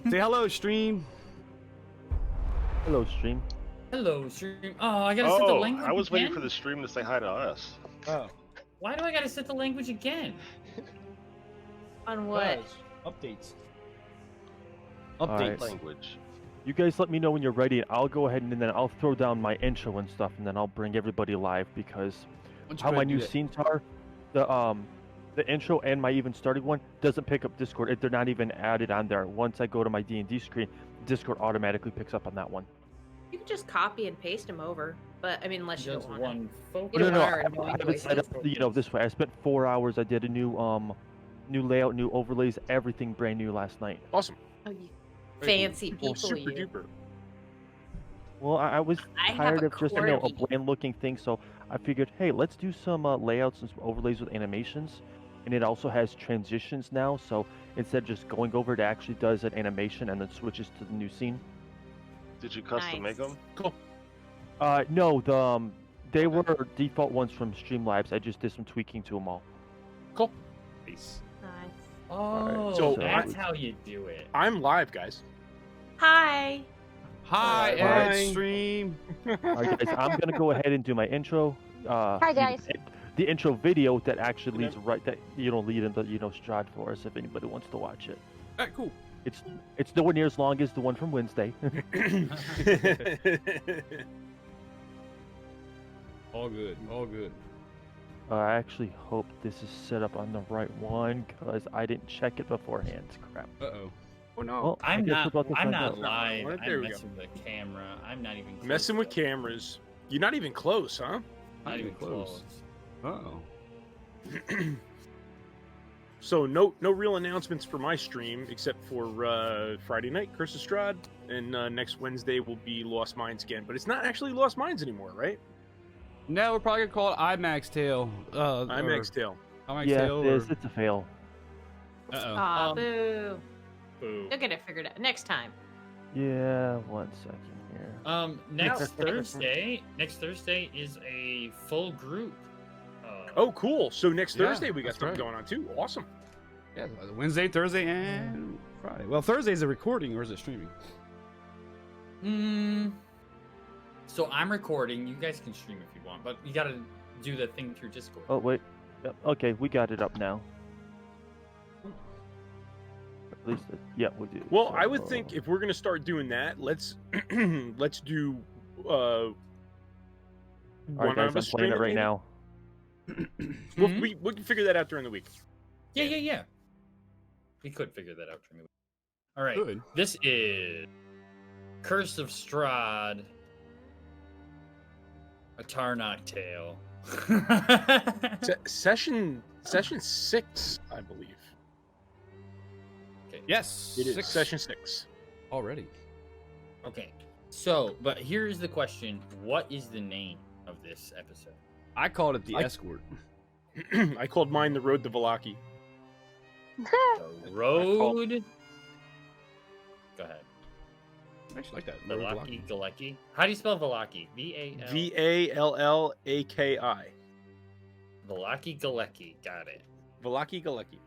Say hello, stream. Hello, stream. Hello, stream. Oh, I gotta set the language I was again? waiting for the stream to say hi to us. Oh. Why do I gotta set the language again? On what? Updates. Alright. Language. You guys let me know when you're ready. I'll go ahead and then I'll throw down my intro and stuff, and then I'll bring everybody live because how my new scenes are, the intro and my even starting one doesn't pick up Discord. They're not even added on there. Once I go to my D&D screen, Discord automatically picks up on that one. You can just copy and paste them over, but I mean, unless you Just don't want one focus. You don't No, want I our annoying have it set up, voices. this way. I spent 4 hours. I did a new layout, new overlays, everything brand new last night. Awesome. Oh, you fancy Well, people, super you. duper. Well, I was I have tired a of just a corgi. bland looking thing, so I figured, hey, let's do some layouts and some overlays with animations. And it also has transitions now, so instead of just going over, it actually does an animation and then switches to the new scene. Did you custom make Nice. them? Cool. No, they were default ones from Streamlabs. I just did some tweaking to them all. Cool. Nice. Nice. Oh, Alright, so that's how you do it. I'm live, guys. Hi. Hi. Hi, Hi. Stream. All right, guys, I'm gonna go ahead and do my intro. Hi, guys. The intro video that actually leads right that lead into Strahd for us if anybody wants to watch it. Alright, cool. It's nowhere near as long as the one from Wednesday. All good. All good. I actually hope this is set up on the right one because I didn't check it beforehand. Crap. Uh-oh. Oh, no. Well, I I'm guess not. we're about to I'm find not out. live. There I'm we go. messing with the camera. I'm not even close Messing with to it. cameras. You're not even close, huh? Not even close. Uh-oh. So no real announcements for my stream except for Friday night, Curse of Strahd, and next Wednesday will be Lost Mines again. But it's not actually Lost Mines anymore, right? No, we're probably gonna call it IMAX Tail. IMAX Tale. IMAX Yeah, Tail. it is. It's a fail. Uh-oh. Aw, Um, boo. Boo. You'll get it figured out next time. Yeah, 1 second here. Next Thursday. Next Thursday is a full group. Oh, cool. So next Yeah, Thursday we got that's something right. going on too. Awesome. Yeah, Wednesday, Thursday, and Friday. Well, Thursday is a recording, or is it streaming? So I'm recording. You guys can stream if you want, but you gotta do the thing through Discord. Oh wait. Yep, okay, we got it up now. At least, yeah, we do. Well, So, I would think if we're gonna start doing that, let's let's do all right, one guys, of I'm us playing stream it right maybe? now. We can figure that out during the week. Yeah. We could figure that out during the week. All right. Good. This is Curse of Strahd, a Tarnok tale. Session 6, I believe. Okay. Yes. It is 6 session 6. already. Okay. So, but here's the question: what is the name of this episode? I called it the escort. I called mine the Road to Valaki. The Road. Go ahead. I actually like that. Valaki Galeki. How do you spell Valaki? V-A-L. Vallaki. Valaki Galeki. Got it. Valaki Galeki.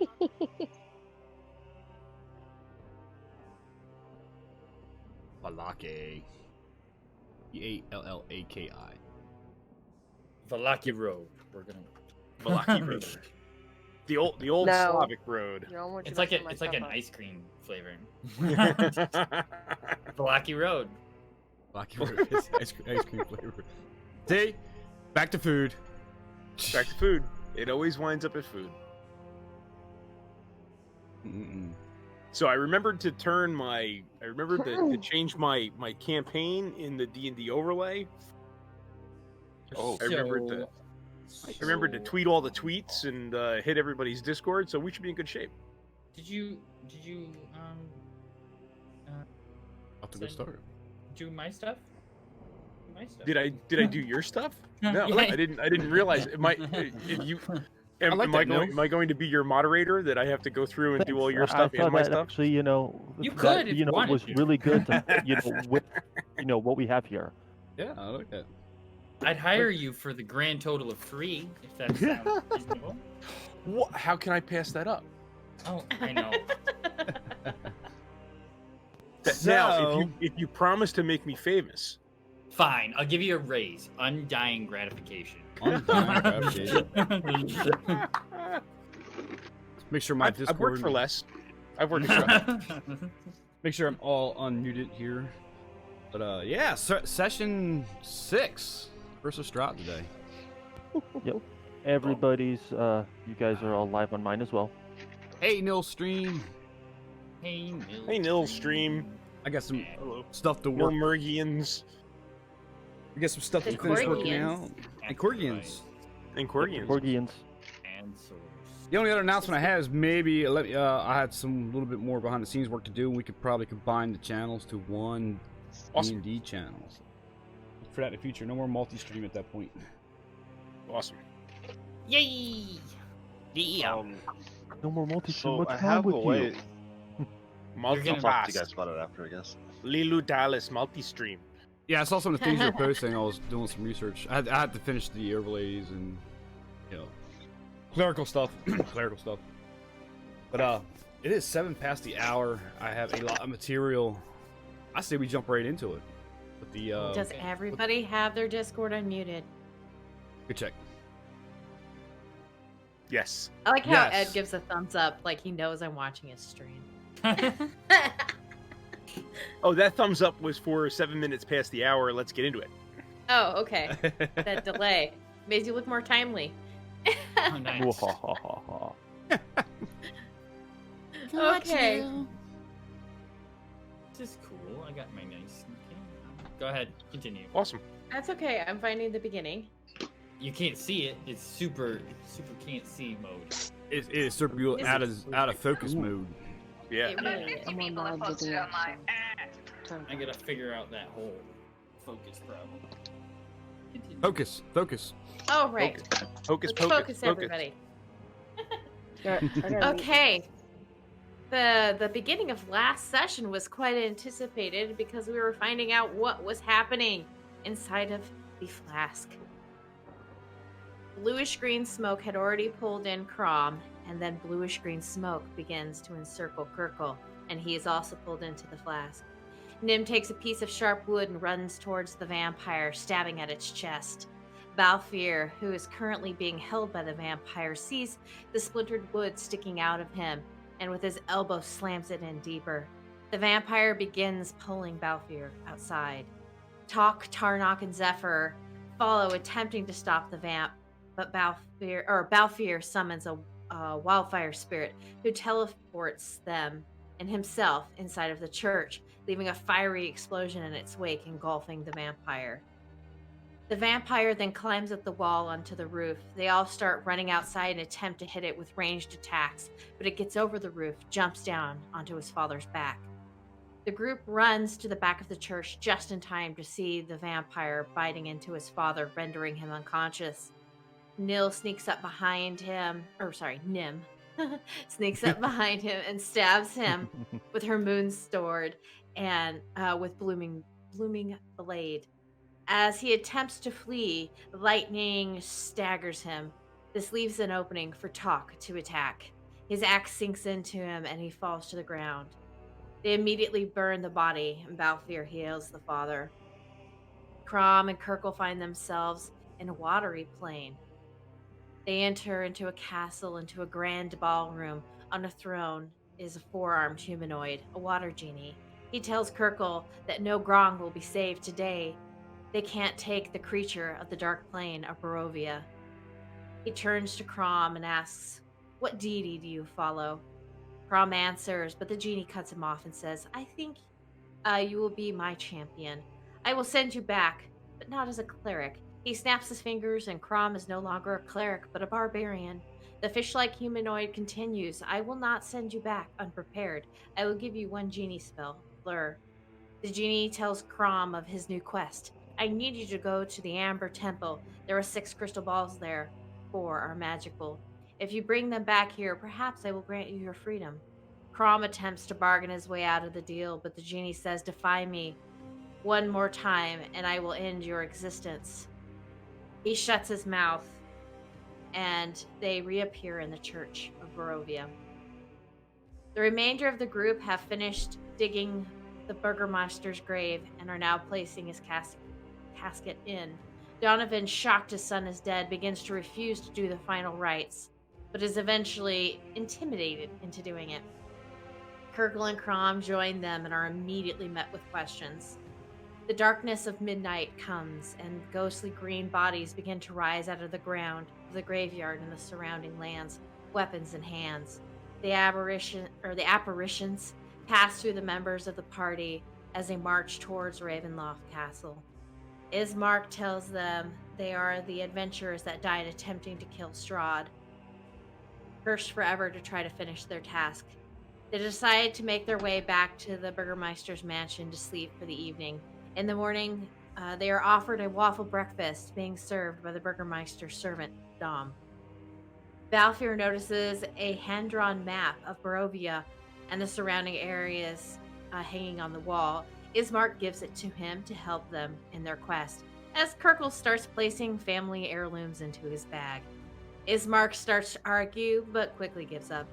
Valaki. Vallaki. Valaki Road. We're gonna. Valaki Road. The old No. Slavic road. You almost It's like messing my it's like stuff an up. ice cream flavoring. Valaki Road. Valaki Road is ice cream flavor. See? Back to food. Back to food. It always winds up at food. Mm-mm. So I remembered to to change my campaign in the D&D overlay. Oh, I remembered to tweet all the tweets and hit everybody's Discord, so we should be in good shape. Did you Off to a good start. do my stuff? Did I do your stuff? No, Yeah. I didn't realize. Am I going to be your moderator that I have to go through and do all your stuff I thought and my that stuff? actually, You that, could if you wanted was to. really good to, with, what we have here. Yeah, I like that. I'd hire you for the grand total of 3, if that sounds reasonable. What? How can I pass that up? Oh, I know. Now, if you promise to make me famous, Fine, I'll give you a raise. Undying gratification. Undying gratification. Make sure my I've Discord. worked for less. I've worked for less. Make sure I'm all unmuted here. But yeah, session 6 versus Strahd today. Yep. Everybody's, you guys are all live on mine as well. Hey, Nil Stream. Hey, Nil. Hey, Nil Stream. I got some Hello. stuff to Nil work. Mergians I got some stuff to The finish working Corgians. out. And Corgians. and Corgians. Corgians. And Source. The only other announcement I have is maybe I had some little bit more behind the scenes work to do, and we could probably combine the channels to one Awesome. D&D channel. Look for that in the future. No more multi-stream at that point. Awesome. Yay! Yeah. No more multi-stream. So What's I wrong have with a way. you? I'll gonna talk to you guys about it after, I guess. Lilu Dallas multi-stream. Yeah, I saw some of the things you were posting. I was doing some research. I had to finish the overlays and, clerical stuff. But it is 7 past the hour. I have a lot of material. I say we jump right into it. But the Does everybody have their Discord unmuted? good check. Yes. I like how Yes. Ed gives a thumbs up, like he knows I'm watching his stream. Oh, that thumbs up was for 7 minutes past the hour. Let's get into it. Oh, okay. That delay made you look more timely. Oh, nice. Mwahahaha. Okay. This is cool. I got my nice. Okay. Go ahead. Continue. Awesome. That's okay. I'm finding the beginning. You can't see it. It's super can't see mode. It is super out of focus mode. Yeah. It really is. I'm on live video, so I gotta figure out that whole focus problem. Continue. Focus. Oh, right. Hocus Let's pocus. focus, everybody. I gotta Okay. The beginning of last session was quite anticipated because we were finding out what was happening inside of the flask. Bluish green smoke had already pulled in Crom, and then bluish green smoke begins to encircle Kirkle, and he is also pulled into the flask. Nim takes a piece of sharp wood and runs towards the vampire, stabbing at its chest. Balfir, who is currently being held by the vampire, sees the splintered wood sticking out of him, and with his elbow slams it in deeper. The vampire begins pulling Balfir outside. Talk, Tarnok, and Zephyr follow, attempting to stop the vamp, but Balfir summons a wildfire spirit who teleports them and himself inside of the church, leaving a fiery explosion in its wake, engulfing the vampire. The vampire then climbs up the wall onto the roof. They all start running outside and attempt to hit it with ranged attacks, but it gets over the roof, jumps down onto his father's back. The group runs to the back of the church just in time to see the vampire biting into his father, rendering him unconscious. Nim sneaks up behind him and stabs him with her moon sword and with blooming blade. As he attempts to flee, lightning staggers him. This leaves an opening for Talk to attack. His axe sinks into him and he falls to the ground. They immediately burn the body, and Balfir heals the father. Crom and Kirkle find themselves in a watery plain. They enter into a castle, into a grand ballroom. On a throne is a four-armed humanoid, a water genie. He tells Kirkle that no Grong will be saved today. They can't take the creature of the dark plane of Barovia. He turns to Crom and asks, "What deity do you follow?" Crom answers, but the genie cuts him off and says, "I think you will be my champion. I will send you back, but not as a cleric." He snaps his fingers and Crom is no longer a cleric, but a barbarian. The fish-like humanoid continues, "I will not send you back unprepared. I will give you one genie spell, Blur." The genie tells Crom of his new quest. "I need you to go to the Amber Temple. There are 6 crystal balls there. 4 are magical. If you bring them back here, perhaps I will grant you your freedom." Crom attempts to bargain his way out of the deal, but the genie says, "Defy me one more time, and I will end your existence." He shuts his mouth, and they reappear in the church of Barovia. The remainder of the group have finished digging the Burgermeister's grave and are now placing his casket in. Donovan, shocked his son is dead, begins to refuse to do the final rites, but is eventually intimidated into doing it. Kirkle and Crom join them and are immediately met with questions. The darkness of midnight comes, and ghostly green bodies begin to rise out of the ground of the graveyard and the surrounding lands, weapons in hands. The apparitions pass through the members of the party as they march towards Ravenloft Castle. Ismark tells them they are the adventurers that died attempting to kill Strahd, cursed forever to try to finish their task. They decide to make their way back to the Burgermeister's mansion to sleep for the evening. In the morning, they are offered a waffle breakfast being served by the Burgermeister's servant, Dom. Valfir notices a hand-drawn map of Barovia and the surrounding areas hanging on the wall. Ismark gives it to him to help them in their quest, as Kirkle starts placing family heirlooms into his bag. Ismark starts to argue, but quickly gives up.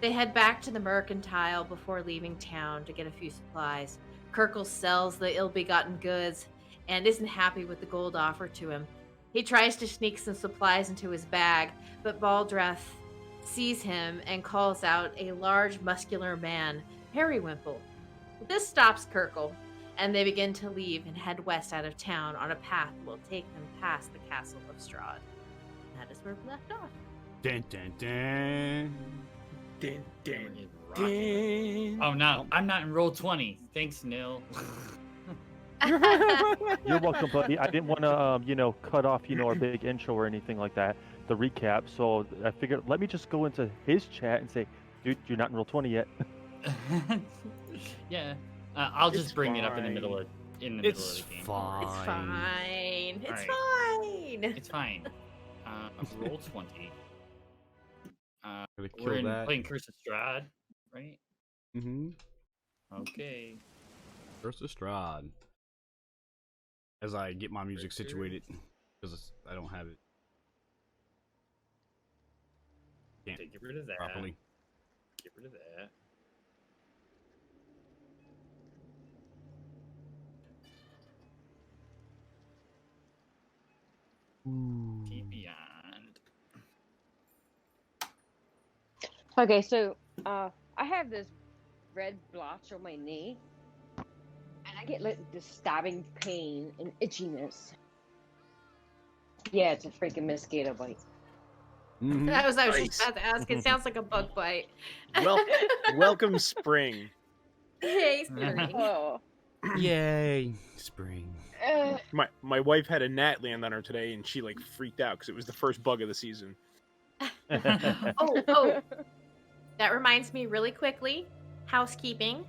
They head back to the mercantile before leaving town to get a few supplies. Kirkle sells the ill-begotten goods and isn't happy with the gold offered to him. He tries to sneak some supplies into his bag, but Baldreth sees him and calls out a large, muscular man, Periwinkle. This stops Kirkle, and they begin to leave and head west out of town on a path that will take them past the castle of Strahd. And that is where we left off. Dun, dun, dun. Dun, dun, Rocking. dun. Oh no, I'm not in roll 20. Thanks, Nil. You're welcome, buddy. I didn't want to, cut off, our big intro or anything like that, the recap. So I figured, let me just go into his chat and say, dude, you're not in roll 20 yet. Yeah, I'll just It's bring it up in the middle of the game. It's fine. It's fine. It's fine. Roll 20. Gonna We're kill that. playing Curse of Strahd, right? Mm-hmm. Okay. Curse of Strahd. As I get my music situated, because I don't have it. Can't Okay, get rid of that. properly. Get rid of that. Keep beyond. Okay, so I have this red blotch on my knee, and I get like this stabbing pain and itchiness. Yeah, it's a freaking mosquito bite. Mhm. I was Nice. just about to ask. It sounds like a bug bite. Welcome, spring. Yay, spring. Oh. Yay, spring. My wife had a gnat land on her today, and she freaked out because it was the first bug of the season. Oh. That reminds me really quickly. Housekeeping.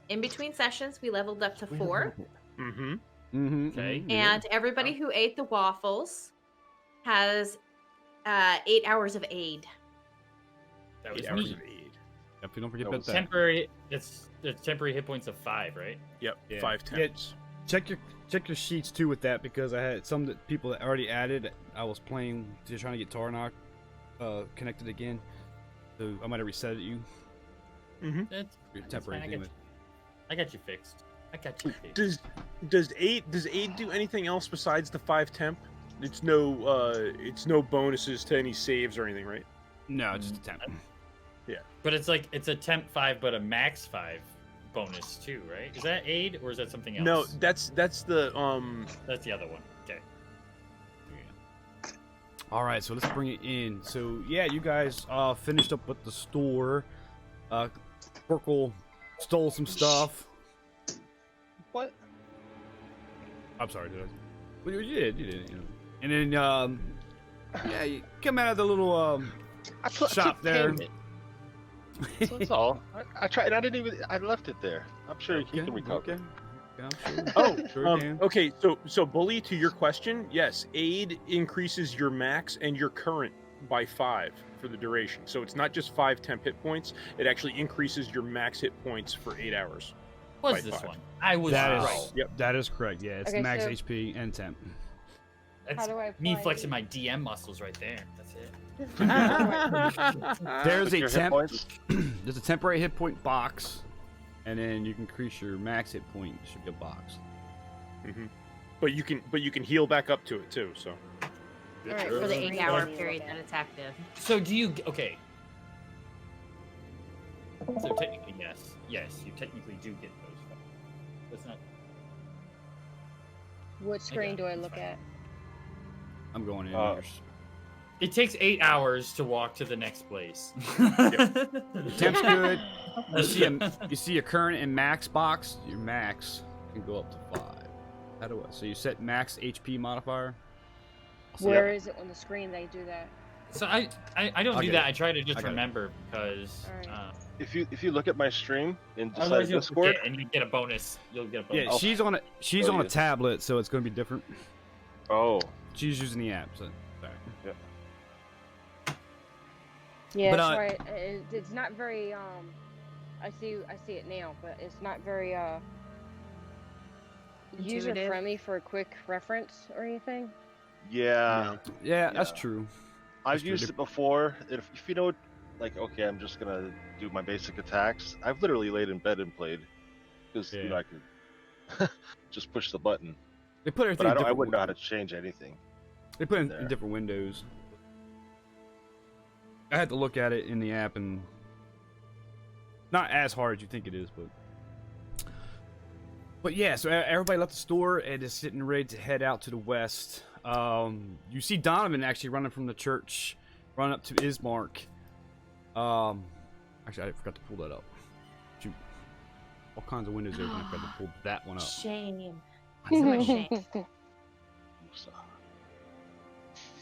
In between sessions, we leveled up to 4. Mm-hmm. Mm-hmm. Okay. And everybody who ate the waffles has 8 hours of aid. That was 8 hours me. of aid. Definitely don't forget That about was that. Temporary. It's temporary hit points of 5, right? Yep, Yeah. 5 Yeah. temps. Check your sheets too with that, because I had some people that already added. I was playing, just trying to get Tarnok connected again, so I might have reset you. Mm-hmm. That's Your that's temporary fine, thing. I got you fixed. I got you fixed. Does aid do anything else besides the 5 temp? It's no bonuses to any saves or anything, right? No, it's just a temp. But it's a temp 5, but a max 5 bonus too, right? Is that aid or is that something else? No, that's the That's the other one. Okay. All right, so let's bring it in. So yeah, you guys finished up with the store. Porkle stole some stuff. What? I'm sorry, did I? Well, you did. And then yeah, you come out of the little I shop took there. payment. That's all. I tried. I didn't even. I left it there. I'm sure he can recover. Okay. I'm sure. Oh, Sure can. okay. So Bully, to your question, yes, aid increases your max and your current by 5 for the duration. So it's not just 5 temp hit points; it actually increases your max hit points for 8 hours. What's By this 5. one? I was That is right. Yep. that is correct. Yeah, it's Okay, max so- HP and temp. That's How do I me apply flexing the- my DM muscles right there. That's it. There's With a your hit temp. points? There's a temporary hit point box and then you can increase your max hit point. It should be a box. Mm-hmm. But you can heal back up to it too. So. All right, for the 8-hour period that it's active. So do you? Okay. So technically, yes, you technically do get those. That's not. What screen do I look at? I'm going in. It takes 8 hours to walk to the next place. Temp's good. You see a current and max box. Your max can go up to 5. How do I? So you set max HP modifier. Where is it on the screen they do that? So I don't do that. I try to just remember because. Right. If you look at my stream in Otherwise you'll Discord, forget and you get a bonus. You'll get a bonus. Yeah, she's on a tablet, so it's going to be different. Oh. She's using the app, so. Sorry. Yeah. Yeah, But, that's right. It's not very I see it now, but it's not very user friendly for a quick reference or anything. Yeah. Yeah, that's true. I've used it before. If you know, like, okay, I'm just gonna do my basic attacks. I've literally laid in bed and played because you know I could just push the button. They put everything. But I wouldn't know how to change anything. They put it in different windows. I had to look at it in the app, and not as hard as you think it is, but yeah. So everybody left the store and is sitting ready to head out to the west. You see Donovan actually running from the church, running up to Ismark. Actually, I forgot to pull that up. Shoot, all kinds of windows open. I forgot to pull that one up. Shame. So much shame.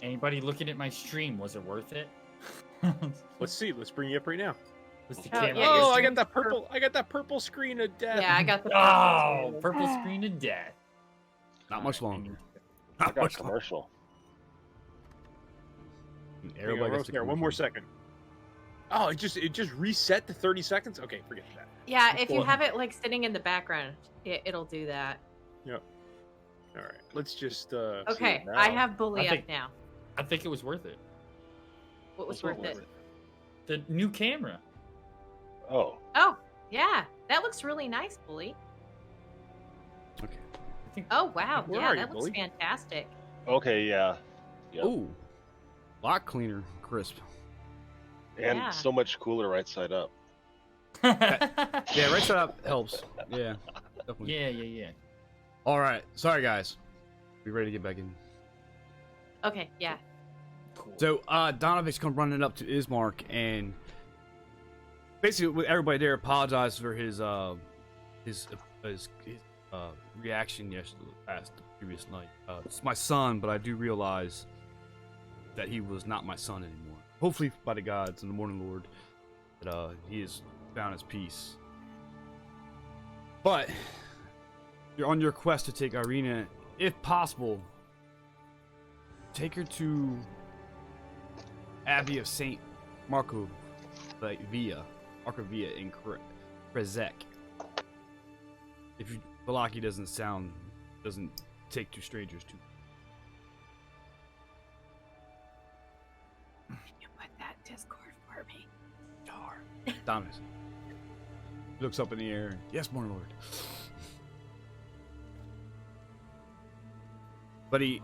Anybody looking at my stream, was it worth it? Let's see. Let's bring you up right now. Was the Oh, camera? yeah, Oh, you're I got that purple. I got that purple screen of death. Yeah, I got the. Oh, purple screen of death. Not much longer. I Not got a much longer. commercial. Everybody gets There. One more second. Oh, it just reset to 30 seconds. Okay, forget that. Yeah, if you have it like sitting in the background, it'll do that. Yep. All right. Let's just. Okay, I have bully I think- up now. I think it was worth it. What was worth it? The new camera. Oh. Oh, yeah, that looks really nice, bully. Okay. I think. Oh wow, Where yeah, are you, that looks bully? fantastic. Okay. Yeah. Yep. Oh, lot cleaner, crisp. And Yeah. so much cooler right side up. Yeah, right side up helps. Yeah, definitely. Yeah. All right, sorry guys. We ready to get back in? Okay, yeah. Cool. So Donovan's come running up to Ismark, and basically with everybody there apologized for his reaction the previous night. It's my son, but I do realize that he was not my son anymore. Hopefully, by the gods and the morning Lord, that he has found his peace. But you're on your quest to take Irina, if possible. Take her to Abbey of Saint Markovia in Krezek. If Valaki doesn't take two strangers to. Can you put that Discord for me? Dominus looks up in the air. Yes, morning Lord. But he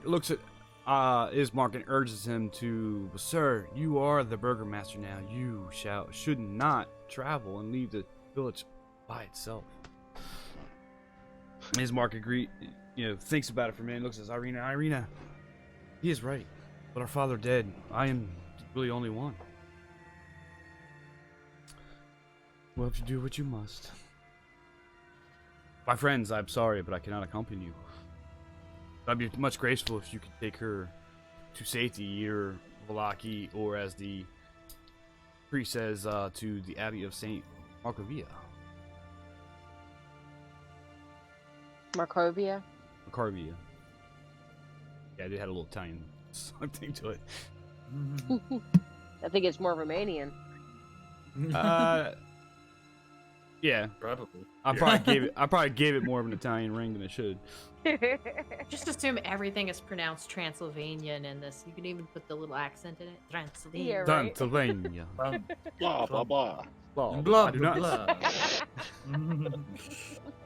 looks at Ismark and urges him to, Sir, you are the burgomaster now. You should not travel and leave the village by itself. Ismark thinks about it for a minute, looks at Irina, he is right. But our father dead. I am really only one. Well, if you do what you must. My friends, I'm sorry, but I cannot accompany you. I'd be much graceful if you could take her to safety, either Valaki or, as the priest says, to the Abbey of Saint Markovia. Markovia. Markovia. Yeah, they had a little Italian something to it. I think it's more Romanian. Yeah, Probably. I probably gave it more of an Italian ring than it should. Just assume everything is pronounced Transylvanian in this. You can even put the little accent in it. Transylvania. Yeah, right. Pennsylvania. Blah blah blah. Blah, Blah, I do blah, not. blah.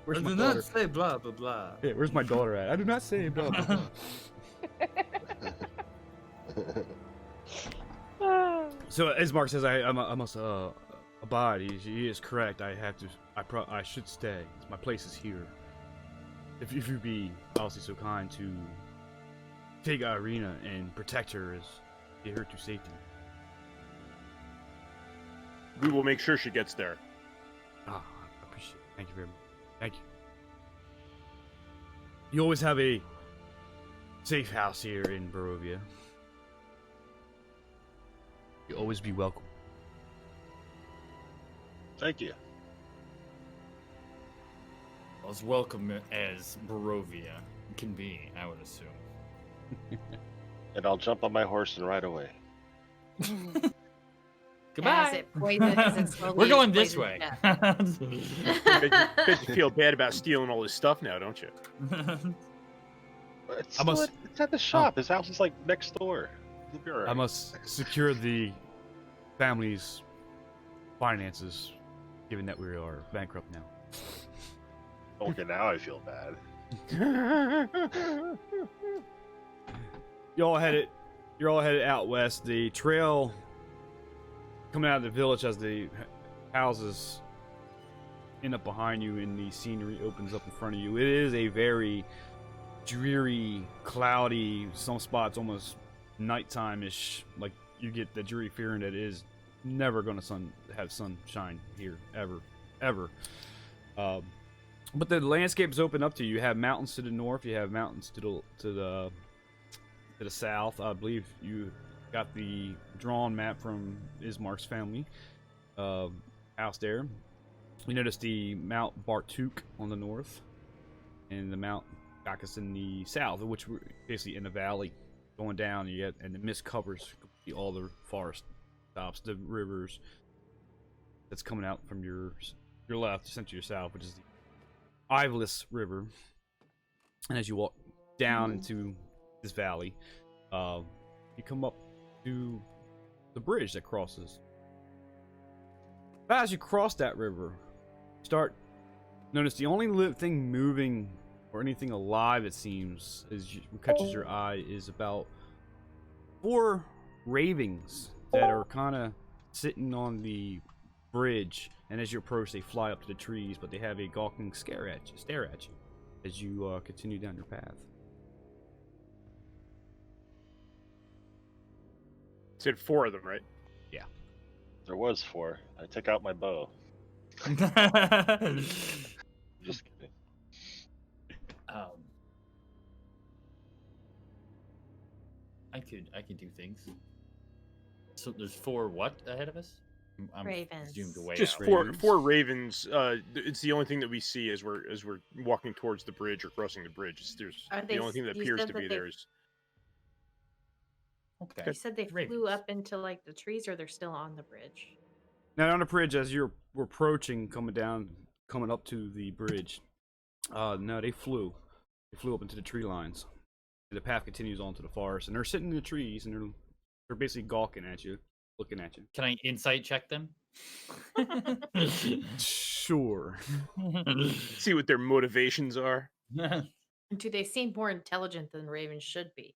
Where's I my do daughter? not say blah, blah, blah. Yeah, where's my daughter at? I do not say blah blah blah. So as Mark says, I must abide. He is correct. I have to. I should stay. My place is here. If you be obviously so kind to take Irina and protect her as get her to safety. We will make sure she gets there. Ah, I appreciate it. Thank you very much. Thank you. You always have a safe house here in Barovia. You always be welcome. Thank you. As welcome as Barovia can be, I would assume. And I'll jump on my horse and ride away. Goodbye. As it slowly We're going this poisons way. death. Bet you feel bad about stealing all his stuff now, don't you? It's, I must- it's at the shop. His house is like next door. You'll be all right. I must secure the family's finances, given that we are bankrupt now. Okay, now I feel bad. You're all headed out west. The trail coming out of the village as the houses end up behind you and the scenery opens up in front of you. It is a very dreary, cloudy, some spots almost nighttime-ish. Like you get the dreary feeling that it is never going to have sunshine here ever. But the landscape is open up to you. You have mountains to the north. You have mountains to the south. I believe you got the drawn map from Ismark's family house there. You notice the Mount Bartuk on the north, and the Mount Bacchus in the south, which we're basically in the valley going down. And the mist covers all the forest tops, the rivers that's coming out from your left, essentially your south, which is the Iveless River. And as you walk down into this valley, you come up to the bridge that crosses. As you cross that river, notice the only thing moving or anything alive, it seems, catches your eye is about 4 ravens that are kind of sitting on the bridge, and as you approach, they fly up to the trees, but they have a gawking stare at you as you continue down your path. Said 4 of them, right? Yeah. There was 4. I took out my bow. Just kidding. I could do things. So there's 4 what ahead of us? I'm Ravens. zoomed away Just out. 4 ravens. It's the only thing that we see as we're walking towards the bridge or crossing the bridge. Are The they- only thing that you appears said to that be they- there is. Okay. You said they flew Ravens. up into like the trees, or they're still on the bridge. Now on the bridge, as you're approaching, coming up to the bridge, no, they flew up into the tree lines. And the path continues on to the forest, and they're sitting in the trees, and they're basically gawking at you, looking at you. Can I insight check them? Sure. See what their motivations are. Do they seem more intelligent than ravens should be?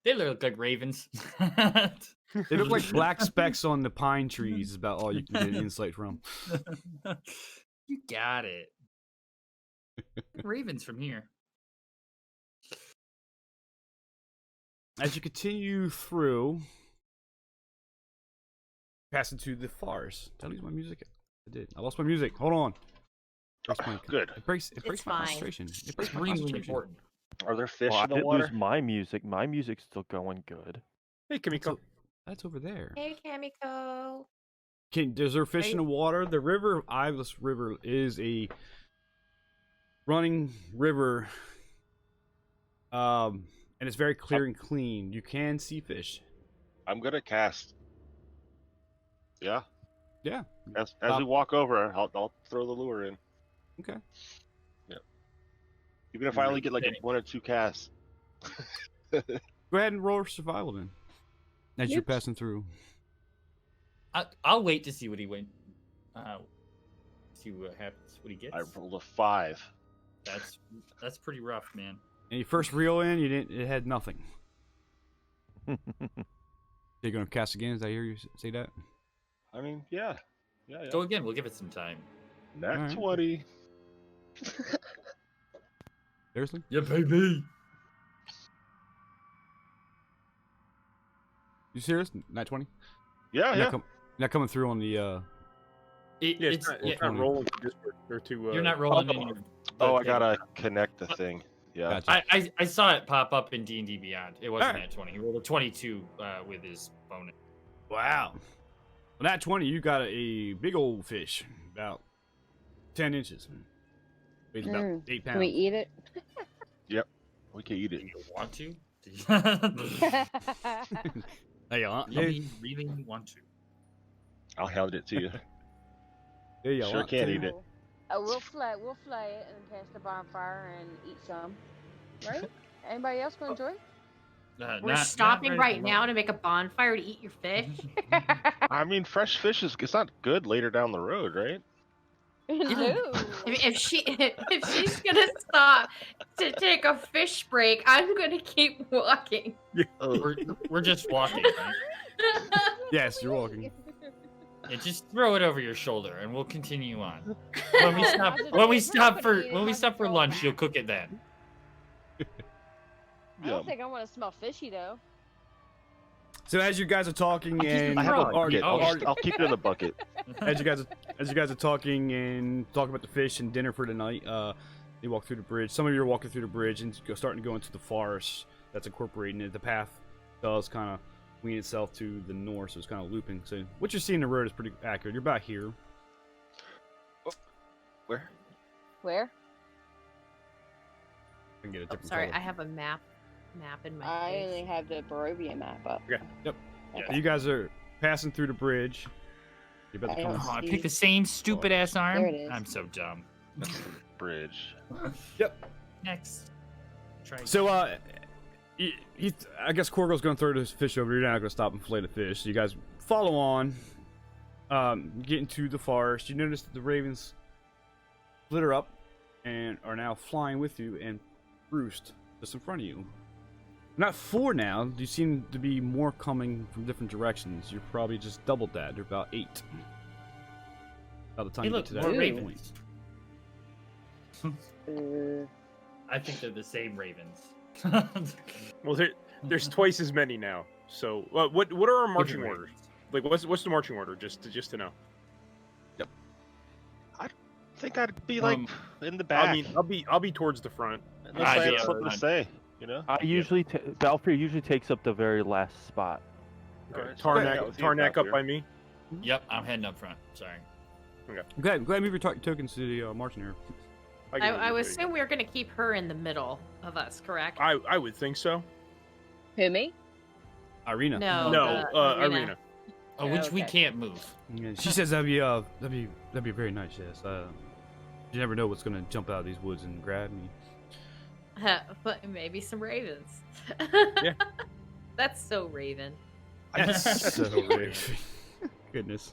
They look like ravens. They look like black specks on the pine trees. Is about all you can get insight from. You got it. Ravens from here. As you continue through, pass into the forest. Did I lose my music? I did. I lost my music. Hold on. Good. It breaks my fine. concentration. It breaks my Really concentration. important. Are there fish Well, I in the didn't water? lose my music. My music's still going good. Hey, Kamiko. That's over there. Hey, Kamiko. Is there fish in the water? The river, Iveless River, is a running river, and it's very clear and clean. You can see fish. I'm gonna cast. Yeah. Yeah. As we walk over, I'll throw the lure in. Okay. Yeah. Even if I only get like 1 or 2 casts. Go ahead and roll survival then. As you're Oops. passing through. I'll wait to see what he went. See what happens. What he gets. I rolled a 5. That's pretty rough, man. And you first reel in, it had nothing. You're gonna cast again? Did I hear you say that? I mean, yeah. Go again. We'll give it some time. Nat Alright. 20. Seriously? Yeah, baby. You serious? Nat 20? Yeah, yeah. Not coming through on the Yeah, it's not rolling to Discord or to. You're not rolling in your. Oh, I gotta connect the thing. Yeah. Gotcha. I saw it pop up in D&D Beyond. It wasn't Alright. at 20. He rolled a 22 with his bonus. Wow. Well, Nat 20, you got a big old fish, about 10 inches. Weighs about 8 pounds. Can we eat it? We can eat Do it. you want to? Hey, you Really want to? I'll hand it to you. There you Sure can eat it. We'll fly it and cast a bonfire and eat some. Right? Anybody else gonna join? We're stopping right now to make a bonfire to eat your fish. I mean, fresh fish it's not good later down the road, right? No. If she's gonna stop to take a fish break, I'm gonna keep walking. We're just walking, right? Yes, you're walking. Yeah, just throw it over your shoulder, and we'll continue on. When we stop for lunch, you'll cook it then. I don't think I want to smell fishy though. So as you guys are talking and I have a Artie- bucket. Artie- I'll keep it in the bucket. as you guys are talking and talking about the fish and dinner for tonight, you walk through the bridge. Some of you are walking through the bridge and starting to go into the forest that's incorporating it. The path does kind of wean itself to the north, so it's kind of looping. So what you're seeing the road is pretty accurate. You're about here. Where? Where? I can get a different Sorry, color. I have a map in my I face. only have the Barovia map up. Okay. Yep. Okay. You guys are passing through the bridge. You're about to come. Oh, I picked the same stupid ass arm. There it is. I'm so dumb. Bridge. Yep. Next. Try. So, I guess Corgo's going to throw this fish over. You're not going to stop and fillet the fish. So you guys follow on, get into the forest. You notice that the ravens flitter up and are now flying with you and roost just in front of you. Not 4 now. You seem to be more coming from different directions. You're probably just doubled that. They're about 8. By the time Hey, you look, get to that more point. ravens. Uh, I think they're the same ravens. Well, there's twice as many now. So, what are our marching Different orders? ravens. Like, what's the marching order? Just to know. I think I'd be like in the back. I mean, I'll be towards the front. Unless I have yeah, something to fine. say, you know? I usually Balfour usually takes up the very last spot. Okay. Alright, Tarnak, so Tarnak up here. by me. Yep, I'm heading up front. Sorry. Go ahead move your tokens to the marching area. I would assume we're gonna keep her in the middle of us, correct? I would think so. who, me? Irina. No. No, Irina. Arena. Oh, which we Okay. can't move. Yeah, she says that'd be very nice. Yes. You never know what's gonna jump out of these woods and grab me. But maybe some ravens. Yeah. That's so Raven. That's so weird. Goodness,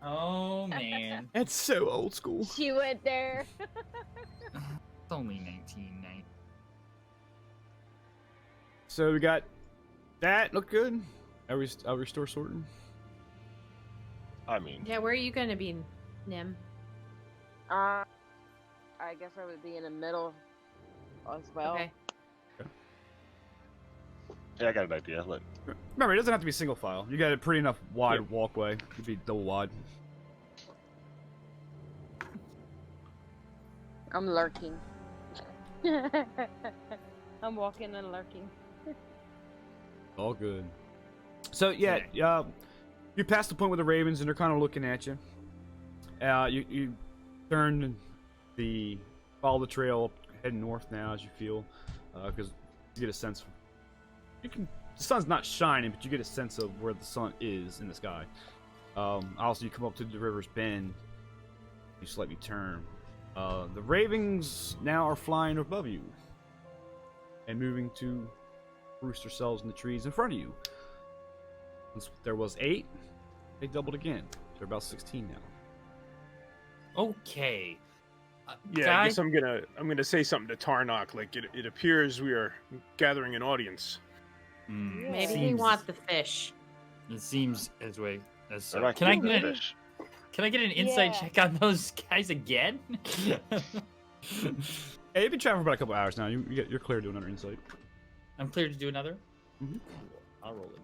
Oh man, that's so old school. She went there. it's only 1990. So we got that. Look good. I'll restore sorting. I mean, Yeah, where are you gonna be, Nim? I guess I would be in the middle as well. Okay. yeah, I got an idea. Look, Remember, it doesn't have to be single file. You got a pretty enough wide walkway. It could be double wide. I'm lurking. I'm walking and lurking. All good. So yeah, you passed the point with the ravens, and they're kind of looking at you. You turn follow the trail, heading north now as you feel, because you get a sense. The sun's not shining, but you get a sense of where the sun is in the sky. Also, you come up to the river's bend. You slightly turn. The ravens now are flying above you and moving to roost themselves in the trees in front of you. Once there was 8, they doubled again. They're about 16 now. Okay. Yeah, I guys, guess I'm gonna say something to Tarnok. Like it appears we are gathering an audience. Maybe they seems- want the fish. It seems as way as They're not Can I getting get the an fish. Can I get an insight Yeah. check on those guys again? Hey, you've been traveling for about a couple hours now. You're clear to do another insight. I'm clear to do another. Mhm. I'll roll again.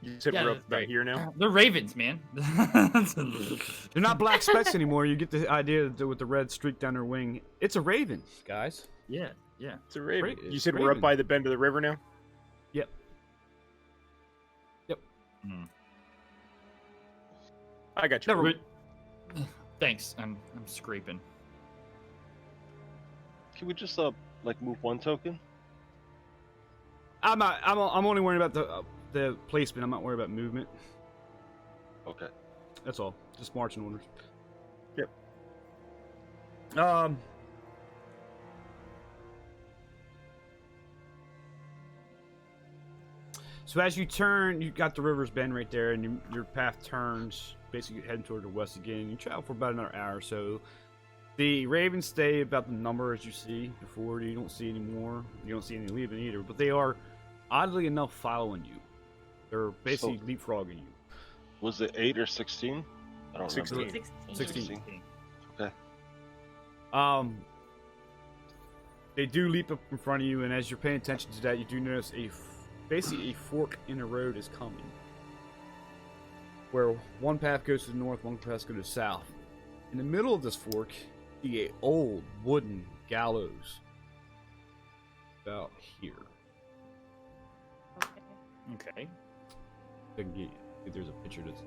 You said Yeah, we're that's up about great. here now. They're ravens, man. They're not black specks anymore. You get the idea that with the red streak down their wing. It's a raven, guys. yeah, yeah. It's a raven. It's You said we're raven. up by the bend of the river now. Yep. I got you. Never. Thanks. I'm scraping. Can we just like move one token? I'm not. I'm only worried about the placement. I'm not worried about movement. Okay. That's all. Just marching orders. Yep. So as you turn, you got the river's bend right there, and your path turns, basically heading toward the west again. You travel for about another hour or so. The ravens stay about the number as you see before. You don't see any more. You don't see any leaving either. But they are, oddly enough, following you. They're basically leapfrogging you. Was it 8 or 16? I don't 16. remember. 16. Okay. They do leap up in front of you, and as you're paying attention to that, you do notice basically a fork in the road is coming. Where one path goes to the north, one path goes to the south. In the middle of this fork, you see an old wooden gallows. About here. Okay. I can get, if there's a picture that's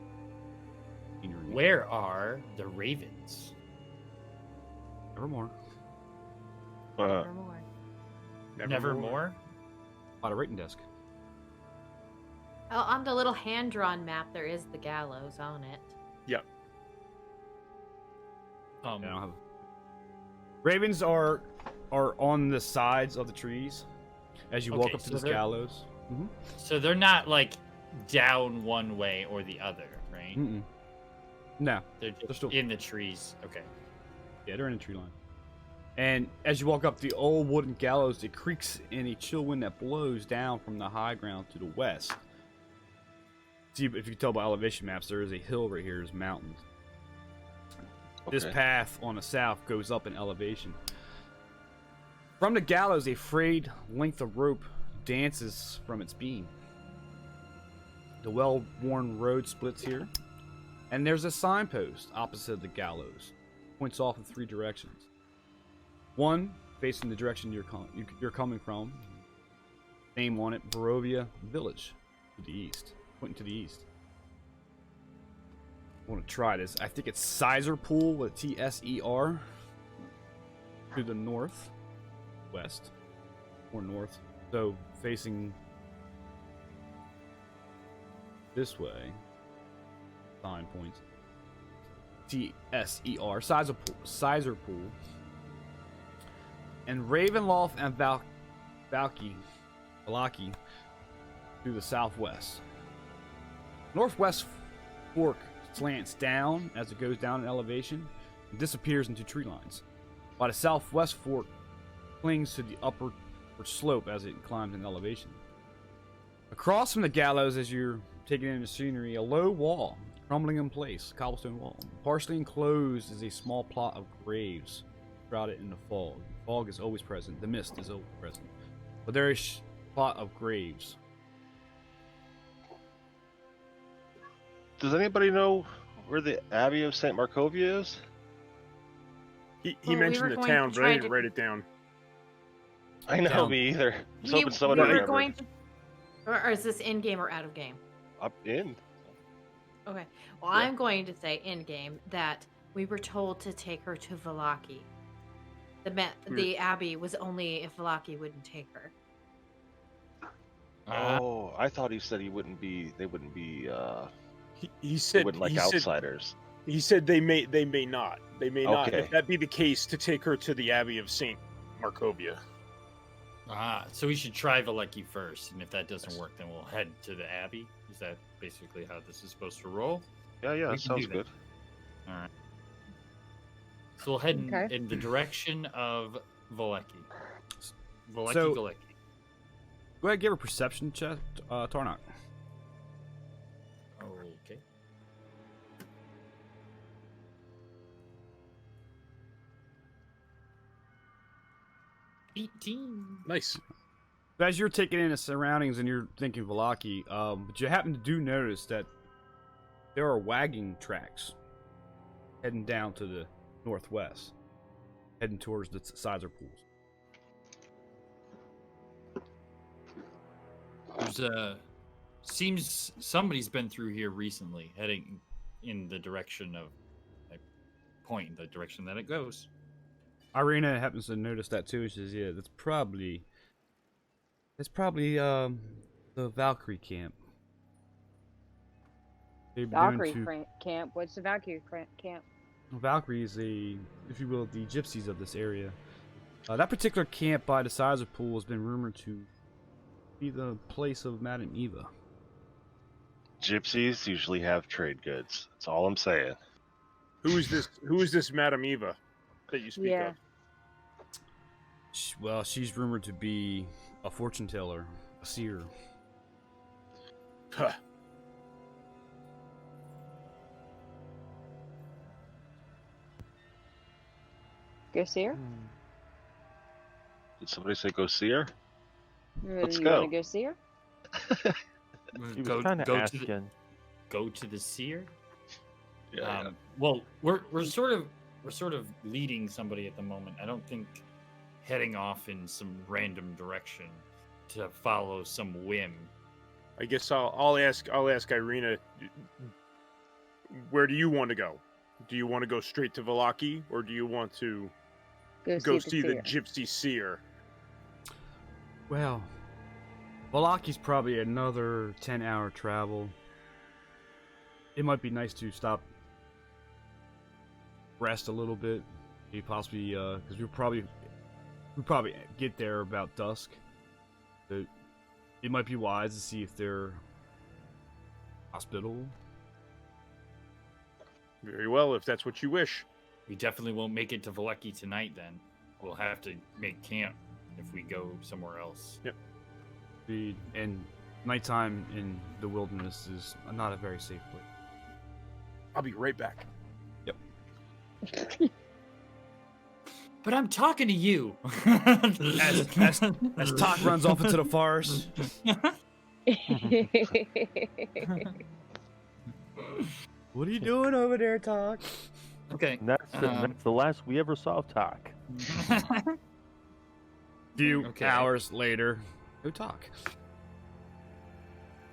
scenery. Where are the ravens? Nevermore. Nevermore. Nevermore. On a writing desk. Oh, on the little hand-drawn map, there is the gallows on it. Yep. I don't have. Ravens are on the sides of the trees as you walk Okay, up to so this they're- gallows. So they're not like down one way or the other, right? Mm-mm. No. They're just still- in the trees. Okay. Yeah, they're in a tree line. And as you walk up the old wooden gallows, it creaks in a chill wind that blows down from the high ground to the west. See, if you can tell by elevation maps, there is a hill right here. There's mountains. This Okay. path on the south goes up in elevation. From the gallows, a frayed length of rope dances from its beam. The well-worn road splits here, and there's a signpost opposite the gallows. Points off in 3 directions. One facing the direction you're coming from. Name on it, Barovia Village, to the east. Pointing to the east. I want to try this. I think it's Sizer Pool with Tser. To the north, west, or north. So facing this way. Sign points. Tser. Sizer Pool. And Ravenloft and Valaki to the southwest. Northwest fork slants down as it goes down in elevation and disappears into tree lines, while the southwest fork clings to the upper slope as it climbs in elevation. Across from the gallows, as you're taking in the scenery, a low wall crumbling in place, cobblestone wall. Partially enclosed is a small plot of graves shrouded in the fog. The fog is always present. The mist is always present. But there is a plot of graves. Does anybody know where the Abbey of St. Markovia is? He Well, we mentioned were the going town, to but I try didn't to- wite it down. I know, Down. me either. I was We hoping someone were remembered. going to, or is this in game or out of game? Up in. Okay. Well, Yeah. I'm going to say in game that we were told to take her to Valaki. The abbey was only if Valaki wouldn't take her. Oh, I thought he said he wouldn't be. They wouldn't be. He They said wouldn't like he said outsiders. he said they may not. They may not. Okay. If that be the case, to take her to the Abbey of Saint Markovia. So we should try Valeki first, and if that doesn't work, then we'll head to the Abbey. Is that basically how this is supposed to roll? Yeah, We that can sounds do that. good. All right. So we'll head Okay. in the direction of Valeki. Valeki, So- Valeki. Go ahead and give a perception check, Tarnok. Okay. Nice. As you're taking in the surroundings and you're thinking Valaki, but you happen to notice that there are wagging tracks heading down to the northwest, heading towards the sizer pools. There's seems somebody's been through here recently, heading in the direction of, I point the direction that it goes. Irina happens to notice that too. She says, "Yeah, that's probably the Valkyrie camp." They've been Valkyrie to- camp. What's the Valkyrie camp? Valkyrie is if you will, the gypsies of this area. That particular camp by the sizer pool has been rumored to be the place of Madame Eva. Gypsies usually have trade goods. That's all I'm saying. Who is this? Who is this Madame Eva that you speak Yeah. of? Well, she's rumored to be a fortune teller, a seer. Huh. Go see her? Did somebody say go see her? Let's you go. want to go see her? He was kind of go asking. to the seer. Yeah. Well, we're sort of leading somebody at the moment. I don't think heading off in some random direction to follow some whim. I guess I'll ask Irina. Where do you want to go? Do you want to go straight to Valaki, or do you want to go see the seer. gypsy seer? Well, Valaki's probably another 10-hour travel. It might be nice to stop, rest a little bit. Maybe possibly, because we probably get there about dusk. So it might be wise to see if they're hospitable. Very well, if that's what you wish. We definitely won't make it to Valeki tonight. Then we'll have to make camp if we go somewhere else. Yep. And nighttime in the wilderness is not a very safe place. I'll be right back. But I'm talking to you. As Tok runs off into the forest. What are you doing over there, Tok? Okay. And that's the last we ever saw of Tok. Few Okay. hours later, go Tok.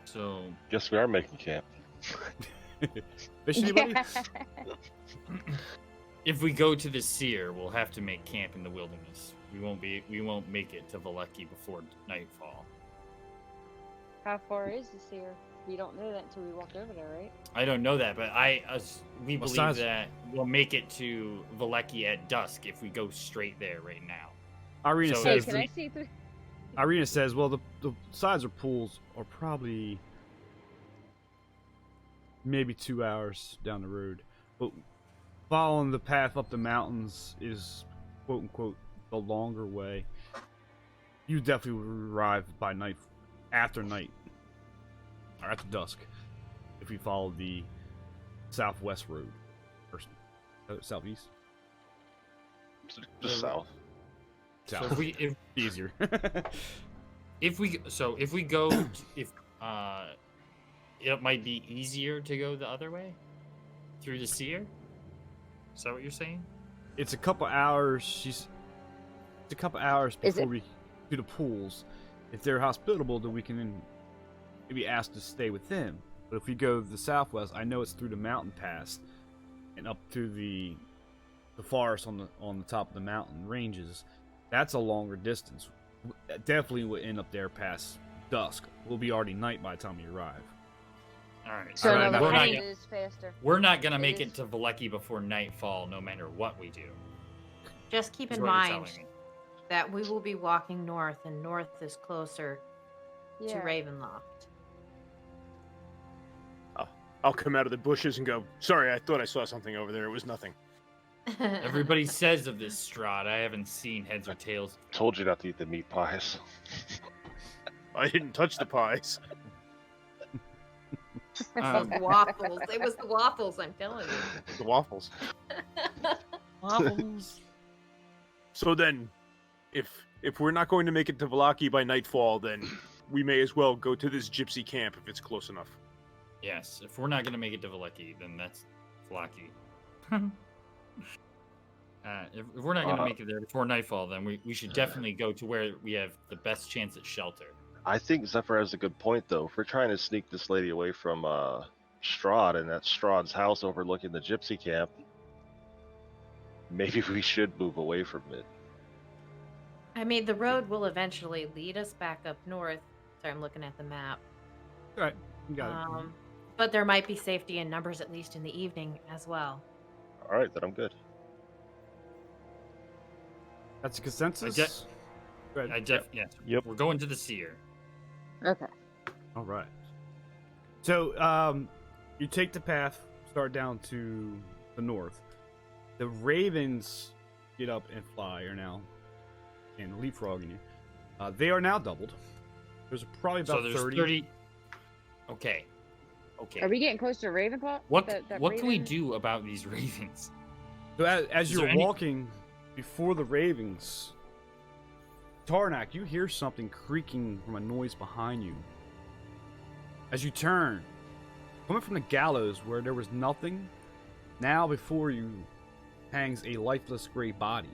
So Guess we are making camp. Fish anybody? if we go to the seer, we'll have to make camp in the wilderness. We won't make it to Valeki before nightfall. How far is the seer? We don't know that until we walk over there, right? I don't know that, but we What believe size? that we'll make it to Valeki at dusk if we go straight there right now. Irina So Hey, says. if can I see through? Irina says, "Well, the sizer pools are probably maybe 2 hours down the road, but following the path up the mountains is quote unquote the longer way. You definitely will arrive by night, after night, or after dusk, if we follow the southwest road or southeast. Just south. So South. if Easier. if we go it might be easier to go the other way through the seer. Is that what you're saying? It's a couple hours. It's a couple hours Is before it- we do the pools. If they're hospitable, then we can maybe ask to stay with them. But if we go to the southwest, I know it's through the mountain pass and up through the forest on the top of the mountain ranges. That's a longer distance. Definitely would end up there past dusk. It will be already night by the time you arrive. All right. So All no, right, the we're not. pain is faster. We're not gonna It make is. it to Valeki before nightfall, no matter what we do. Just keep is in what you're mind telling me. that we will be walking north, and north is closer to Yeah. Ravenloft. I'll come out of the bushes and go, sorry, I thought I saw something over there. It was nothing. Everybody says of this Strahd. I haven't seen heads or tails. Told you not to eat the meat pies. I didn't touch the pies. Um, Those waffles. It was the waffles, I'm telling you. The waffles. waffles. So then, if we're not going to make it to Valaki by nightfall, then we may as well go to this gypsy camp if it's close enough. Yes, if we're not gonna make it to Valeki, then that's Valaki. If we're not gonna make it there before nightfall, then we should definitely go to where we have the best chance at shelter. I think Zephyr has a good point, though. If we're trying to sneak this lady away from Strahd, and that's Strahd's house overlooking the gypsy camp, maybe we should move away from it. I mean, the road will eventually lead us back up north. Sorry, I'm looking at the map. All right, you got it. But there might be safety in numbers, at least in the evening, as well. All right, then I'm good. That's a consensus. Go ahead. Yes. Yep. We're going to the seer. Okay. All right. So, you take the path, start down to the north. The ravens get up and fly are now, and leapfrogging you. They are now doubled. There's probably about So there's 30. Okay. Are we getting close to Ravenclaw? What That what can we raven? do about these ravens? So as Is you're there any- walking before the ravens, Tarnak, you hear something creaking from a noise behind you. As you turn, coming from the gallows where there was nothing, now before you hangs a lifeless gray body.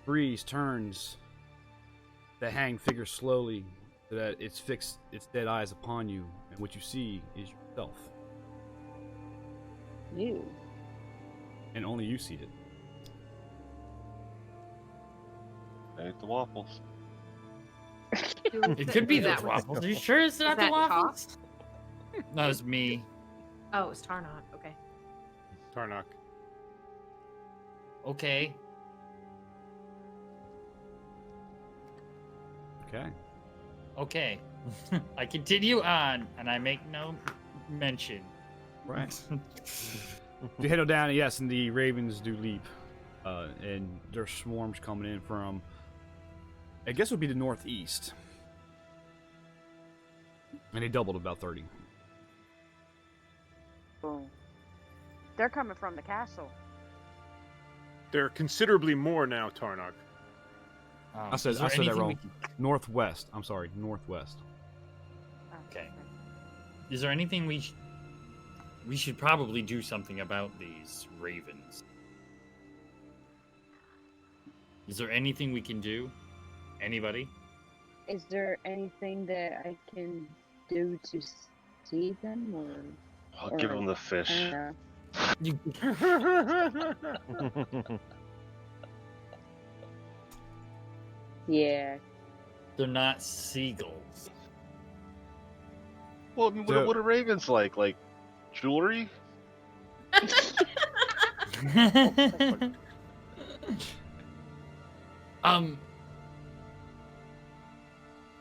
Breeze turns the hanged figure slowly so that it's fixed its dead eyes upon you, and what you see is yourself. You. And only you see it. I ate the waffles. It could be Is the that- waffles. Are you sure it's not the that waffles? No, it's me. Oh, it was Tarnok. Okay. Tarnok. Okay. Okay. Okay. I continue on, and I make no mention. Right. You head on down, yes, and the ravens do leap. And there's swarms coming in from, I guess it would be the northeast. And they doubled about 30. Boom. They're coming from the castle. There are considerably more now, Tarnok. I said Is there that anything wrong. we can- Northwest. I'm sorry, northwest. Okay. Is there anything we should probably do something about these ravens? Is there anything we can do? Anybody? Is there anything that I can do to see them, or I'll give him the fish. I don't know. You, Yeah. they're not seagulls. Well, I mean, So- what are ravens like? Like jewelry?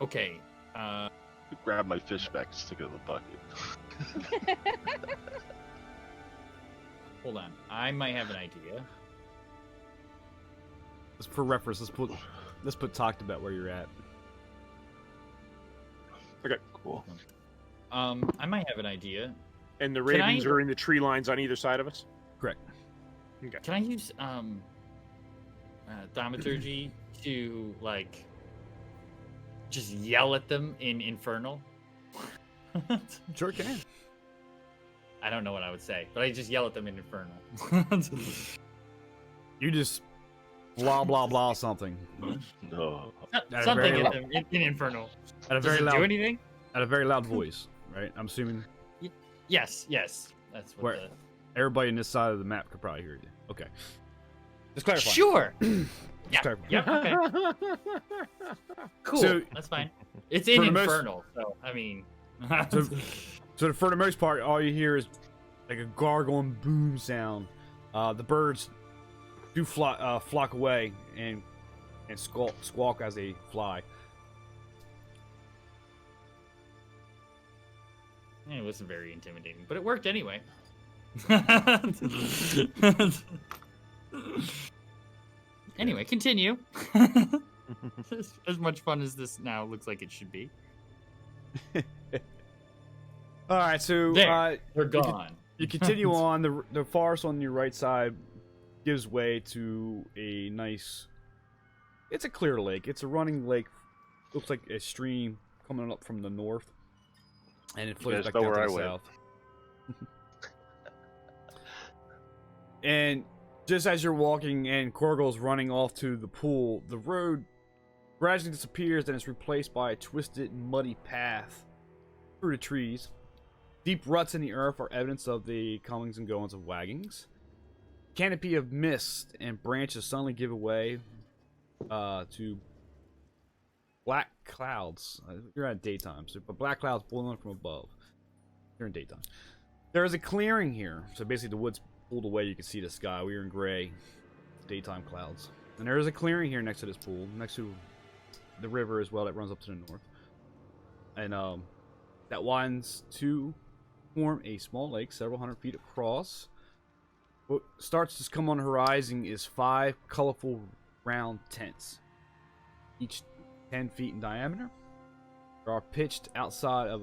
Okay. Grab my fish back and stick it in the bucket. Hold on. I might have an idea. Just for reference, let's put talked about where you're at. Okay. Cool. I might have an idea. And the Can I- ravens are in the tree lines on either side of us? Correct. Okay. Can I use thaumaturgy to like just yell at them in Infernal? Sure can. I don't know what I would say, but I just yell at them in Infernal. You just blah blah blah something No. a Something very at them in Infernal. at a Does very it do loud anything? at a very loud voice, right? I'm assuming Yes. That's what everybody in this side of the map could probably hear you. Okay. Just clarify. Sure. Yeah. Clarify. Yep. Okay. Cool. So- That's fine. It's in For the most- Infernal, so I mean. So for the most part, all you hear is like a gargling boom sound. The birds do flock away and squawk as they fly. It wasn't very intimidating, but it worked anyway. Anyway, continue. As much fun as this now looks like it should be. All right, so There. They're you gone. you continue on. The forest on your right side gives way to a nice. It's a clear lake. It's a running lake. Looks like a stream coming up from the north, and it flows guys back know down where to the I went. south. And just as you're walking and Korgle's running off to the pool, the road gradually disappears and is replaced by a twisted, muddy path through the trees. Deep ruts in the earth are evidence of the comings and goings of waggings. Canopy of mist and branches suddenly give way to black clouds. You're at daytime, but black clouds blowing from above. You're in daytime. There is a clearing here, so basically the woods pulled away. You can see the sky. We are in gray, daytime clouds, and there is a clearing here next to this pool, next to the river as well that runs up to the north, and that widens to form a small lake several hundred feet across. What starts to come on the horizon is 5 colorful round tents, each 10 feet in diameter. They are pitched outside a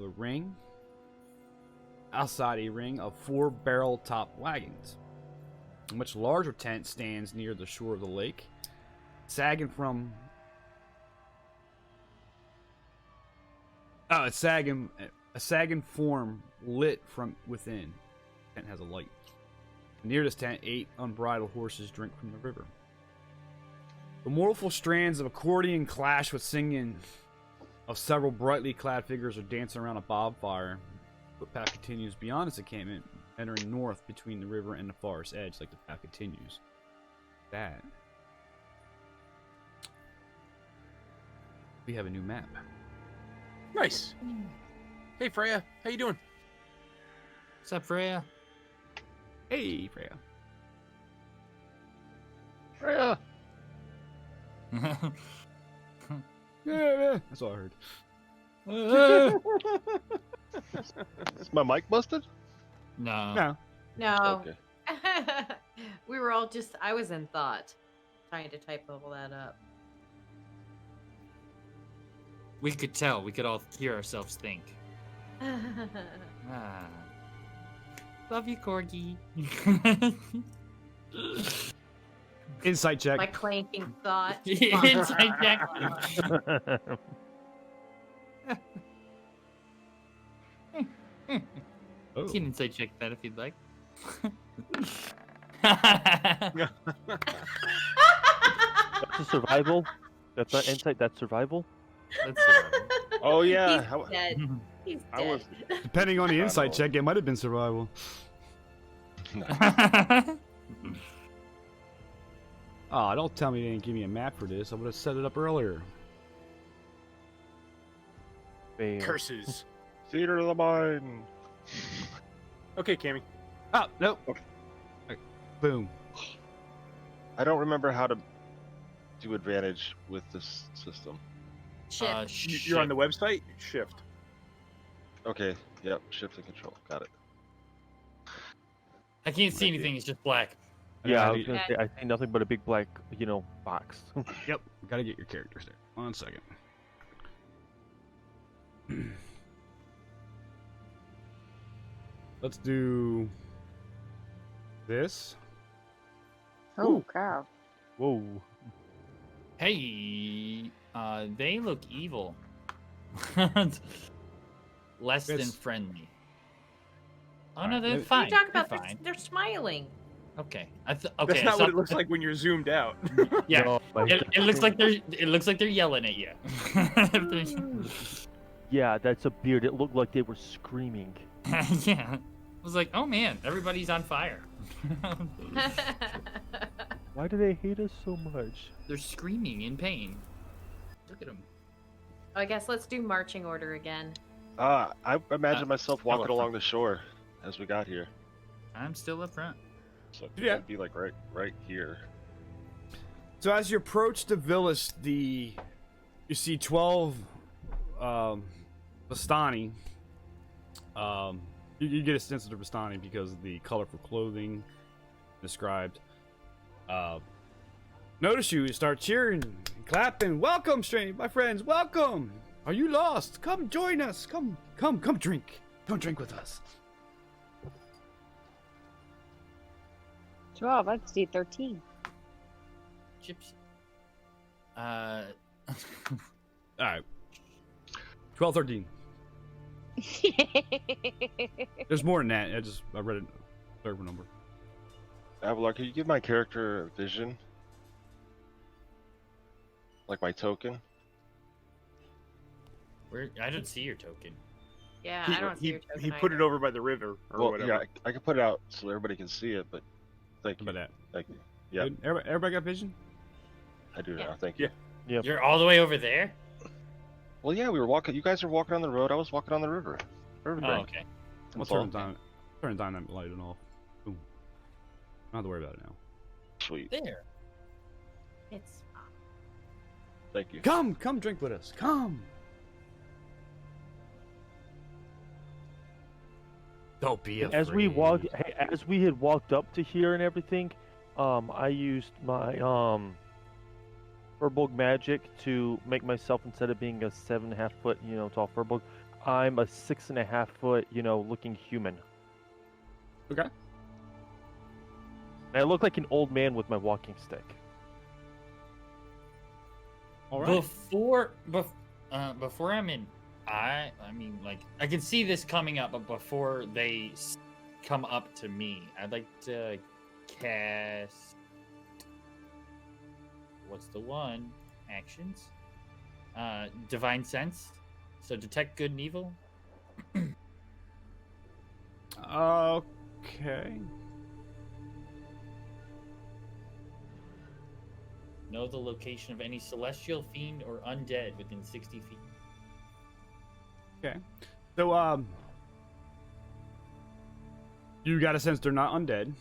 ring of 4 barrel-top wagons. A much larger tent stands near the shore of the lake, sagging from. Oh, it's sagging. A sagging form lit from within. The tent has a light. Near this tent, 8 unbridled horses drink from the river. The mournful strands of accordion clash with singing of several brightly clad figures are dancing around a bonfire. The path continues beyond its encampment, entering north between the river and the forest edge, like the path continues. That. We have a new map. Nice. Hey Freya, how you doing? What's up, Freya? Hey, Freya. Freya! Yeah, that's all I heard. Is my mic busted? No. No. No. Okay. We were all just, I was in thought, trying to type all that up. We could tell. We could all hear ourselves think. Ah. Love you, Corgi. Insight check. My clanking thought. Inside check. Oh. You can insight check that if you'd like. That's a survival. That's not insight. That's survival. That's it. Oh yeah. He's dead. He's I dead. was- Depending on the insight Survival. check, it might have been survival. Ah, don't tell me they didn't give me a map for this. I would have set it up earlier. Fail. Curses. Theater of the mind. Okay, Cammy. Oh, nope. Okay. Boom. I don't remember how to do advantage with this system. Shit. You're on the website? Shift. Okay. Yep. Shift and control. Got it. I can't see anything. It's just black. Yeah, I I was need- gonna say I see nothing but a big black, box. Yep. Gotta get your characters there. 1 second. Let's do this. Oh, cow. Whoa. Hey, they look evil. Less than It's- friendly. Oh Alright, no, they're maybe- fine. You talk about they're they're, fine. they're smiling. Okay. That's Okay. not so- what it looks like when you're zoomed out. Yeah. No, my It looks like they're yelling at you. Yeah, that's a beard. It looked like they were screaming. Yeah. I was like, oh man, everybody's on fire. Why do they hate us so much? They're screaming in pain. Look at them. I guess let's do marching order again. I imagine myself walking elephant. along the shore as we got here. I'm still up front. So Yeah. it'd be like right here. So as you approach the village, you see 12 Vistani. You get a sense of the Vistani because of the colorful clothing described. Notice you start cheering, clapping. Welcome, strange, my friends. Welcome. Are you lost? Come join us. Come drink. Come drink with us. 12. I'd see 13. Chips. All right. 12, 13. There's more than that. I read a third number. Avalar, can you give my character a vision? Like my token? I don't see your token. Yeah, I don't see your token. He put it either. over by the river or Well, whatever. yeah, I can put it out so everybody can see it, but thank How you. about that? Thank you. Yeah, Good? Everybody got vision? I do Yeah. now. Thank you. Yep. You're all the way over there? Well, yeah, we were walking. You guys were walking on the road. I was walking on the river. Oh, Riverbank. okay. I'll That's all. turn down that light and off. Boom. Don't have to worry about it now. Sweet. There. It's Thank you. Come drink with us. Come. Don't be afraid. As we had walked up to here and everything, I used my Furbolg magic to make myself, instead of being a 7.5 foot, tall Furbolg, I'm a 6.5 foot, looking human. Okay. And I look like an old man with my walking stick. All right. Before I'm in, I mean, like, I can see this coming up, but before they come up to me, I'd like to cast. What's the one? Actions. Divine Sense. So detect good and evil. Okay. Know the location of any celestial, fiend, or undead within 60 feet. Okay. So, you got a sense they're not undead,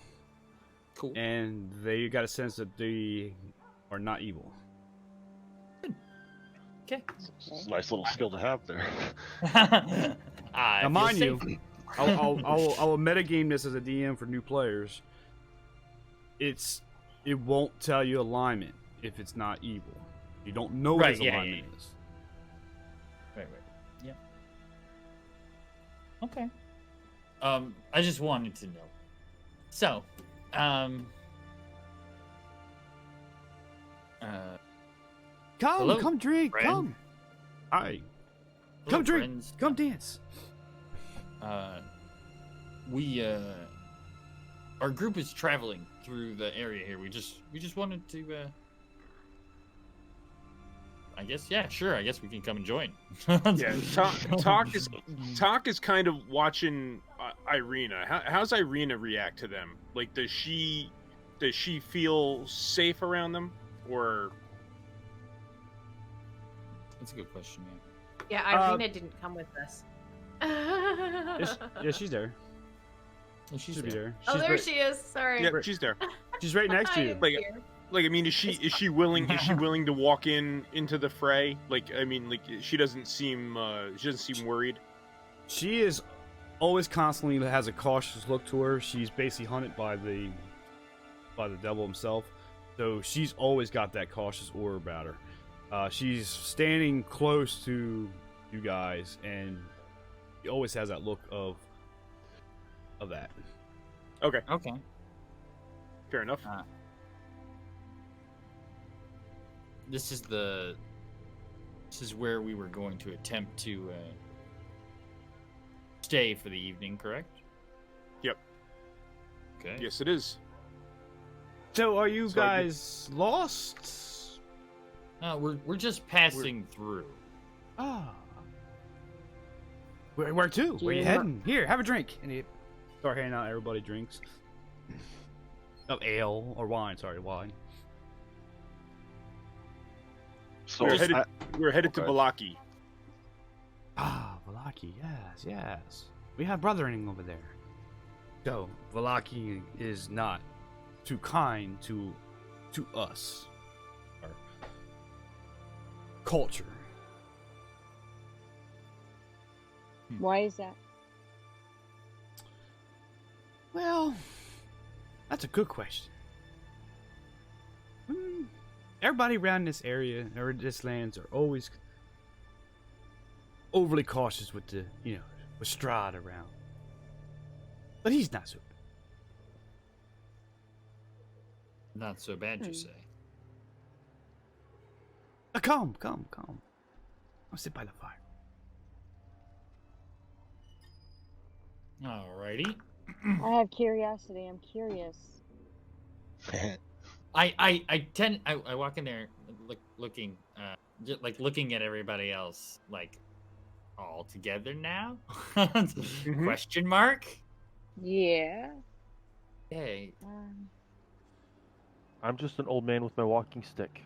Cool. and they got a sense that they are not evil. Okay. It's a nice little skill to have there. Now, mind you, I'll metagame this as a DM for new players. It won't tell you alignment if it's not evil. You don't know what Right, his yeah, alignment yeah. is. Right. Yeah. Okay. I just wanted to know. So, Come Hello, drink, friend. come. Hi. hello, Come drink, friends. come dance. We our group is traveling through the area here. We just wanted to I guess, yeah, sure. I guess we can come and join. Yeah, Talk is kind of watching Irina. How's Irina react to them? Like, does she feel safe around them, or? That's a good question, man. Yeah, Irina didn't come with us. Yeah, she's there. Well, she's Should be there. Oh, She's there right, she is. Sorry. Yeah, she's there. she's right next to I you. am Like- here. Like, I mean, is she willing? Is she willing to walk into the fray? Like, I mean, like, she doesn't seem worried. She is always constantly has a cautious look to her. She's basically hunted by the devil himself, so she's always got that cautious aura about her. She's standing close to you guys, and she always has that look of that. Okay, Okay. fair enough. This is where we were going to attempt to stay for the evening, correct? Yep. Okay. Yes, it is. So, are you So I guys lost? We're just passing through. Ah. Where to? Where you Yeah. heading? Here, have a drink. And he start handing out everybody drinks. Of ale or wine. Sorry, wine. So We're headed to okay. Valaki. Ah, Valaki, yes. We have brothering over there. So, Valaki is not too kind to us. Our culture. Why is that? Well, that's a good question. Everybody around this area or this lands are always overly cautious with the, with Strahd around. But he's not so bad. Not so bad, you say. Come. I'll sit by the fire. Alrighty. I have curiosity. I'm curious. I walk in there looking just like looking at everybody else like all together now? Question mark? Yeah. Hey. I'm just an old man with my walking stick.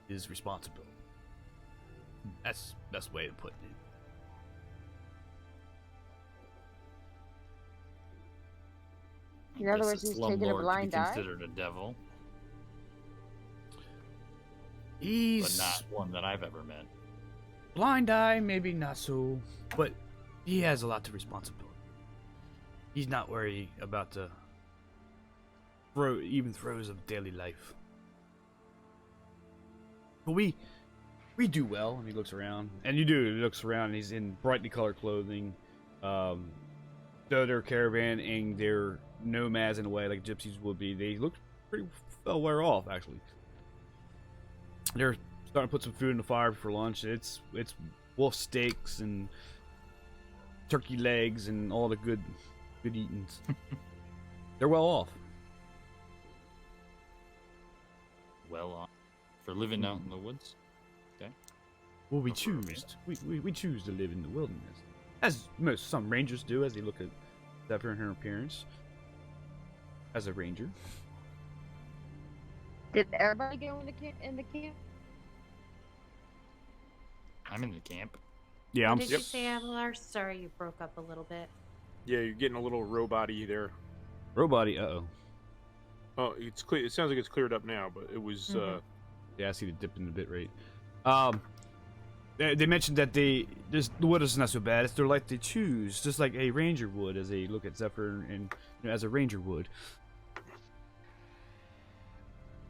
His responsibility. That's the best way to put it. In other words, he's taking a blind eye. Considered a devil, He's but not one that I've ever met. blind eye, maybe not so, but he has a lot of responsibility. He's not worried about the throes of daily life. But we do well. And he looks around, and you do. He looks around, and he's in brightly colored clothing. The other caravan and their nomads in a way, like gypsies would be. They look pretty well wear off, actually. They're starting to put some food in the fire for lunch. It's wolf steaks and turkey legs and all the good eatings. They're well off. Well off for living out in the woods. Okay. Well, we choose to live in the wilderness, as some rangers do, as they look at Zephyr and her appearance as a ranger. Did everybody go in the camp? I'm in the camp. Yeah, What did you say, Avalar? Sorry, you broke up a little bit. Yeah, you're getting a little robot-y there. Robot-y, uh-oh. Oh, it's clear. It sounds like it's cleared up now, but it was. Yeah, I see the dip in the bit rate. They mentioned that the wood is not so bad. It's their life they choose, just like a ranger would, as they look at Zephyr and as a ranger would.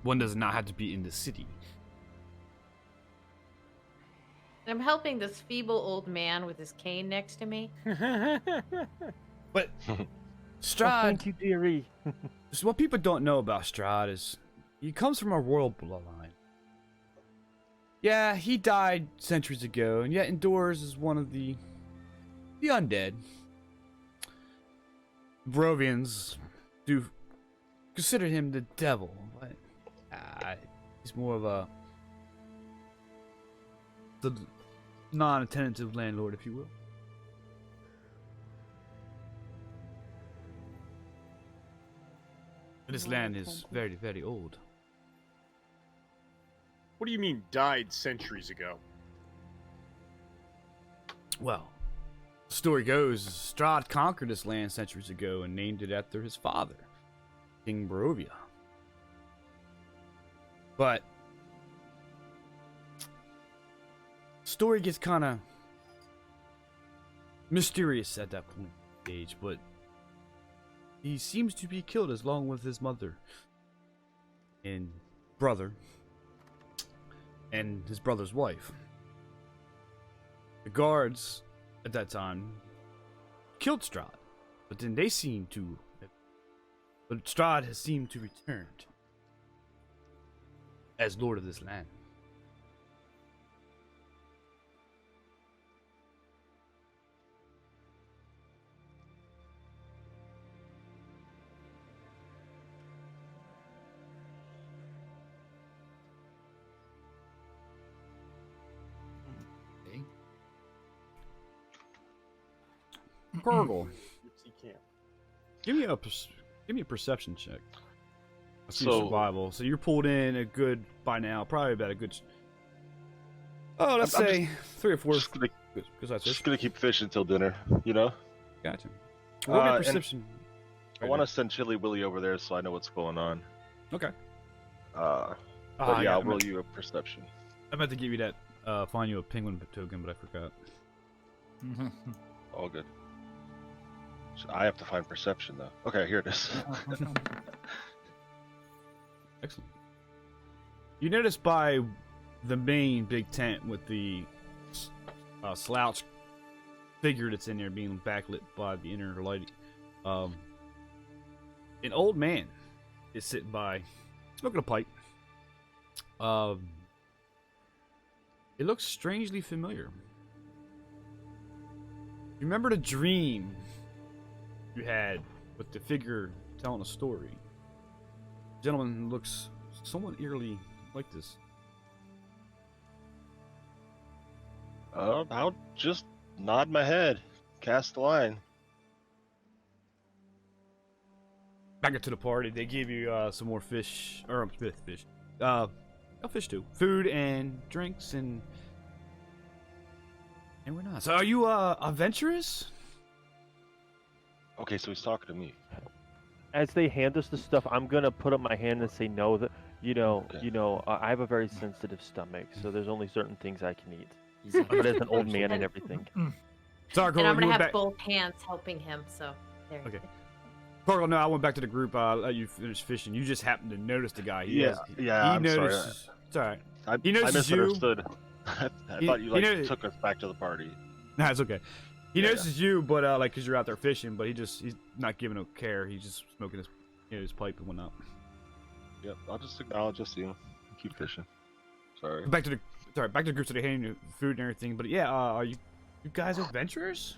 One does not have to be in the city. I'm helping this feeble old man with his cane next to me. But Oh, Strahd, thank you, dearie. so what people don't know about Strahd is he comes from a royal bloodline. Yeah, he died centuries ago, and yet endures as one of the undead. Barovians do consider him the devil, but he's more of the non-attentive landlord, if you will. This land is very, very old. What do you mean died centuries ago? Well, the story goes, Strahd conquered this land centuries ago and named it after his father, King Barovia. But the story gets kind of mysterious at that point in the age, but he seems to be killed along with his mother and brother and his brother's wife. The guards at that time killed Strahd, but then they seem to. But Strahd has seemed to return as lord of this land. Gurgle. Gypsy camp. Give me a perception check. I see So- survival. So you're pulled in a good by now, probably about a good. Oh, let's I'm say 3 or 4. Just gonna, Because just gonna keep fishing till dinner. You know. Gotcha. Roll me a and perception. I want to send Chili Willy over there so I know what's going on. Okay. But Ah, yeah, I'll I'm roll you a perception. about to give you that. Find you a penguin token, but I forgot. All good. So I have to find perception though. Okay, here it is. Excellent. You notice by the main big tent with the slouch figure that's in there being backlit by the inner lighting, an old man is sitting by smoking a pipe. It looks strangely familiar. You remember the dream you had with the figure telling a story? The gentleman looks somewhat eerily like this. I'll just nod my head, cast the line. Back into the party, they give you some more fish, or fish. Fish too. Food and drinks and we're not. So are you adventurous? Okay, so he's talking to me. As they hand us the stuff, I'm gonna put up my hand and say no. That Okay. I have a very sensitive stomach, so there's only certain things I can eat. But as an old man and everything. Sorry, And Corgle, I'm you gonna went have back. both hands helping him. So there. Okay. Corgle, no, I went back to the group. Let you finish fishing. You just happened to notice the guy. He I'm sorry. notices. It's all right. I He notices you. misunderstood. I He- thought you he like know- took us back to the party. Nah, it's okay. He Yeah, notices you, but like, cause you're out there fishing, but he's not giving a care. He's just smoking his pipe and whatnot. Yep, I'll just acknowledge us, keep fishing. Sorry. Back to the group, so they're handing you food and everything. But yeah, are you guys adventurers?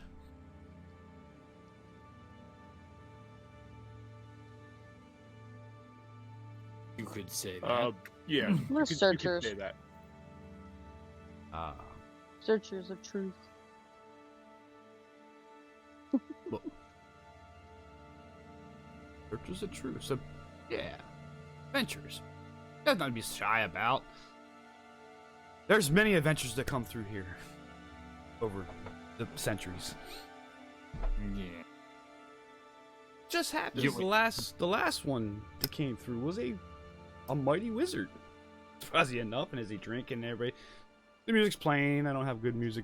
You could say that. Yeah. We're you could searchers. say that. Searchers of truth. Searchers of truth. So, yeah, adventures. There's nothing to be shy about. There's many adventures that come through here over the centuries. Yeah. Just happens You- the last one that came through was a mighty wizard. Fuzzy enough, and as he drinking and everybody, the music's playing. I don't have good music,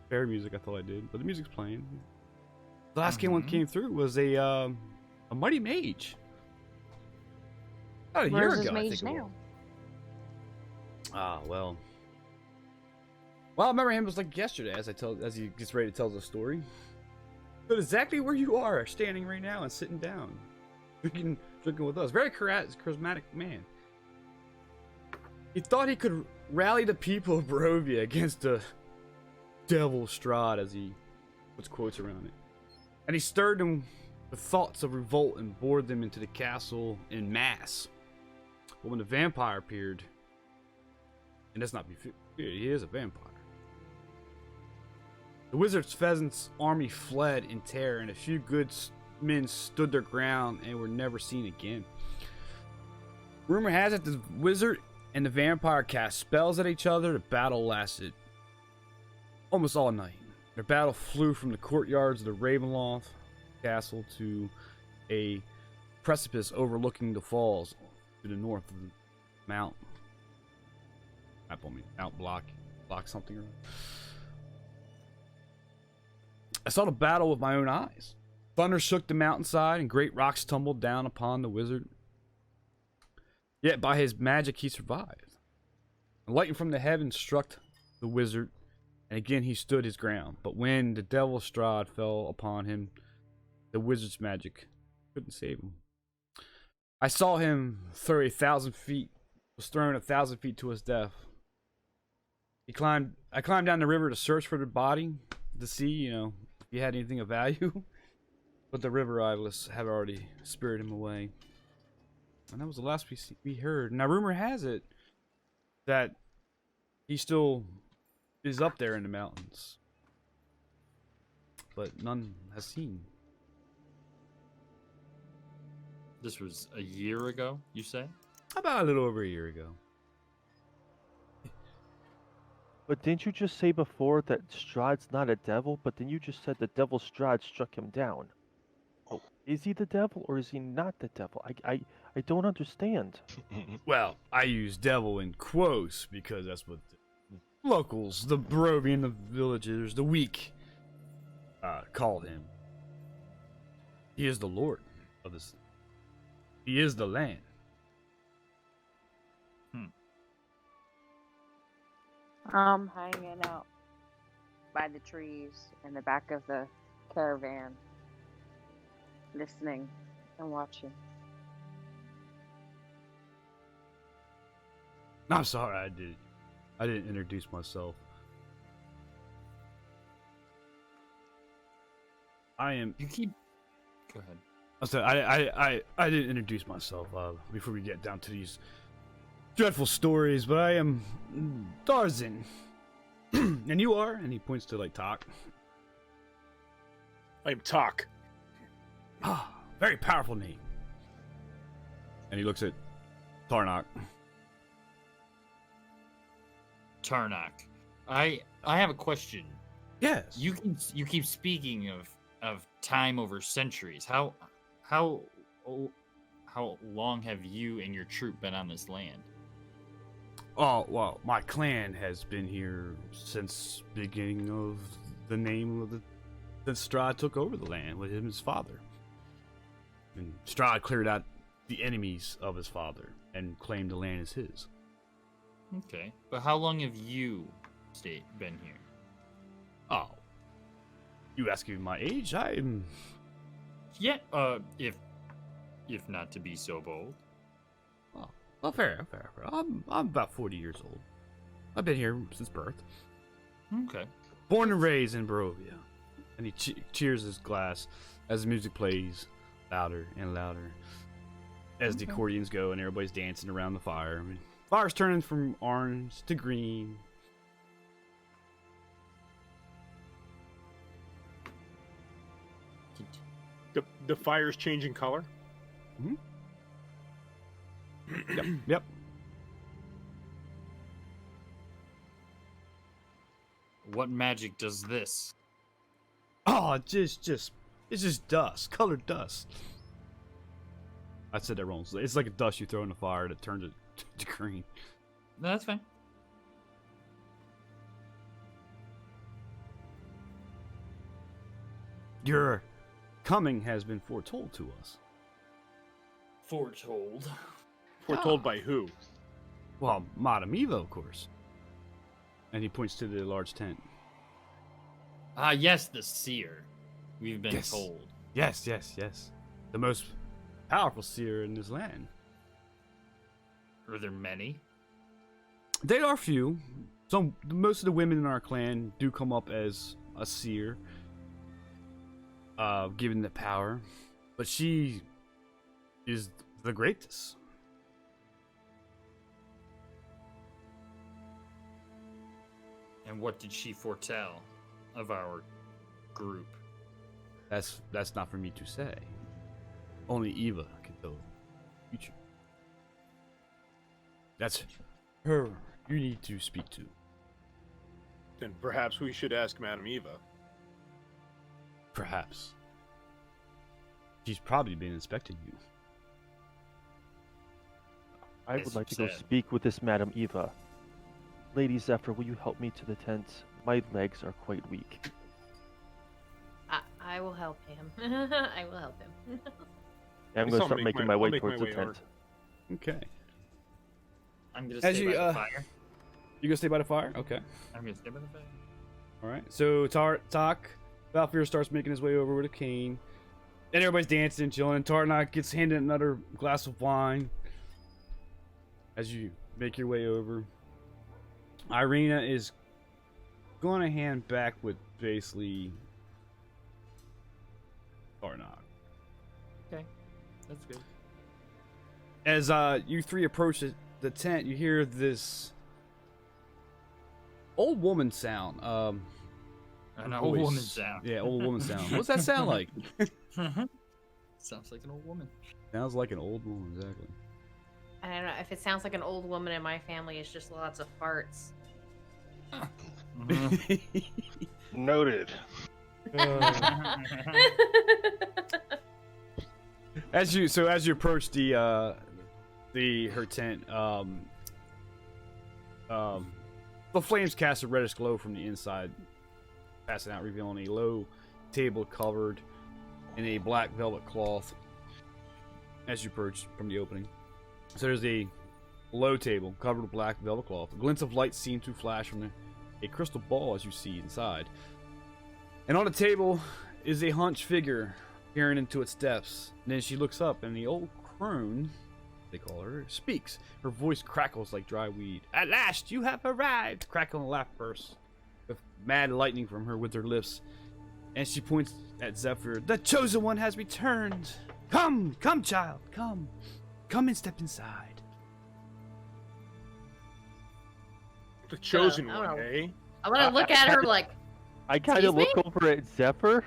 fairy music. I thought I did, but the music's playing. The last one came through was a mighty mage. About a year Where's his ago, I mage think it now? was. Ah, well. Well, I remember him was like yesterday, as he gets ready to tell the story. But exactly where you are, standing right now and sitting down, drinking with us. Very charismatic man. He thought he could rally the people of Barovia against the devil Strahd, as he puts quotes around it. And he stirred them with thoughts of revolt and bored them into the castle in mass. But when the vampire appeared, and let's not be feared, he is a vampire. The wizard's pheasant's army fled in terror, and a few good men stood their ground and were never seen again. Rumor has it the wizard and the vampire cast spells at each other. The battle lasted almost all night. Their battle flew from the courtyards of the Ravenloft castle to a precipice overlooking the falls to the north of the Mount. Mount Block something. I saw the battle with my own eyes. Thunder shook the mountainside, and great rocks tumbled down upon the wizard. Yet by his magic he survived. And lightning from the heavens struck the wizard, and again he stood his ground. But when the devil Strahd fell upon him, the wizard's magic couldn't save him. I saw him throw 1,000 feet, was thrown 1,000 feet to his death. I climbed down the river to search for the body, to see, if he had anything of value. But the river idlers had already spirited him away. And that was the last we heard. Now, rumor has it that he still is up there in the mountains. But none has seen. This was a year ago, you say? About a little over a year ago. But didn't you just say before that Strahd's not a devil? But then you just said the devil Strahd struck him down. Oh, is he the devil or is he not the devil? I don't understand. Well, I use devil in quotes because that's what the locals, the Barovian, the villagers, the weak, call him. He is the lord of this. He is the land. I'm hanging out by the trees in the back of the caravan, listening and watching. I'm sorry, I didn't introduce myself. I am. You keep. Go ahead. I said I didn't introduce myself before we get down to these dreadful stories, but I am Tarzan. And you are? And he points to like Talk. I am Talk. Ah, very powerful name. And he looks at Tarnak. Tarnak. I have a question. Yes. You keep speaking of time over centuries. How long have you and your troop been on this land? Oh, well, my clan has been here since beginning of the name of that Strahd took over the land with him and his father. And Strahd cleared out the enemies of his father and claimed the land as his. Okay. But how long have you been here? Oh. You asking my age? I'm... Yeah, if not to be so bold. Oh, fair. I'm about 40 years old. I've been here since birth. Okay. Born and raised in Barovia. And he cheers his glass as the music plays louder and louder. As the accordions go and everybody's dancing around the fire. I mean, fire's turning from orange to green. The fire's changing color? Mm-hmm. Yep. What magic does this? Oh, it's just dust, colored dust. I said that wrong. It's like a dust you throw in the fire that turns it to green. No, that's fine. Your coming has been foretold to us. Foretold. Foretold by who? Well, Madame Eva, of course. And he points to the large tent. Ah, yes, the seer. We've been Yes. told. Yes. The most powerful seer in this land. Are there many? They are few. Most of the women in our clan do come up as a seer, given the power. But she is the greatest. And what did she foretell of our group? That's not for me to say. Only Eva can tell the future. That's her you need to speak to. Then perhaps we should ask Madame Eva. Perhaps. She's probably been inspecting you. I would like to go speak with this Madame Eva. Lady Zephyr, will you help me to the tent? My legs are quite weak. I will help him. I will help him. I'm going to start making my way towards the tent. over. Okay. I'm gonna As stay you, by the fire. You gonna stay by the fire? Okay. I'm gonna stay by the fire. Alright. So Tak Valfir starts making his way over with a cane. And everybody's dancing and chilling, and Tarnak gets handed another glass of wine. As you make your way over. Irina is gonna hand back with basically Tarnak. Okay, that's good. As you three approach the tent, you hear this old woman sound. An old woman sound. Yeah, old woman sound. What's that sound like? Sounds like an old woman. Sounds like an old woman, exactly. I don't know if it sounds like an old woman in my family. It's just lots of farts. Noted. As you approach her tent, the flames cast a reddish glow from the inside, passing out, revealing a low table covered in a black velvet cloth. As you approach from the opening, so there's a low table covered with black velvet cloth. Glints of light seem to flash from a crystal ball as you see inside. And on the table is a hunched figure peering into its depths. And then she looks up, and the old crone, they call her, speaks. Her voice crackles like dry weed. "At last you have arrived!" Crackling laugh bursts with mad lightning from her with her lips. And she points at Zephyr. "The chosen one has returned! Come, come, child, come. Come and step inside." The chosen I don't one, know. eh? I'm gonna look at her like, I kind of Excuse look over at Zephyr.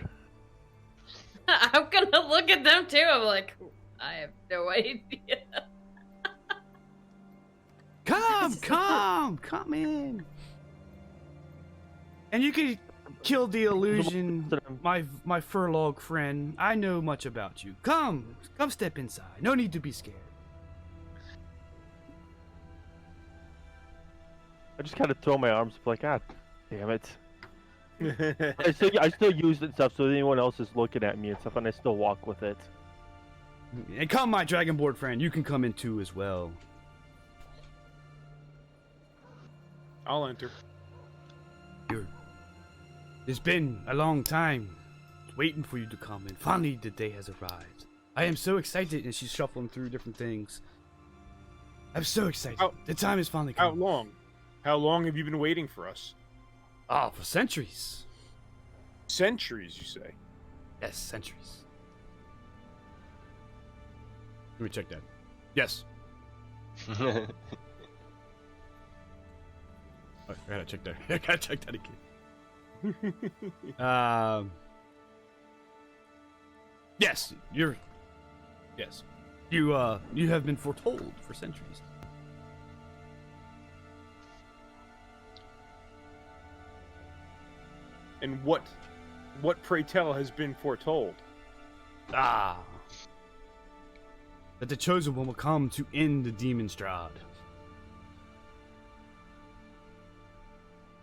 I'm gonna look at them too. I'm like, I have no idea. Come in. And you can kill the illusion, my furlong friend. I know much about you. Come step inside. No need to be scared. I just kind of throw my arms up like, God damn it. I still use it and stuff, so anyone else is looking at me and stuff, and I still walk with it. And come, my dragonborn friend. You can come in too as well. I'll enter. It's been a long time waiting for you to come, and finally the day has arrived. I am so excited, and she's shuffling through different things. I'm so excited. The time has finally come. How long? How long have you been waiting for us? Ah, for centuries. Centuries, you say? Yes, centuries. Let me check that. Yes. I gotta check that. I gotta check that again. Yes, yes. You have been foretold for centuries. And what pray tell has been foretold? That the chosen one will come to end the demon Strahd.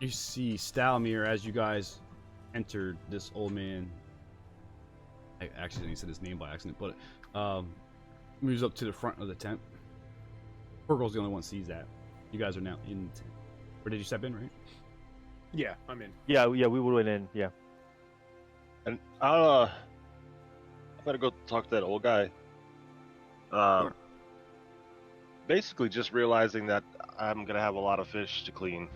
You see Stalmir as you guys entered. This old man, I accidentally said his name by accident, but moves up to the front of the tent. Porgal's the only one who sees that. You guys are now in the tent. Or did you step in, right? Yeah, I'm in. Yeah, we went in, yeah. And I'm gonna go talk to that old guy. Basically, just realizing that I'm gonna have a lot of fish to clean,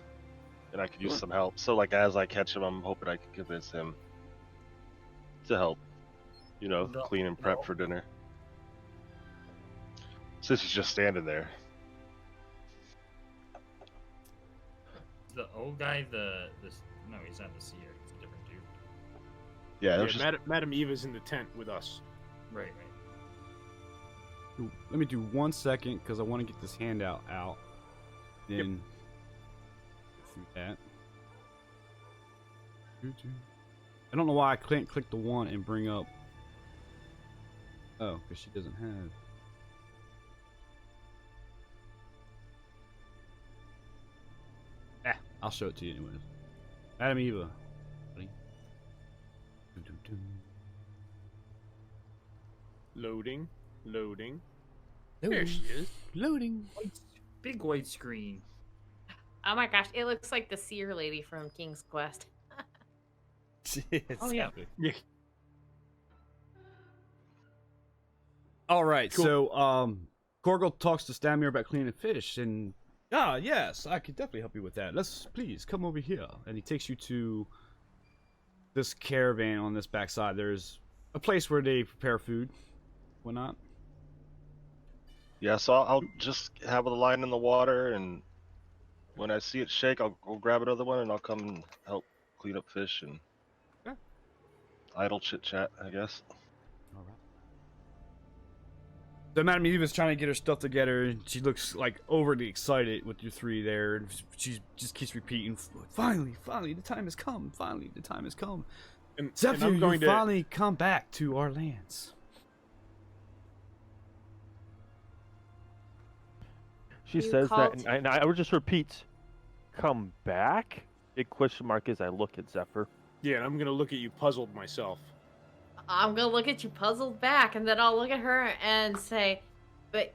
and I could use some help. So, like, as I catch him, I'm hoping I can convince him to help. You know, clean and prep for dinner. Since he's just standing there. The old guy, no, he's not the seer. He's a different dude. Yeah, Yeah, just... Madam Eva's in the tent with us. Right. Let me do 1 second because I want to get this handout out. Then through that. I don't know why I can't click the one and bring up. Oh, because she doesn't have. I'll show it to you anyways. Madam Eva. Buddy. Loading. Loading. There she is. Loading. Big white screen. Oh my gosh, it looks like the seer lady from King's Quest. Oh, yeah. Yeah. All right, Cool. so Corgal talks to Stamir about cleaning fish, and yes, I could definitely help you with that. Please come over here, and he takes you to this caravan on this backside. There's a place where they prepare food, whatnot. Yeah, so I'll just have the line in the water, and when I see it shake, I'll go grab another one, and I'll come and help clean up fish and idle chit chat, I guess. All right. So Madame Eva's trying to get her stuff together, and she looks like overly excited with you three there, and she just keeps repeating, "Finally, finally, the time has come. Finally, the time has come. And Zephyr, I'm going you to finally come back to our lands." She You says that, called- and I would just repeat, "Come back?" Big question mark as I look at Zephyr. Yeah, and I'm gonna look at you puzzled myself. I'm gonna look at you puzzled back, and then I'll look at her and say, "But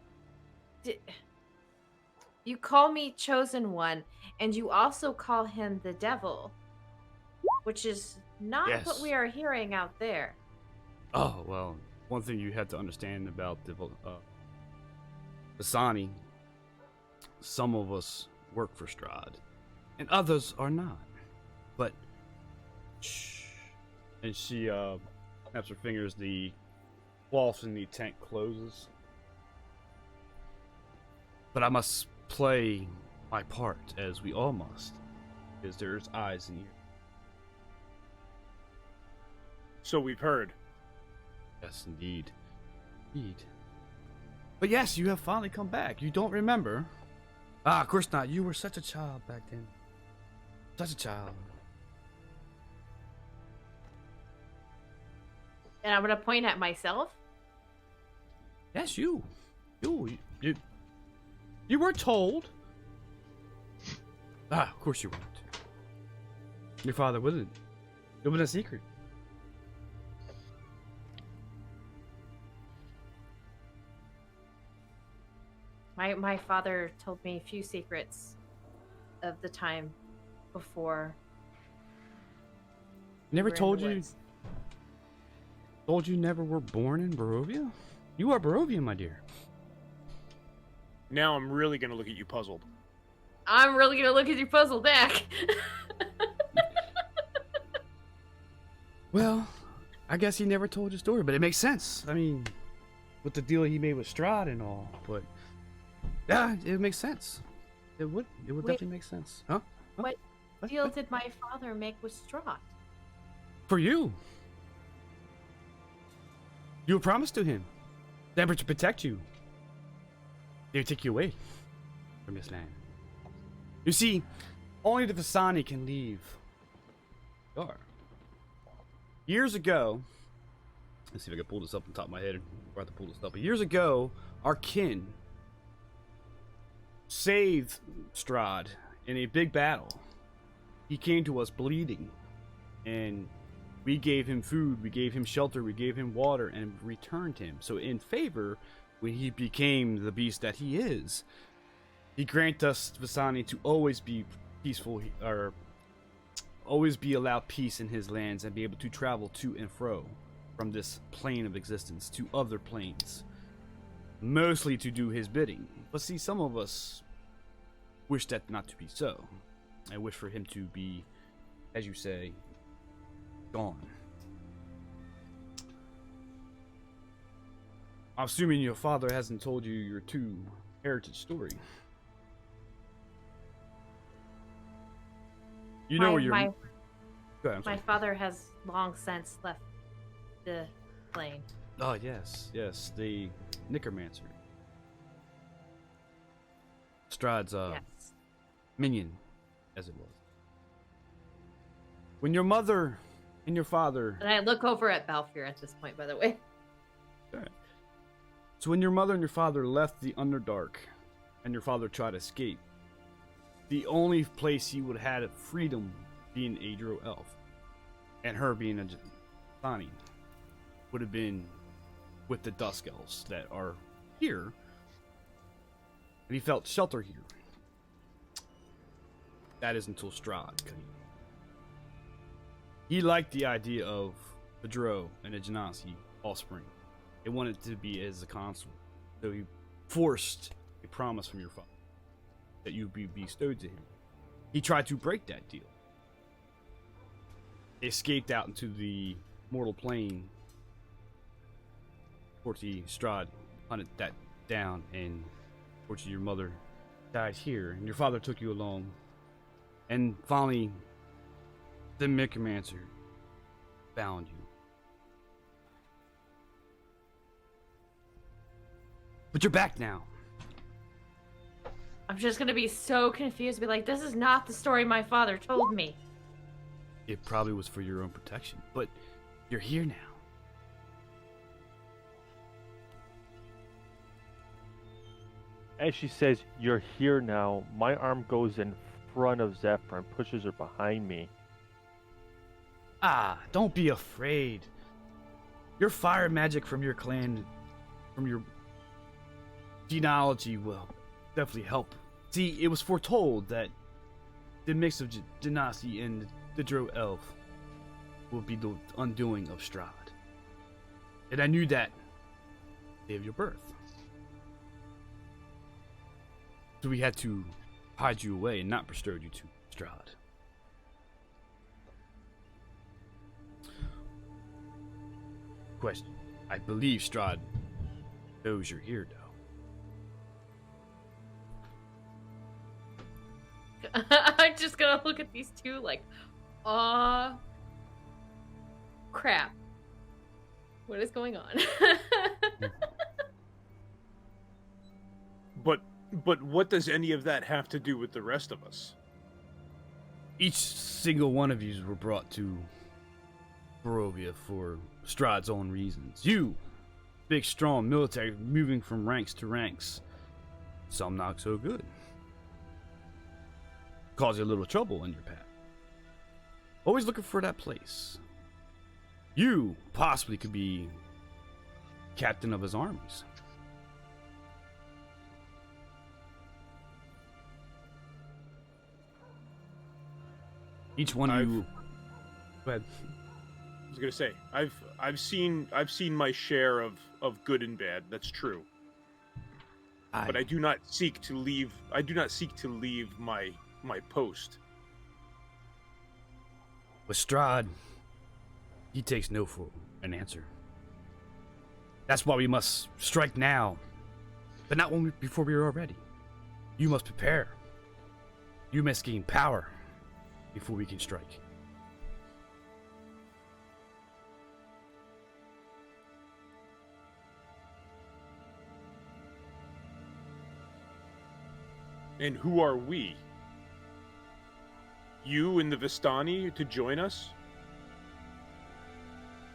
you call me chosen one, and you also call him the devil, which is not what Yes. we are hearing out there." Oh, well, one thing you have to understand about the Vasani, some of us work for Strahd, and others are not. But, shh. And she snaps her fingers, the cloth in the tent closes. But I must play my part, as we all must, because there's eyes and ears. So we've heard. Yes, indeed. Indeed. But yes, you have finally come back. You don't remember? Ah, of course not. You were such a child back then. Such a child. And I'm gonna point at myself. Yes, you. You were told. Ah, of course you weren't. Your father wasn't. It was a secret. My father told me a few secrets of the time before. Never we were in told the you. woods. Told you never were born in Barovia? You are Barovian, my dear. Now I'm really gonna look at you puzzled. I'm really gonna look at you puzzled back. Well, I guess he never told your story, but it makes sense. I mean, with the deal he made with Strahd and all, but yeah, it makes sense. It would Wait. definitely make sense. Huh? What deal did my father make with Strahd? For you. You were promised to him. Never to protect you. They would take you away from this land. You see, only the Vasani can leave. Are. Years ago, let's see if I can pull this up on top of my head. Or I have to pull this up. But years ago, our kin saved Strahd in a big battle. He came to us bleeding, and we gave him food, we gave him shelter, we gave him water, and returned him. So in favor, when he became the beast that he is, he granted us, Vasani, to always be peaceful, or always be allowed peace in his lands and be able to travel to and fro from this plane of existence to other planes, mostly to do his bidding. But see, some of us wish that not to be so. I wish for him to be, as you say, gone. I'm assuming your father hasn't told you your true heritage story. You know where you're. my, Go ahead, I'm my sorry. father has long since left the plane. Oh yes, the Necromancer. Strahd's Yes. minion, as it was. When your mother and your father, And I look over at Balfour at this point, by the way. so when your mother and your father left the Underdark, and your father tried to escape, the only place he would have had freedom being a Drow elf, and her being a Thani, would have been with the Dusk Elves that are here, and he felt shelter here. That is until Strahd came. He liked the idea of the Drow and the Genasi offspring. They wanted to be as a consort, so he forced a promise from your father that you would be bestowed to him. He tried to break that deal. They escaped out into the mortal plane. Fortunately, Strahd hunted that down, and fortunately, your mother died here, and your father took you along. And finally, the Necromancer found you. But you're back now. I'm just gonna be so confused, be like, this is not the story my father told me. It probably was for your own protection, but you're here now. As she says, "You're here now," my arm goes in front of Zephyr and pushes her behind me. Ah, don't be afraid. Your fire magic from your clan, from your genealogy will definitely help. See, it was foretold that the mix of Genasi and the Drow Elf will be the undoing of Strahd. And I knew that the day of your birth. So we had to hide you away and not bestow you to Strahd. Question. I believe Strahd knows you're here, though. I'm just gonna look at these two like, crap. What is going on? But what does any of that have to do with the rest of us? Each single one of you were brought to Barovia for Strahd's own reasons. You, big, strong military, moving from ranks to ranks. Some not so good. Cause you a little trouble in your path. Always looking for that place. You possibly could be captain of his armies. Each one of you. Go ahead. I was gonna say, I've seen my share of good and bad. That's true. But I do not seek to leave. I do not seek to leave my post. With Strahd, he takes no for an answer. That's why we must strike now, but not before we are ready. You must prepare. You must gain power before we can strike. And who are we? You and the Vistani to join us?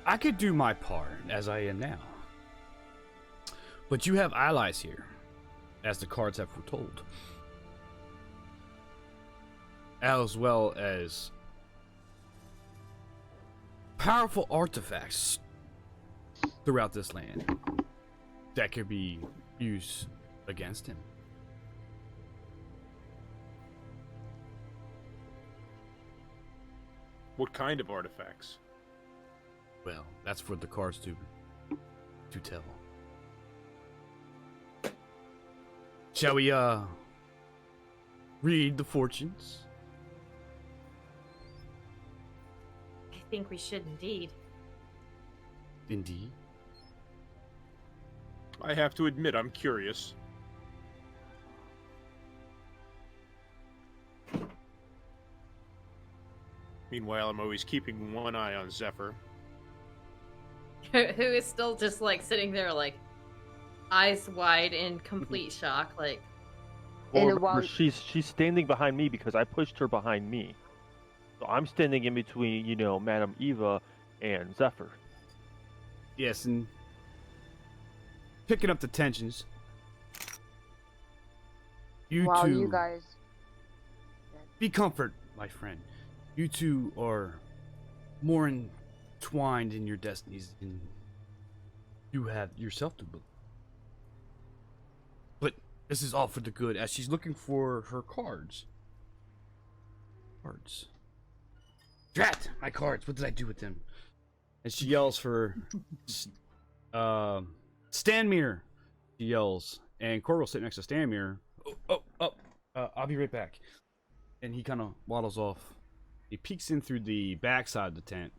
I could do my part as I am now. But you have allies here, as the cards have foretold. As well as powerful artifacts throughout this land that could be used against him. What kind of artifacts? Well, that's for the cards to tell. Shall we read the fortunes? I think we should indeed. Indeed. I have to admit, I'm curious. Meanwhile, I'm always keeping one eye on Zephyr. Who is still just like sitting there like eyes wide in complete shock, like Or she's standing behind me because I pushed her behind me. So I'm standing in between, Madame Eva and Zephyr. Yes, and picking up the tensions. You While two you guys be comfort, my friend. You two are more entwined in your destinies than you have yourself to believe. But this is all for the good, as she's looking for her cards. Cards. Drat! My cards! What did I do with them? And she yells for Stanmere. She yells. And Coral's sitting next to Stanmere. I'll be right back. And he kind of waddles off. He peeks in through the backside of the tent.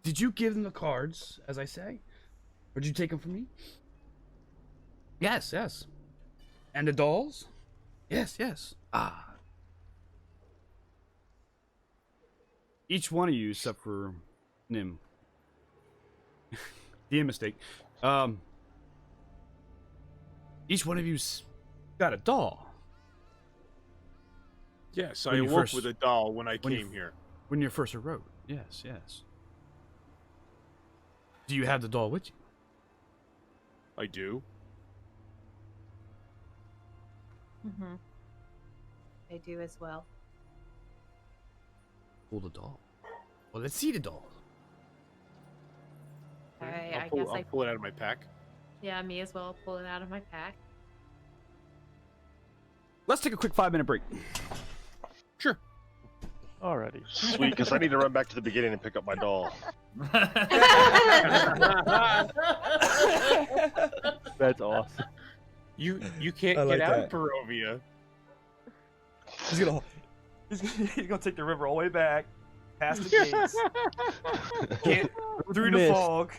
Did you give them the cards, as I say? Or did you take them from me? Yes. And the dolls? Yes. Ah. Each one of you, except for Nim. The mistake. Each one of you's got a doll. Yes, When I you awoke first- with a doll when I when you came here. When you first arose. Yes, yes. Do you have the doll with you? I do. Mm-hmm. I do as well. Pull the doll. Well, let's see the doll. I guess I'll pull it out of my pack. Yeah, me as well. Pull it out of my pack. Let's take a quick 5-minute break. Sure. Alrighty. Sweet, because I need to run back to the beginning and pick up my doll. That's awesome. You can't I get like out that. of Barovia. He's gonna take the river all the way back, past the gates, get through the Missed. fog.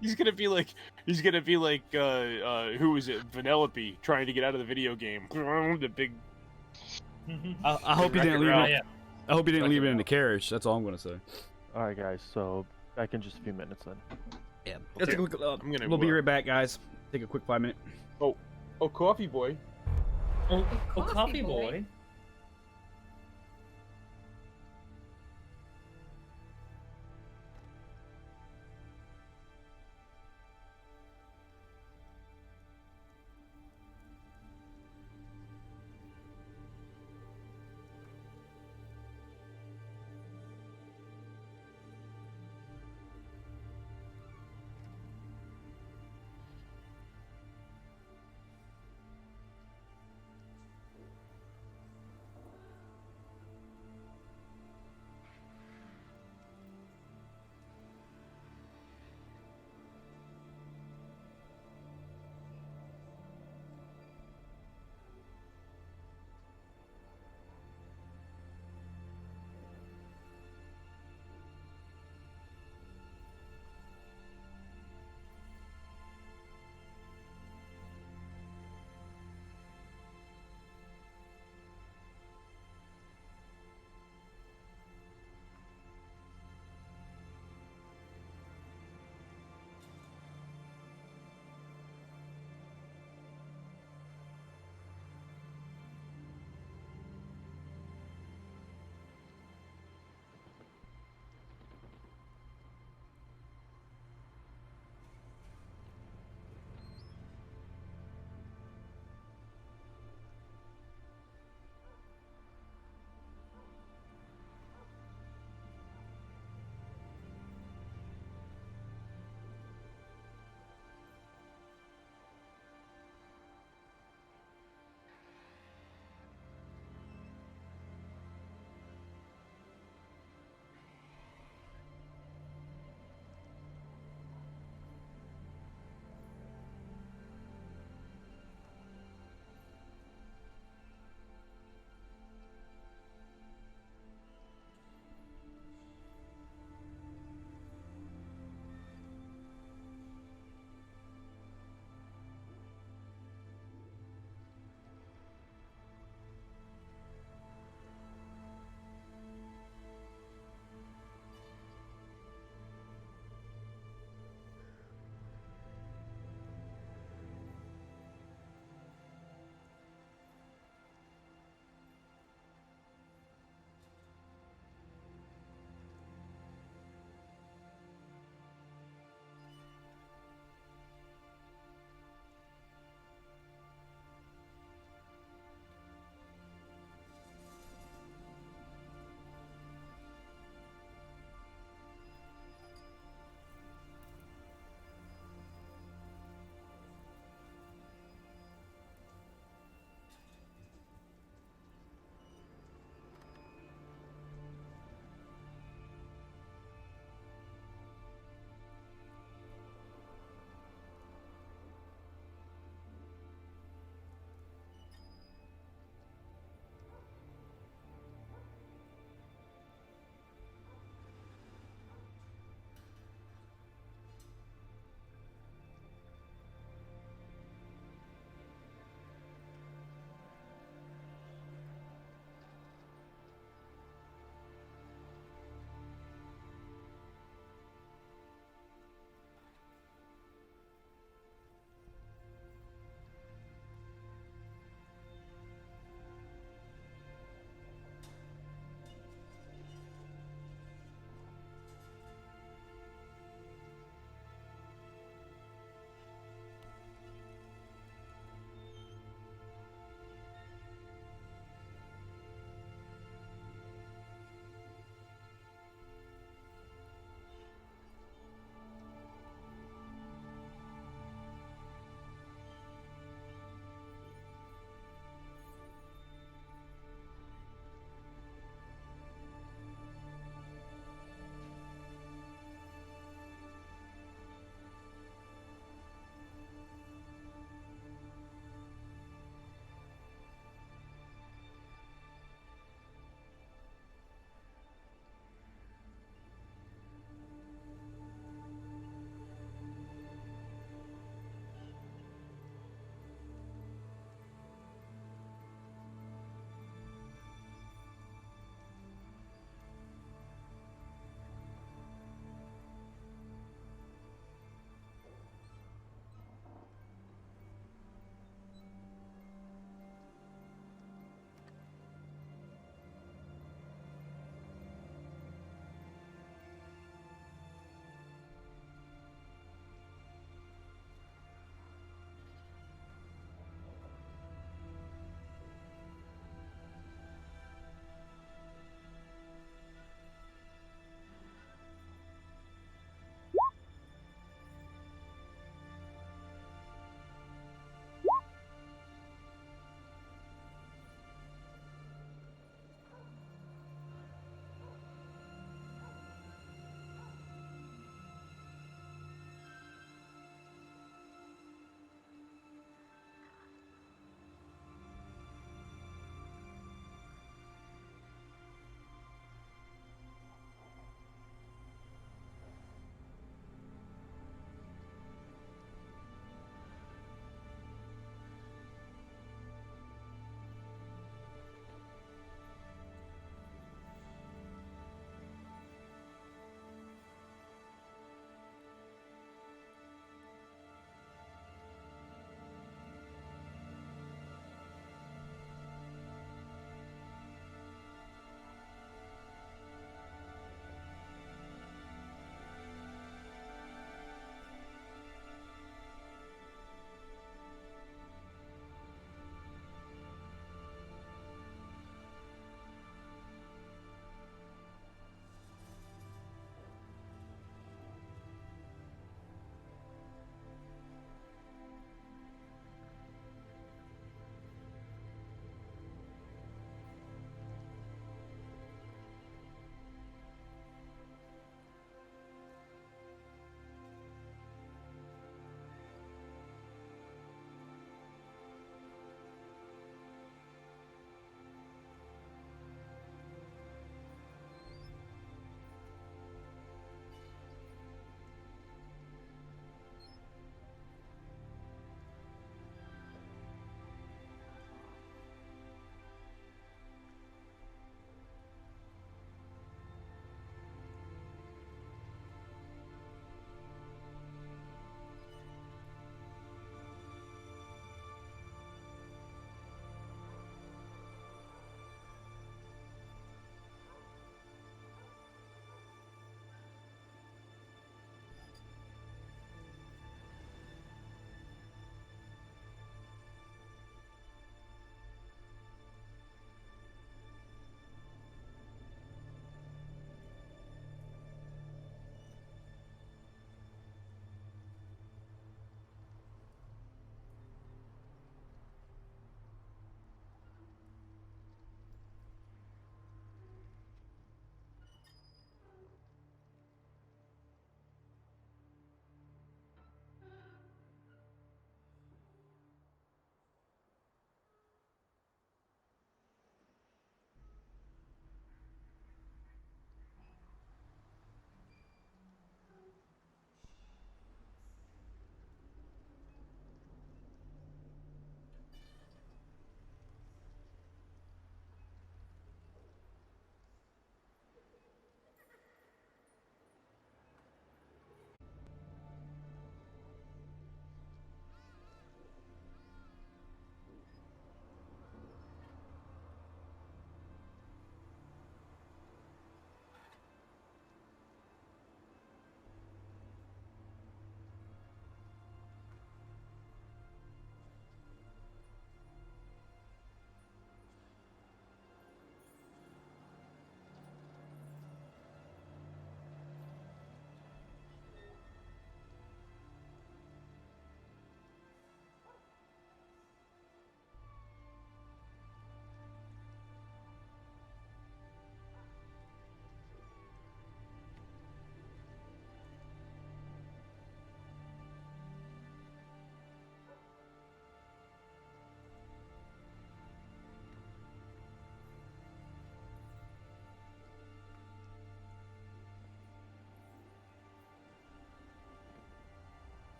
He's gonna be like who is it? Vanellope trying to get out of the video game. The big. I hope you didn't leave Oh, it. yeah. I hope you didn't leave it in the carriage. That's all I'm gonna say. Alright, guys. So back in just a few minutes then. Yeah. Okay. Take a look, I'm gonna, we'll be right back, guys. Take a quick 5-minute. Oh, coffee boy. Oh, Coffee coffee boy. boy.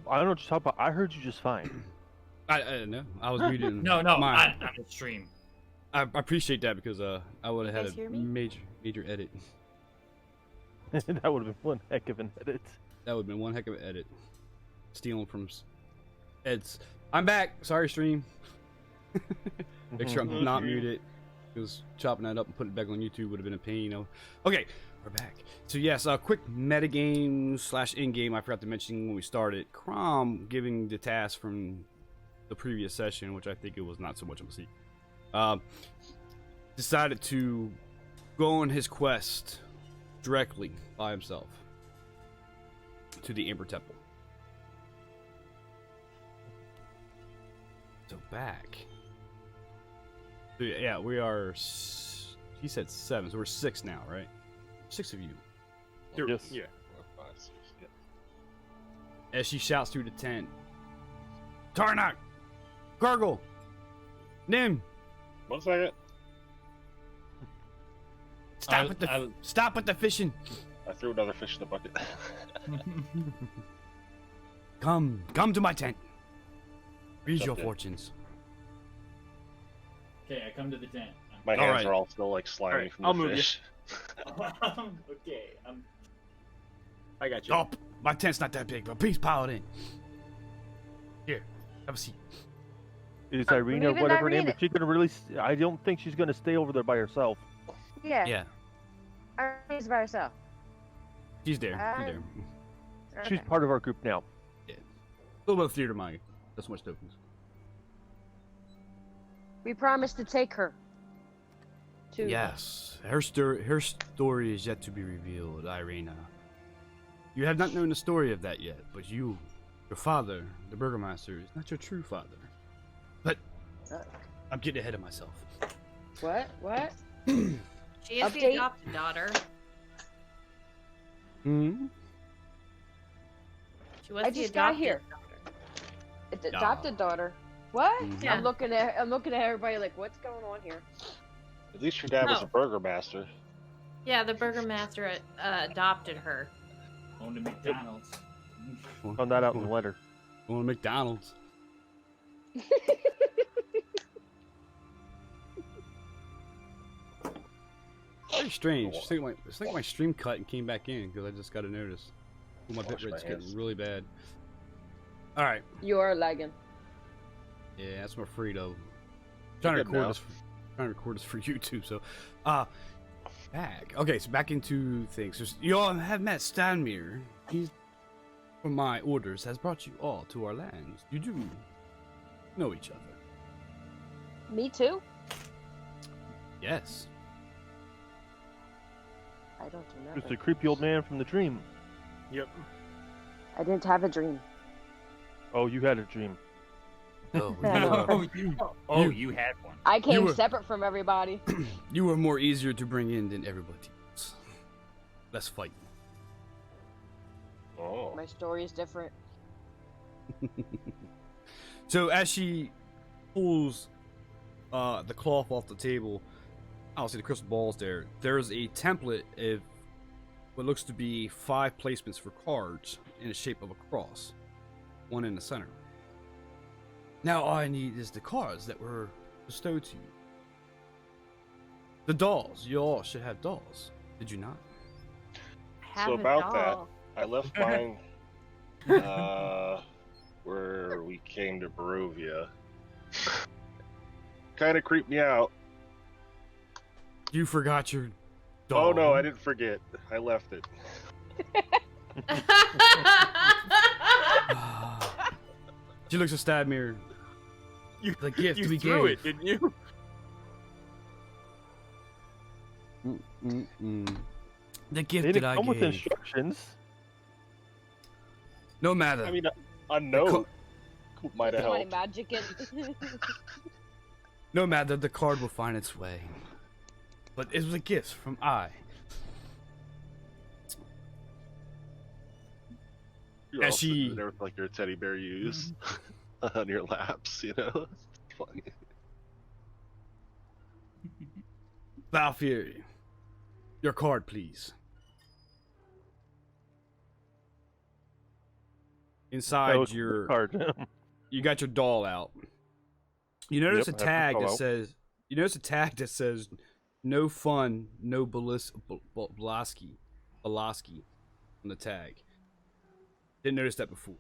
I don't know what you're talking about. I heard you just fine. I don't know. I was reading. No, my, on the stream. I appreciate that because I would have You had guys hear a me? major edit. That would have been one heck of an edit. That would have been one heck of an edit. Stealing from Ed's. I'm back. Sorry, stream. Make sure I'm not muted. Because chopping that up and putting it back on YouTube would have been a pain, you know. Okay, we're back. So yes, a quick metagame / in-game I forgot to mention when we started. Crom giving the task from the previous session, which I think it was not so much of a secret. Decided to go on his quest directly by himself to the Amber Temple. So back. So yeah, we are. He said 7, so we're 6 now, right? 6 of you. Yes. Yeah. 4, 5, 6, yeah. As she shouts through the tent, Tarnak, Gargle, Nim, 1 second. Stop with the fishing. I threw another fish in the bucket. Come to my tent. Read your Jumped in. fortunes. Okay, I come to the tent. My All hands right. are all still like slimy Alright, from I'll the move you. fish. Okay, I got you. Oh, my tent's not that big, but please pile it in. Here, have a seat. Is Irina, Leave it, whatever her name, Irina. if she's gonna really, I don't think she's gonna stay over there by herself. Yeah. Yeah, Irina's by herself. she's there. She's there. She's Okay. part of our group now. A little bit of theater money. That's much tokens. We promised to take her. To Yes, her story is yet to be revealed, Irina. You have not known the story of that yet, but your father, the Burgomaster, is not your true father. But I'm getting ahead of myself. What? What? She is the Update? adopted daughter. Hmm. She was I the just got adopted here. daughter. It's adopted daughter. What? Mhm. Yeah. I'm looking at everybody like, what's going on here? At least your dad was No. a burger master. Yeah, the burgomaster adopted her. owned a McDonald's. Found that out in the letter. Going to McDonald's. Very strange. It's like my stream cut and came back in because I just got a notice. My bit Wash my rate's hands. getting really bad. All right. You are lagging. Yeah, that's my Frito. Trying to You're good now. record this for YouTube. So, back. Okay, so back into things. So you all have met Stanmir. He's, from my orders, has brought you all to our lands. You do know each other. Me too? Yes. I don't Just remember. a creepy old man from the dream. Yep. I didn't have a dream. Oh, you had a dream. Oh, You had one. I came were- separate from everybody. you were more easier to bring in than everybody else. Less fight. Oh. My story is different. So as she pulls the cloth off the table, I'll see the crystal balls there. There's a template of what looks to be 5 placements for cards in the shape of a cross, one in the center. Now all I need is the cards that were bestowed to you. The dolls. You all should have dolls. Did you not? I have So a about that, doll. I left mine where we came to Barovia. Kind of creeped me out. You forgot your doll. Oh no, I didn't forget. I left it. She looks at Stadmir. You, The gift you we threw gave. it, didn't you? The gift They that didn't I come with gave. instructions. No matter. I mean, a note might have Somebody helped. magic it. No matter, the card will find its way. But it was a gift from I. You're As all she- sitting there with like your teddy bear use on your laps, you know? It's funny. Valfyr, your card, please. inside Oh, your card. you got your doll out. You notice Yep, a I have the tag doll that out. says no fun, no Blasky on the tag. Didn't notice that before.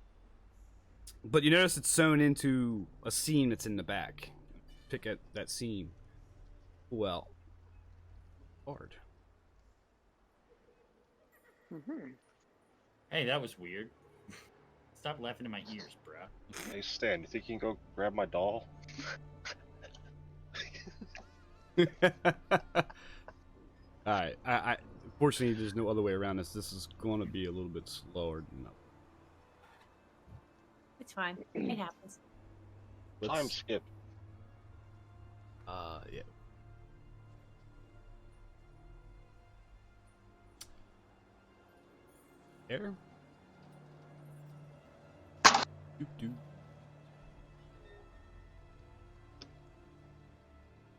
But you notice it's sewn into a seam that's in the back. Pick at that seam. Well, hard. Hey, that was weird. Stop laughing in my ears, bruh. Hey Stan, you think you can go grab my doll? Alright, I fortunately there's no other way around this. This is going to be a little bit slower than It's fine. It happens. Time skip. yeah. Air. Doop.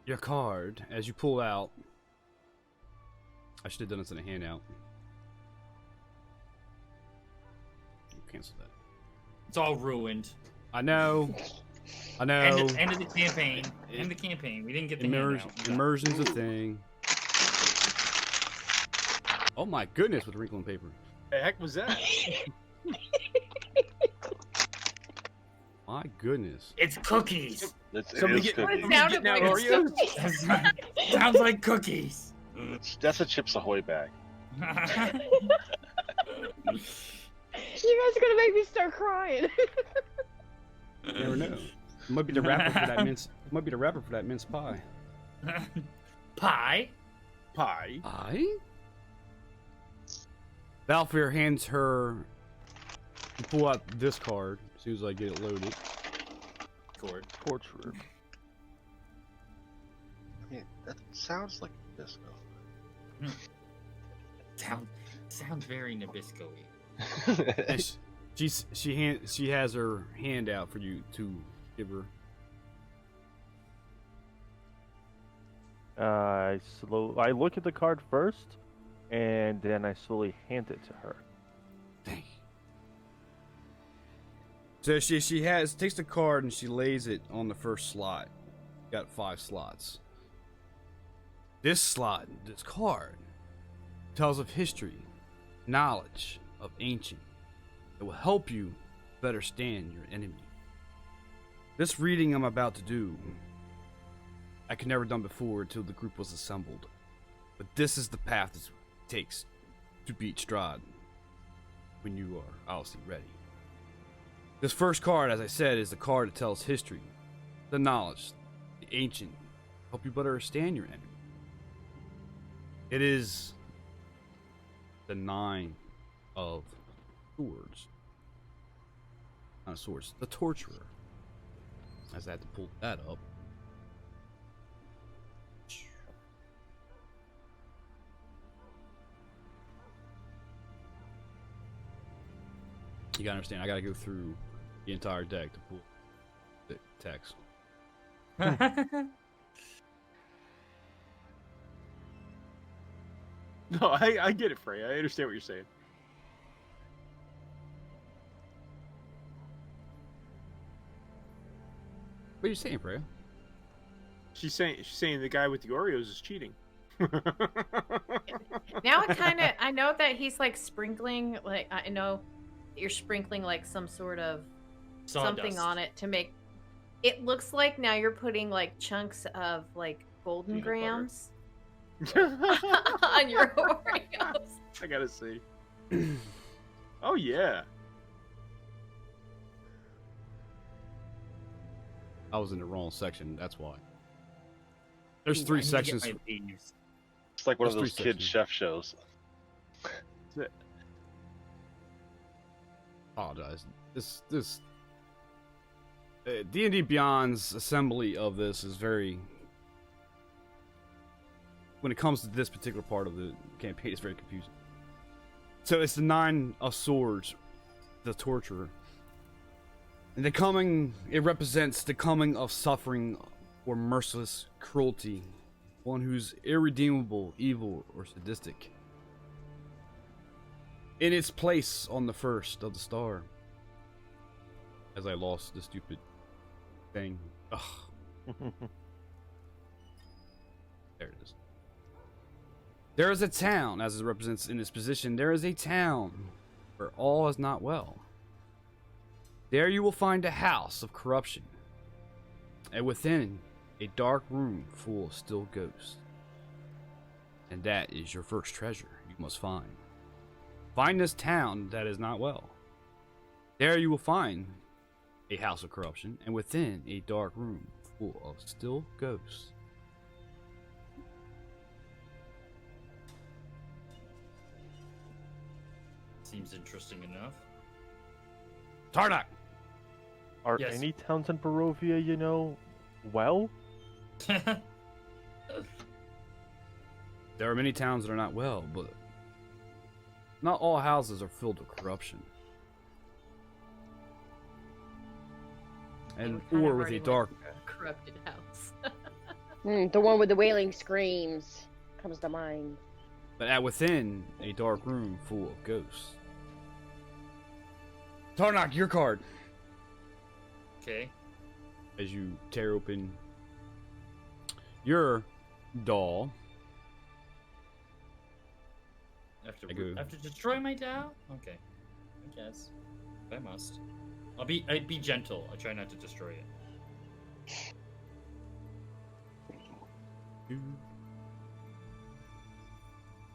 Your card, as you pull out. I should have done this in a handout. Cancel that. It's all ruined. I know. End of the campaign. End the campaign. We didn't get the handout. Immersion's a thing. Oh my goodness, with wrinkle and paper. The heck was that? My goodness. It's cookies. Somebody it is get- cookies. It sounded getting out like Oreos? Sounds like cookies. That's a Chips Ahoy bag. You guys are gonna make me start crying. You never know. It might be the wrapper for that mince. It might be the wrapper for that mince pie. Pie. Pie. Pie? Valfir hands her. You pull out this card as soon as I get it loaded. Torturer. I mean, that sounds like disco. Sounds very Nabisco-y. And she has her hand out for you to give her. I look at the card first, and then I slowly hand it to her. Dang. So she takes the card and she lays it on the first slot. Got 5 slots. This card, tells of history, knowledge of ancient. It will help you better stand your enemy. This reading I'm about to do, I could never done before until the group was assembled. But this is the path it takes to beat Strahd when you are obviously ready. This first card, as I said, is the card that tells history, the knowledge, the ancient, help you better understand your enemy. It is the 9 of swords. Not swords, the torturer. As I had to pull that up. You gotta understand, I gotta go through the entire deck to pull the text. No, I get it, Frey. I understand what you're saying. What are you saying, Freya? She's saying the guy with the Oreos is cheating. Now I know that he's like sprinkling, like I know that you're sprinkling like some sort of something Sawdust. on it to make it looks like now you're putting like chunks of like golden Peanut butter. grams on your Oreos. I gotta see. Oh yeah. I was in the wrong section, that's why. There's Ooh, 3 I need to get sections. my leaves. It's like one of There's those 3 kid sections. chef shows. Apologize. This D&D Beyond's assembly of this is very, when it comes to this particular part of the campaign, it's very confusing. So it's the 9 of swords, the torturer. And it represents the coming of suffering or merciless cruelty, one who's irredeemable, evil, or sadistic. In its place on the first of the star, As I lost the stupid thing. Ugh. There it is. There is a town, as it represents in this position, there is a town where all is not well. There you will find a house of corruption, and within a dark room full of still ghosts. And that is your first treasure you must find. Find this town that is not well. There you will find a house of corruption, and within a dark room full of still ghosts. Seems interesting enough. Tarnak! Are Yes. any towns in Barovia, you know, well? There are many towns that are not well, but not all houses are filled with corruption. And Kind of or with already a went dark, for a corrupted house. The one with the wailing screams comes to mind. but within a dark room full of ghosts. Tarnak, your card. Okay. As you tear open your doll. I go. I have to destroy my Tao? Okay. I guess. If I must. I'd be gentle. I try not to destroy it.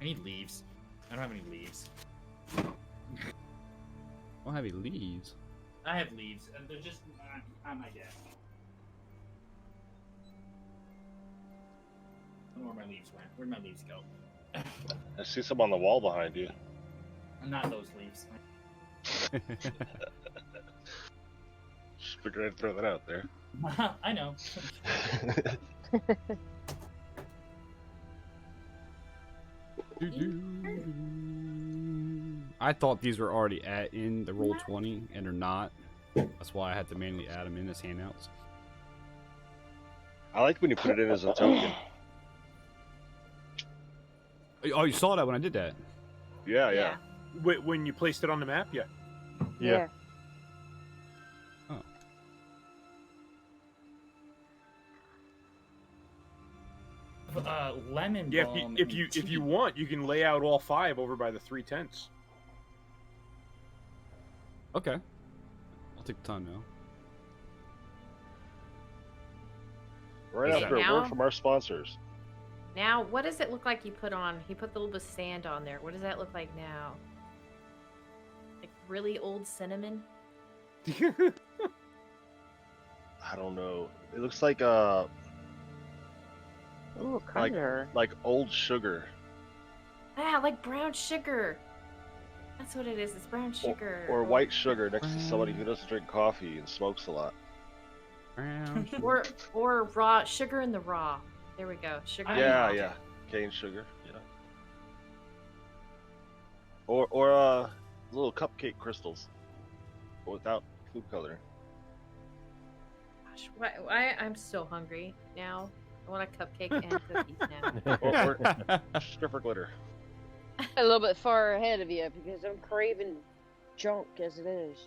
I need leaves. I don't have any leaves. Don't have any leaves. I have leaves, and they're just on my desk. I don't know where my leaves went. Where'd my leaves go? I see some on the wall behind you. Not those leaves. Just figured I'd throw that out there. I know. I thought these were already in the roll 20 and they're not. That's why I had to manually add them in as handouts. I like when you put it in as a token. Oh, you saw that when I did that. Yeah. When you placed it on the map, yeah. Yeah. Lemon Yeah, balm. if and you tea. want, you can lay out all 5 over by the 3 tents. Okay. I'll take the time now. Right Is after a that- word from our sponsors. Now, what does it look like you put on? He put the little bit of sand on there. What does that look like now? Like really old cinnamon? I don't know. It looks like Ooh, color. like old sugar. Ah, like brown sugar. That's what it is. It's brown sugar. Or white sugar next to somebody who doesn't drink coffee and smokes a lot. Or raw sugar in the raw. There we go. Sugar. in the raw. Yeah. Cane sugar. Yeah. Or little cupcake crystals without food coloring. Gosh, I'm so hungry now. I want a cupcake and cookies now. Or stripper glitter. A little bit far ahead of you because I'm craving junk as it is.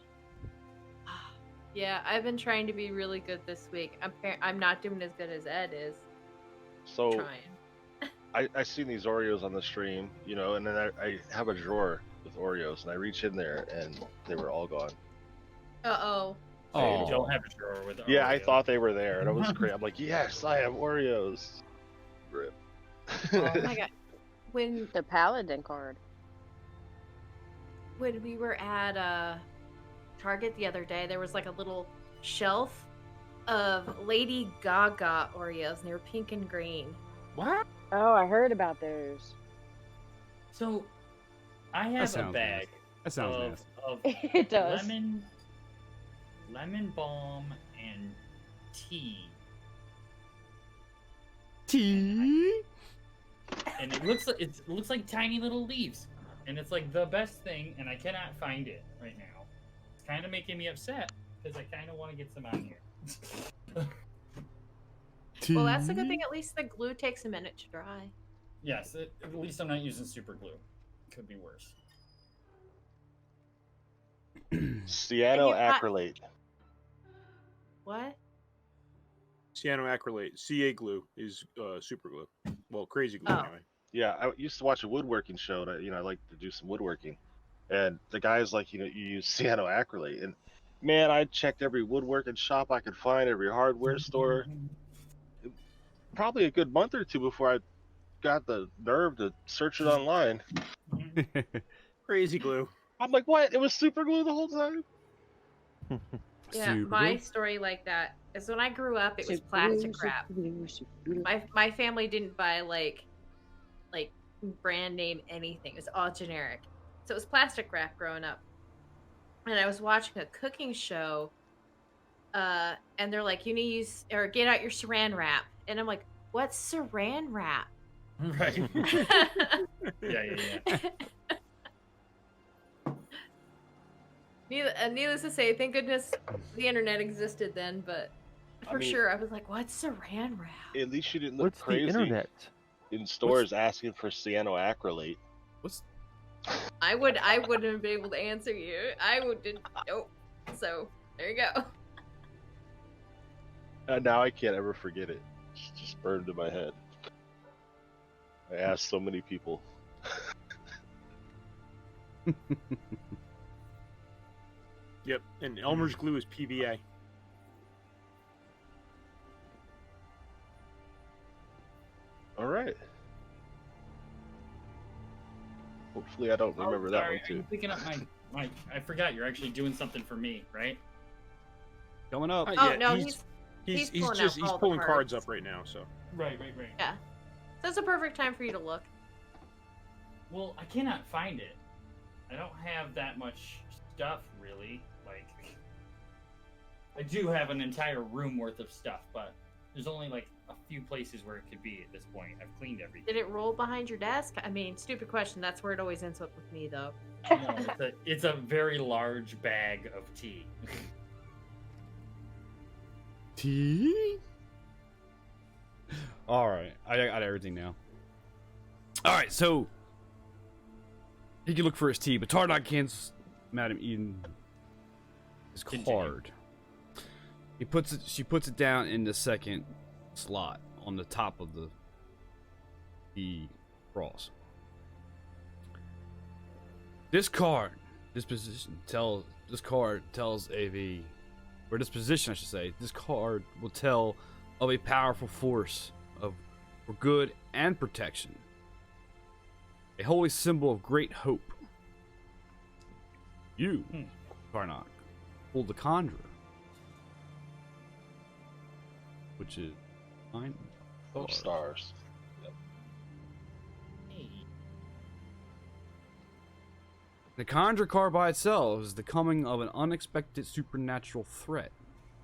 Yeah, I've been trying to be really good this week. I'm not doing as good as Ed is. So Trying. I seen these Oreos on the stream, you know, and then I have a drawer with Oreos, and I reach in there, and they were all gone. Uh-oh. So you Oh. don't have a drawer with Yeah, I Oreo. thought they were there, and I was crazy. I'm like, yes, I have Oreos. Rip. Oh my god. When The Paladin card. we were at Target the other day, there was like a little shelf of Lady Gaga Oreos, and they were pink and green. What? Oh, I heard about those. So, I have a sounds bag That sounds nasty. of It does. lemon balm and tea, Tea? and it looks like tiny little leaves, and it's like the best thing, and I cannot find it right now. It's kind of making me upset because I kind of want to get some on here. Well, that's a good thing. At least the glue takes a minute to dry. Yes, at least I'm not using super glue. Could be worse. Cyanoacrylate. What? Cyanoacrylate, CA glue is super glue. Well, crazy glue Oh. anyway. Yeah, I used to watch a woodworking show. That I like to do some woodworking, and the guy's like, you use cyanoacrylate, and man, I checked every woodworking shop I could find, every hardware store. Probably a good month or two before I got the nerve to search it online. Crazy glue. I'm like, what? It was super glue the whole time? Yeah, Super my glue? story like that is when I grew up, it was Super plastic glue, wrap. super glue, super glue. My family didn't buy like brand name anything. It was all generic. So it was plastic wrap growing up. And I was watching a cooking show, and they're like, you need to use or get out your saran wrap. And I'm like, what's saran wrap? Right. Yeah. Needless to say, thank goodness the internet existed then, but for sure I was like, what's saran wrap? At least you didn't look What's the crazy internet? in stores asking for cyanoacrylate. What's I wouldn't have been able to answer you. Nope. So there you go. And now I can't ever forget it. It's just burned in my head. I asked so many people. Yep, and Elmer's glue is PVA. All right. Hopefully, I don't remember that one too. I'm picking up my. I forgot you're actually doing something for me, right? coming up? Oh no, he's pulling just out all the pulling cards cards up right now. So Right. Yeah. So it's a perfect time for you to look. Well, I cannot find it. I don't have that much stuff, really. Like, I do have an entire room worth of stuff, but there's only like a few places where it could be at this point. I've cleaned everything. Did it roll behind your desk? I mean, stupid question. That's where it always ends up with me, though. No, it's a very large bag of tea. Tea? Alright, I got everything now. Alright, so he can look for his tea, but Tardok can't Madam Eden his card. She puts it down in the second slot on the top of the cross. This card tells AV, or this position I should say, this card will tell of a powerful force for good and protection. A holy symbol of great hope. You, Karnak, hold the conjurer, which is 9 stars. The Conjure card by itself is the coming of an unexpected supernatural threat.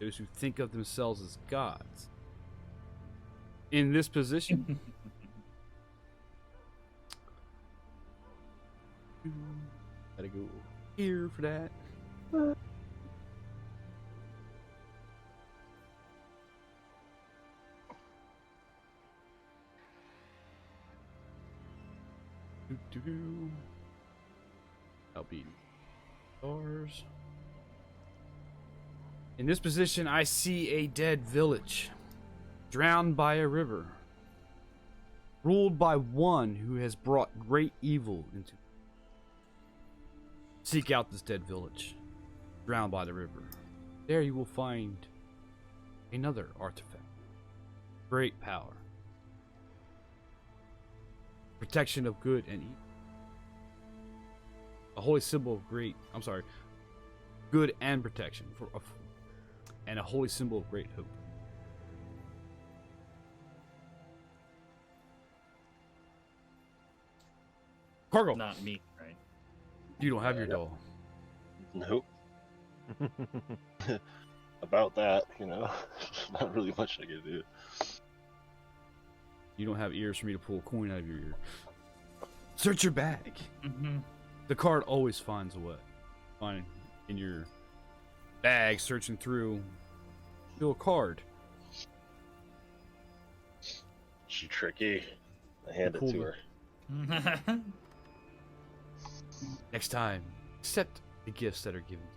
Those who think of themselves as gods. In this position, gotta go here for that. I'll be stars. In this position, I see a dead village, drowned by a river, ruled by one who has brought great evil into. Seek out this dead village, drowned by the river. There you will find another artifact, great power, protection of good and evil. A holy symbol of good and protection, and a holy symbol of great hope. Cargo. Not me, right? You don't have your doll. Nope. About that, not really much I can do. You don't have ears for me to pull a coin out of your ear. Search your bag. Mm-hmm. The card always finds a way. Find in your bag, searching through, feel a card. She tricky. I hand it Pull to it. her. Next time, accept the gifts that are given.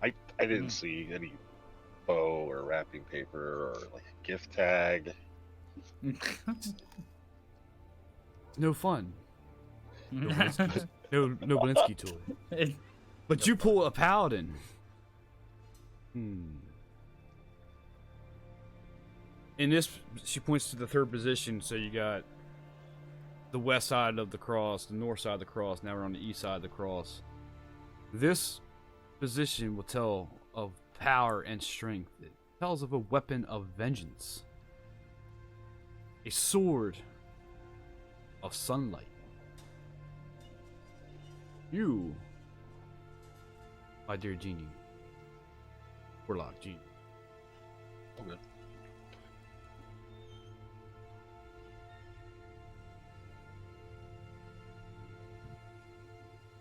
I didn't see any bow or wrapping paper or like a gift tag. No fun. No Blinsky toy. But you pull a paladin. In this, she points to the third position, so you got the west side of the cross, the north side of the cross, now we're on the east side of the cross. This position will tell of power and strength. It tells of a weapon of vengeance. A sword of sunlight. You, my dear genie, warlock genie. Okay.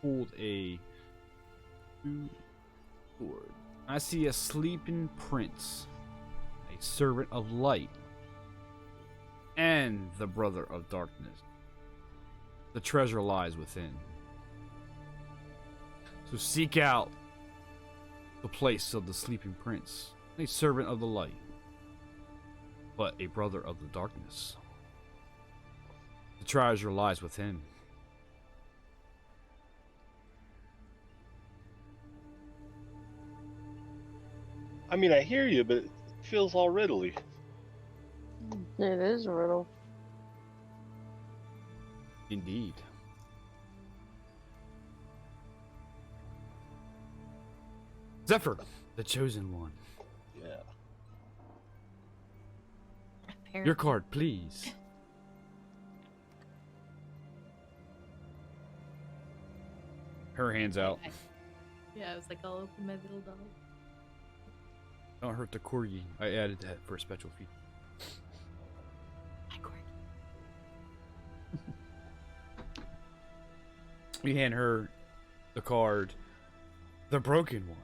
Hold a sword. I see a sleeping prince, a servant of light, and the brother of darkness. The treasure lies within. So seek out the place of the sleeping prince, a servant of the light, but a brother of the darkness. The treasure lies within. I mean, I hear you, but it feels all riddly. It is a riddle. Indeed. Zephyr, the chosen one. Yeah. Your card, please. Her hands out. Yeah, I was like, I'll open my little dog. Don't hurt the corgi. I added that for a special feature. Hi, corgi. You hand her the card, the broken one.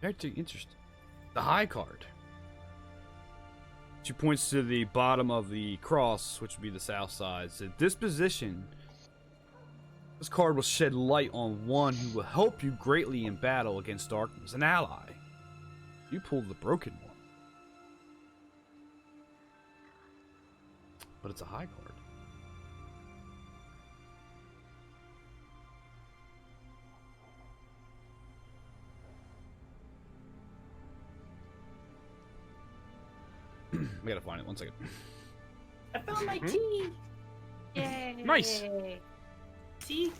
Very interesting. The high card. She points to the bottom of the cross, which would be the south side. Said, this position, this card will shed light on one who will help you greatly in battle against darkness, an ally. You pulled the broken one. But it's a high card. We gotta find it. 1 second. I found my tea. Yay! Nice. Tea.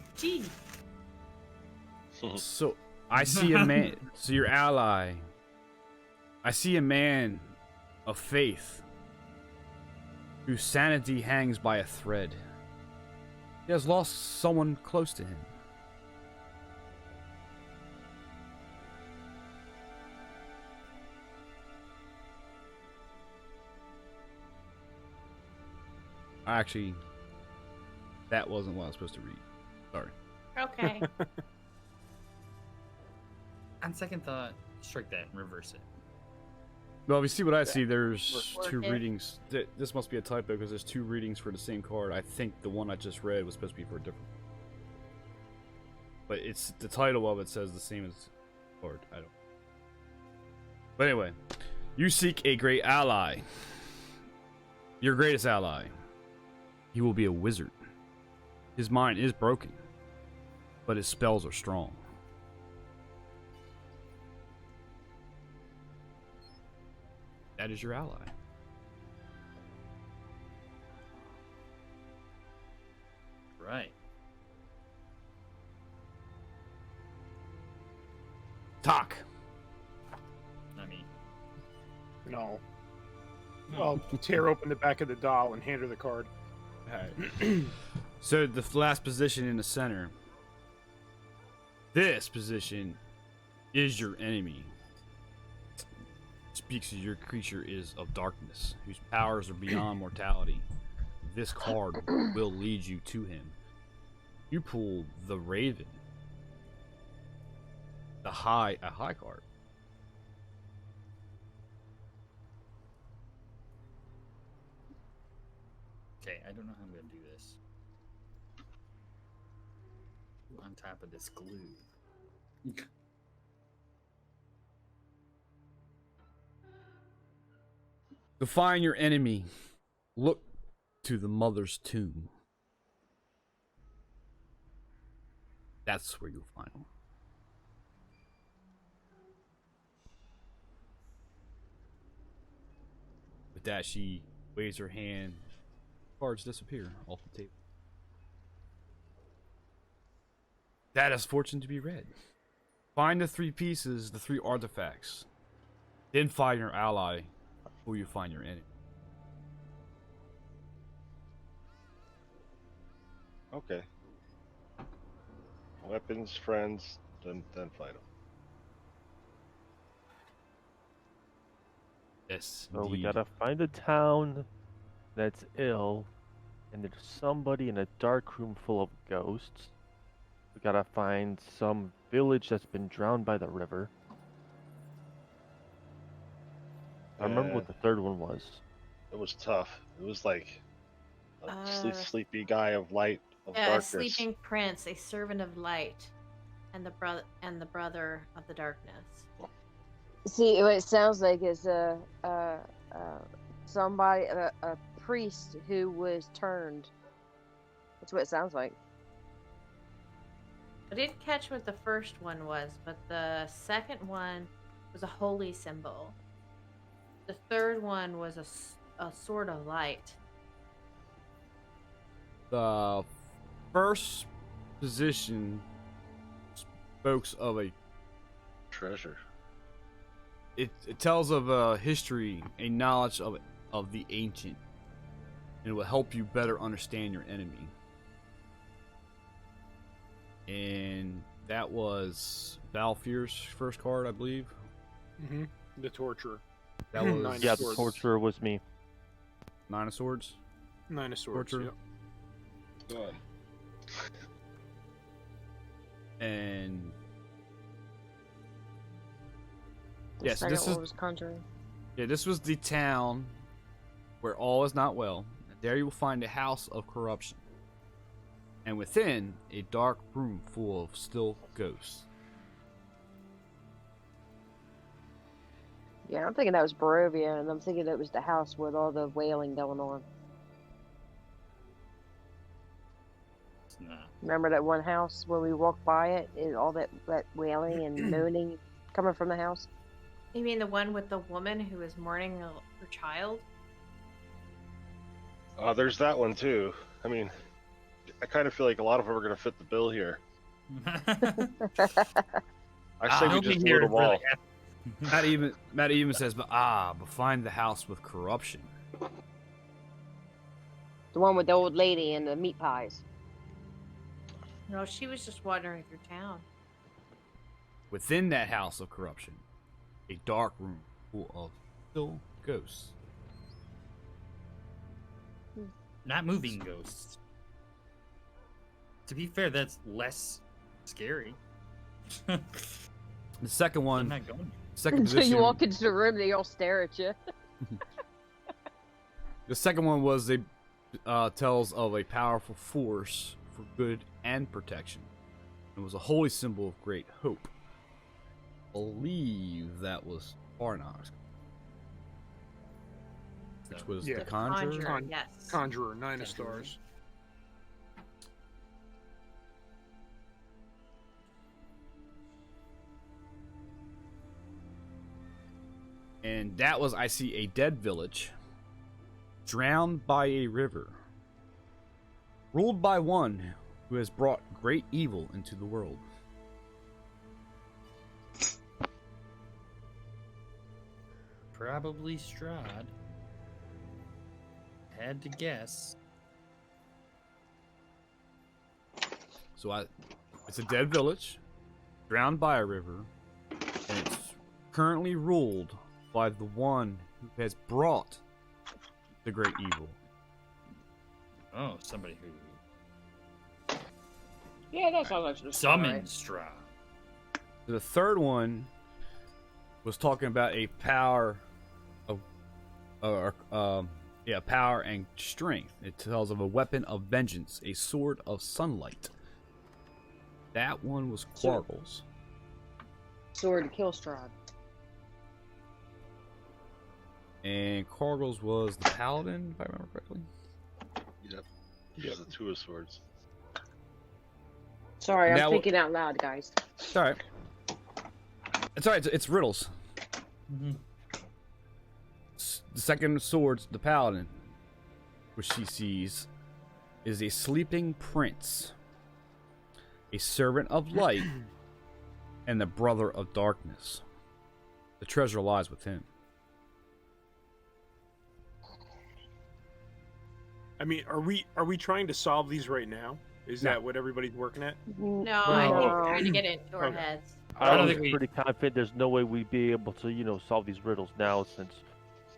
So I see a man. So your ally. I see a man of faith whose sanity hangs by a thread. He has lost someone close to him. Actually, that wasn't what I was supposed to read. Sorry. Okay. On second thought, strike that and reverse it. Well, if you see what I see, there's Work two it. readings. This must be a typo because there's two readings for the same card. I think the one I just read was supposed to be for a different. But it's the title of it says the same as card. I don't. But anyway, you seek a great ally. Your greatest ally. He will be a wizard. His mind is broken, but his spells are strong. That is your ally. Right. Talk. I mean, No. I'll tear open the back of the doll and hand her the card. Alright. So the last position in the center. This position is your enemy. Speaks as your creature is of darkness, whose powers are beyond mortality. This card will lead you to him. You pull the Raven. A high card. okay, I don't know how I'm gonna do this. On top of this glue. To find your enemy, look to the mother's tomb. That's where you'll find him. With that, she waves her hand. Cards disappear off the table. That is fortune to be read. Find the 3 pieces, the 3 artifacts. Then find your ally before you find your enemy. Okay. Weapons, friends, then fight them. Yes, So we indeed. gotta find a town that's ill, and there's somebody in a dark room full of ghosts. We gotta find some village that's been drowned by the river. I remember what the third one was. It was tough. It was like a sleepy guy of light of Yeah, a darkness. sleeping prince, a servant of light, and the brother of the darkness. See, what it sounds like is somebody, a priest who was turned. That's what it sounds like. I didn't catch what the first one was, but the second one was a holy symbol. The third one was a sword of light. The first position spoke of a Treasure. It tells of a history, a knowledge of the ancient, and it will help you better understand your enemy. And that was Valfyr's first card, I believe. Mm-hmm. The torturer. That was Nine of Yeah, the Swords. torturer was me. 9 of Swords. 9 of Swords. Torturer. Yep. God. And The yes, second this one is was Conjuring. this was the town where all is not well. There you will find a house of corruption, and within a dark room full of still ghosts. Yeah, I'm thinking that was Barovia, and I'm thinking that was the house with all the wailing going on. It's not. Remember that one house where we walked by it, and all that wailing and moaning coming from the house? You mean the one with the woman who was mourning her child? There's that one too. I mean, I kind of feel like a lot of them are going to fit the bill here. I say we Nobody just here loot them really all. Matt even says, but find the house with corruption. The one with the old lady and the meat pies. No, she was just wandering through town. Within that house of corruption, a dark room full of still ghosts. Not moving ghosts. To be fair, that's less scary. The second I'm one, not going. second So position. you walk into the room, they all stare at you. The second one was tells of a powerful force for good and protection. It was a holy symbol of great hope. I believe that was Farnox, which was Yeah. the Conjurer. Yes. Conjurer, 9 of Conjurer. Stars. And that was, I see a dead village, drowned by a river, ruled by one who has brought great evil into the world. Probably Strahd. Had to guess. So it's a dead village, drowned by a river, and it's currently ruled by the one who has brought the great evil. Oh, somebody who Yeah, that sounds like the summoned Strahd. The third one was talking about a power of, power and strength. It tells of a weapon of vengeance, a sword of sunlight. That one was Quargles. Sword to kill Strahd. And Cargill's was the paladin, if I remember correctly. Yep. He has the two of swords. Sorry, Now- I'm thinking out loud, guys. It's all right. It's all right. It's riddles. Mhm. The second sword's the paladin, which she sees, is a sleeping prince, a servant of light, and the brother of darkness. The treasure lies with him. I mean, are we trying to solve these right now? Is that what everybody's working at? No, I think we're trying to get it into our Okay. heads. I don't was think we- pretty confident there's no way we'd be able to, solve these riddles now since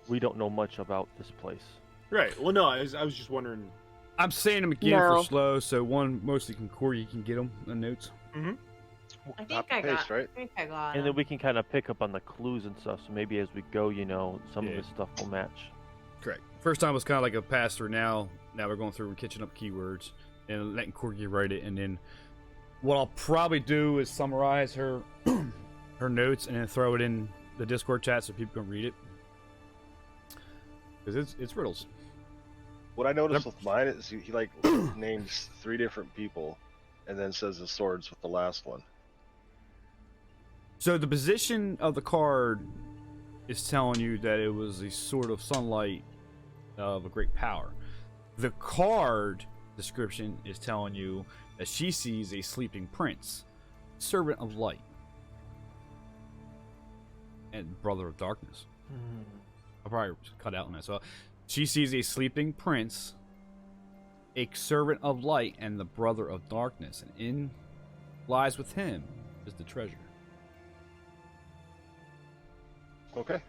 we don't know much about this place. Right. Well, no, I was just wondering. I'm saying them again No. for slow, so one mostly can Corey can get them the notes. I think Copy I paste, got. right? I think I got. And then him. we can kind of pick up on the clues and stuff, so maybe as we go, some Yeah. of this stuff will match. Correct. First time was kind of like a pass through. Now we're going through and catching up keywords and letting Corgi write it. And then what I'll probably do is summarize her her notes and then throw it in the Discord chat so people can read it. Because it's riddles. What I noticed with mine is he like names 3 different people, and then says the swords with the last one. So the position of the card is telling you that it was a sword of sunlight of a great power. The card description is telling you that she sees a sleeping prince, servant of light, and brother of darkness. I'll probably cut out on that. So she sees a sleeping prince, a servant of light, and the brother of darkness. And in lies with him is the treasure. Okay.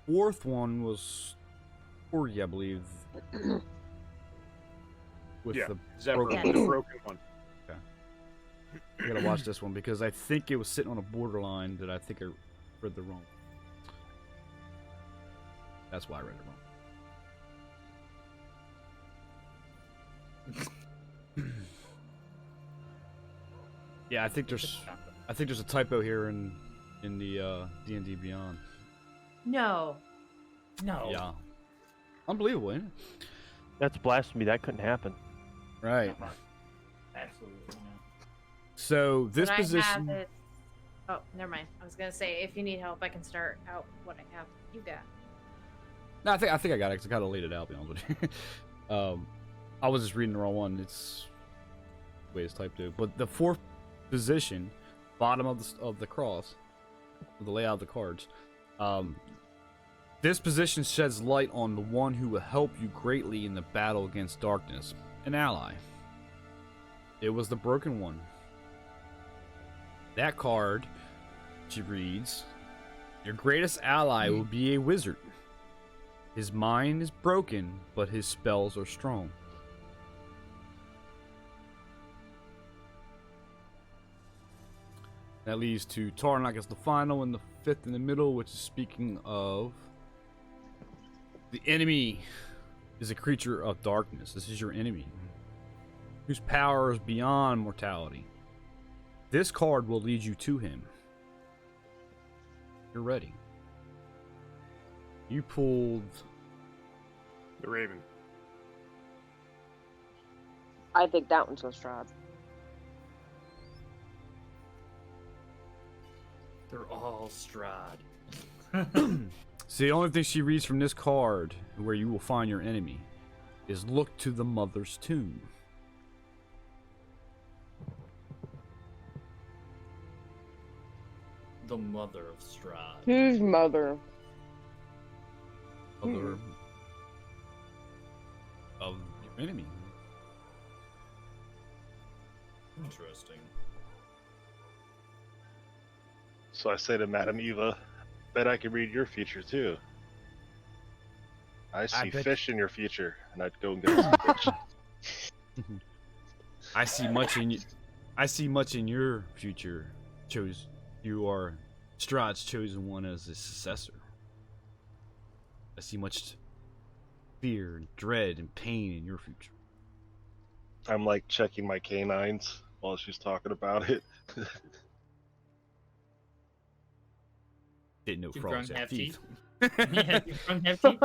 Fourth one was Corgi, I believe. With Yeah. the Is that broken- the broken one? I gotta watch this one because I think it was sitting on a borderline that I think I read the wrong. That's why I read it wrong. Yeah, I think there's a typo here in the D&D Beyond. No. No. Yeah, unbelievable, isn't it? That's blasphemy. That couldn't happen. Right. Absolutely not. So this When position. I have it... Oh, never mind. I was gonna say if you need help, I can start out what I have. You got. No, I think I got it. 'Cause I kind of laid it out. To be honest with you. I was just reading the wrong one. It's the way it's typed to. But the fourth position, bottom of the cross, the layout of the cards. This position sheds light on the one who will help you greatly in the battle against darkness, an ally. It was the broken one. That card, she reads, your greatest ally will be a wizard. His mind is broken, but his spells are strong. That leads to Tarnak as the final and the fifth in the middle, which is speaking of the enemy is a creature of darkness. This is your enemy, whose power is beyond mortality. This card will lead you to him. You're ready. You pulled The Raven. I think that one's goes Strahd. They're all Strahd. See, the only thing she reads from this card, where you will find your enemy, is look to the mother's tomb. The mother of Strahd. Whose mother? Mother of your enemy. Interesting. So I say to Madame Eva, bet I can read your future too. I see bet- fish in your future, and I'd go and get some fish. I see much in I see much in your future. You are Strahd's chosen one as his successor. I see much fear and dread and pain in your future. I'm like checking my canines while she's talking about it. Didn't know Two frogs drunk had have teeth. Yeah, two drunk have teeth.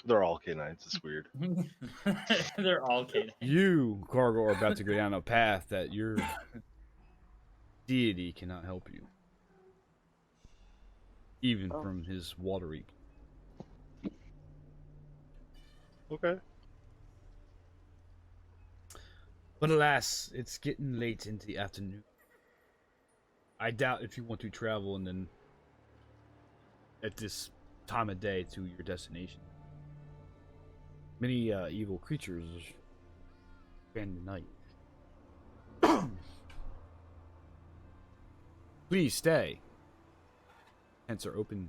They're all canines. It's weird. They're all canines. You, Cargo, are about to go down a path that your deity cannot help you. Even Oh. from his watery. Okay. But alas, it's getting late into the afternoon. I doubt if you want to travel and then at this time of day to your destination. Many evil creatures spend the night. Please stay. Tents are open.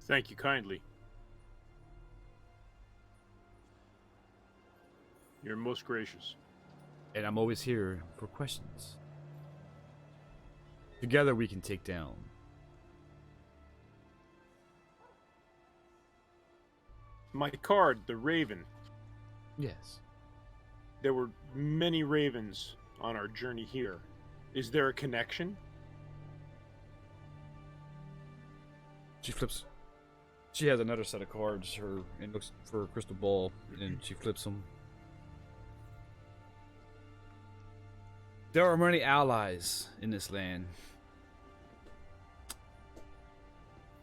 Thank you kindly. You're most gracious. And I'm always here for questions. Together we can take down. My card, the Raven. Yes. There were many ravens on our journey here. Is there a connection? She flips. She has another set of cards. And looks for a crystal ball, and she flips them. There are many allies in this land.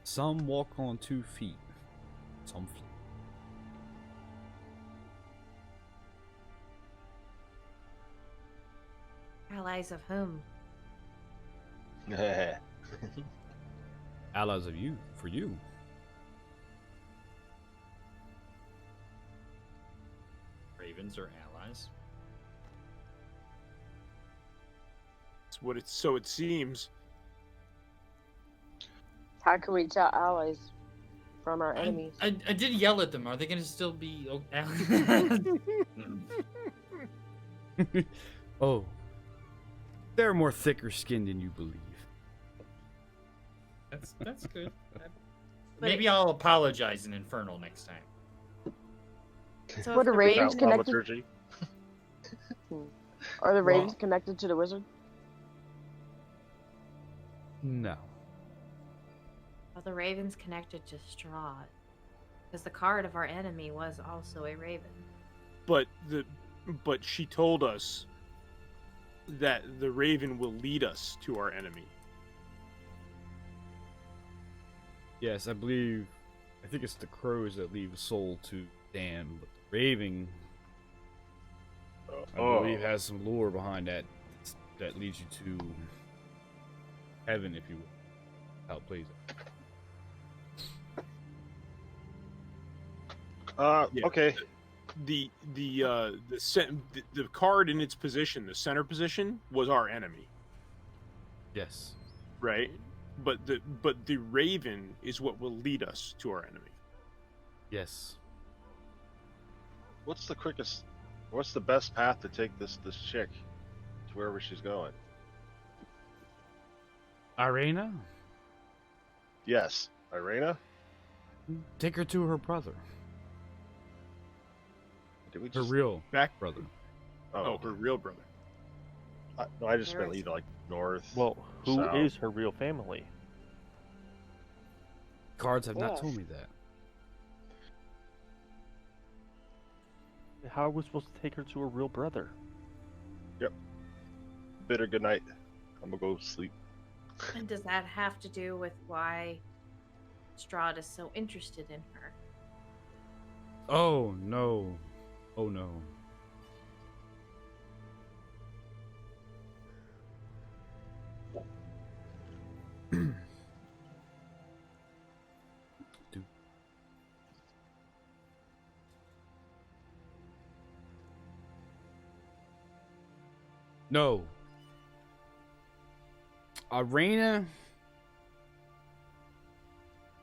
Some walk on 2 feet. Some flee. Allies of whom? Allies of you, for you. Ravens are allies. It's what it's so it seems. How can we tell allies from our enemies? I did yell at them. Are they going to still be allies? Oh. They're more thicker skinned than you believe. That's good. Maybe I'll apologize in Infernal next time. So What if are the ravens Raven- connected? Thaumaturgy. Are the ravens Well- connected to the wizard? No. Are the ravens connected to Strahd? Because the card of our enemy was also a raven. But she told us that the Raven will lead us to our enemy. Yes, I think it's the crows that leave a soul to Dan, but the raven, I believe, has some lore behind that leads you to heaven, if you will. How it plays out. Yeah. Okay. The card in its position, the center position, was our enemy, Yes. right? But the Raven is what will lead us to our enemy. Yes. What's the best path to take this chick to wherever she's going? Irena? Yes. Irena? Take her to her brother. Did we Her just... real Back, brother. oh, her real brother. No, I just There meant is- either like north. Well, who is south. her real family? Cards have not Yes. told me that. How are we supposed to take her to her real brother? Bid her good night. I'm gonna go sleep. And does that have to do with why Strahd is so interested in her? Oh, no. Oh, no. No. Irena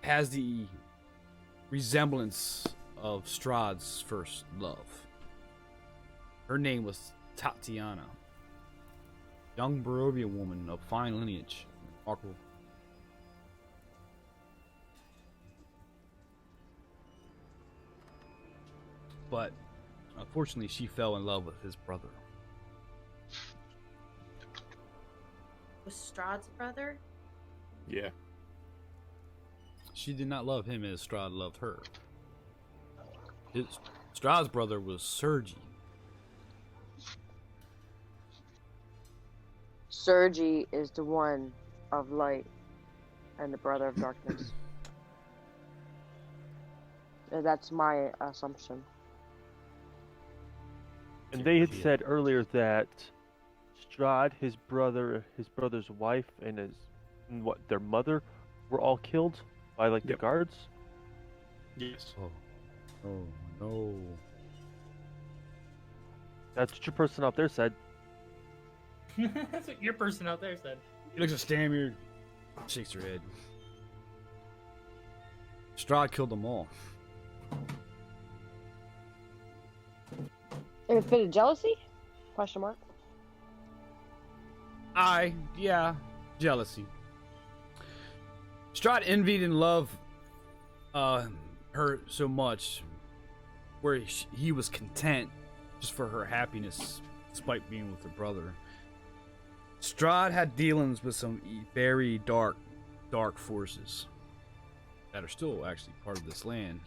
has the resemblance of Strahd's first love. Her name was Tatiana. Young Barovian woman of fine lineage. Remarkable. But unfortunately she fell in love with his brother. was Strahd's brother? Yeah. She did not love him as Strahd loved her. Strahd's brother was Sergi. Sergi is the one of light and the brother of darkness. That's my assumption. And they had said earlier that Strahd, his brother's wife, and their mother were all killed by like the guards. Yes. Oh no. That's what your person out there said. That's what your person out there said. He looks at Stamir, shakes her head. Strahd killed them all. In a fit of jealousy? Question mark. Jealousy. Strahd envied and loved her so much, where he was content just for her happiness, despite being with her brother. Strahd had dealings with some very dark forces that are still actually part of this land.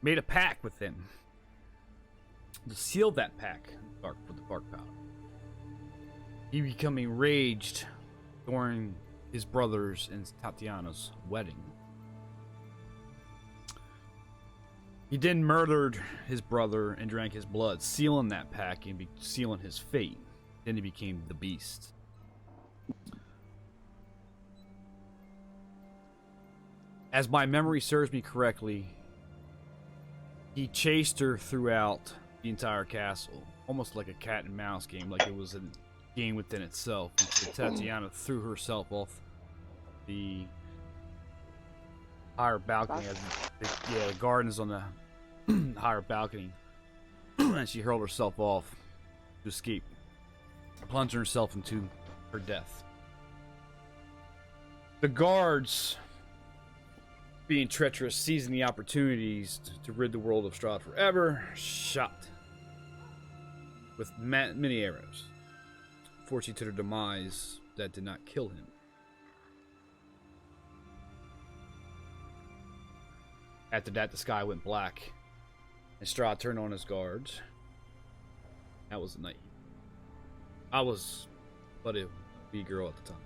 Made a pact with them to seal that pact with the Dark Powder. He became enraged during his brother's and Tatiana's wedding. He then murdered his brother and drank his blood, sealing that pact and sealing his fate. Then he became the Beast. As my memory serves me correctly, he chased her throughout the entire castle, almost like a cat and mouse game, like it was a game within itself. Until Tatiana threw herself off the higher balcony. The garden's on the higher balcony, and she hurled herself off to escape, plunging herself into her death. The guards, being treacherous, seizing the opportunities to rid the world of Strahd forever, shot with many arrows, forcing to their demise that did not kill him. After that, the sky went black, and Strahd turned on his guards. That was the night. I was but a wee girl at the time.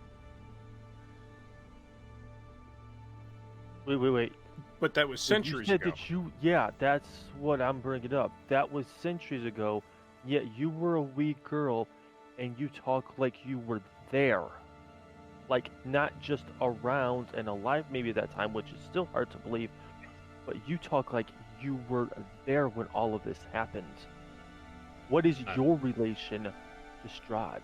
Wait. But that was centuries ago. That's what I'm bringing up. That was centuries ago, yet you were a wee girl, and you talk like you were there. Like, not just around and alive maybe at that time, which is still hard to believe, but you talk like you were there when all of this happened. What is your relation to Strahd?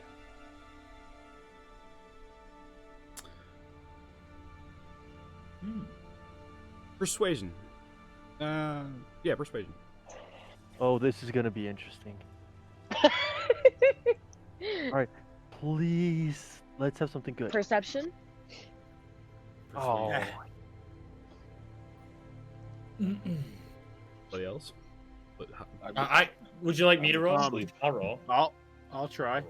Persuasion. Persuasion. Oh, this is gonna be interesting. Alright, please, let's have something good. Perception? Oh. Anybody else? Would you like me to roll? I'll roll. I'll try.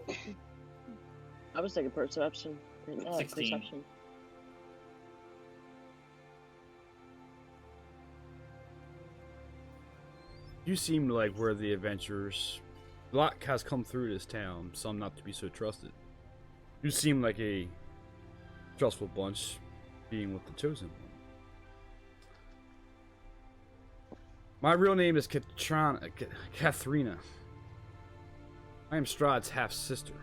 I was thinking perception. 16. Perception. You seem like we're the adventurers. A lot has come through this town, some not to be so trusted. You seem like a trustful bunch, being with the chosen one. My real name is Katharina. I am Strahd's half-sister.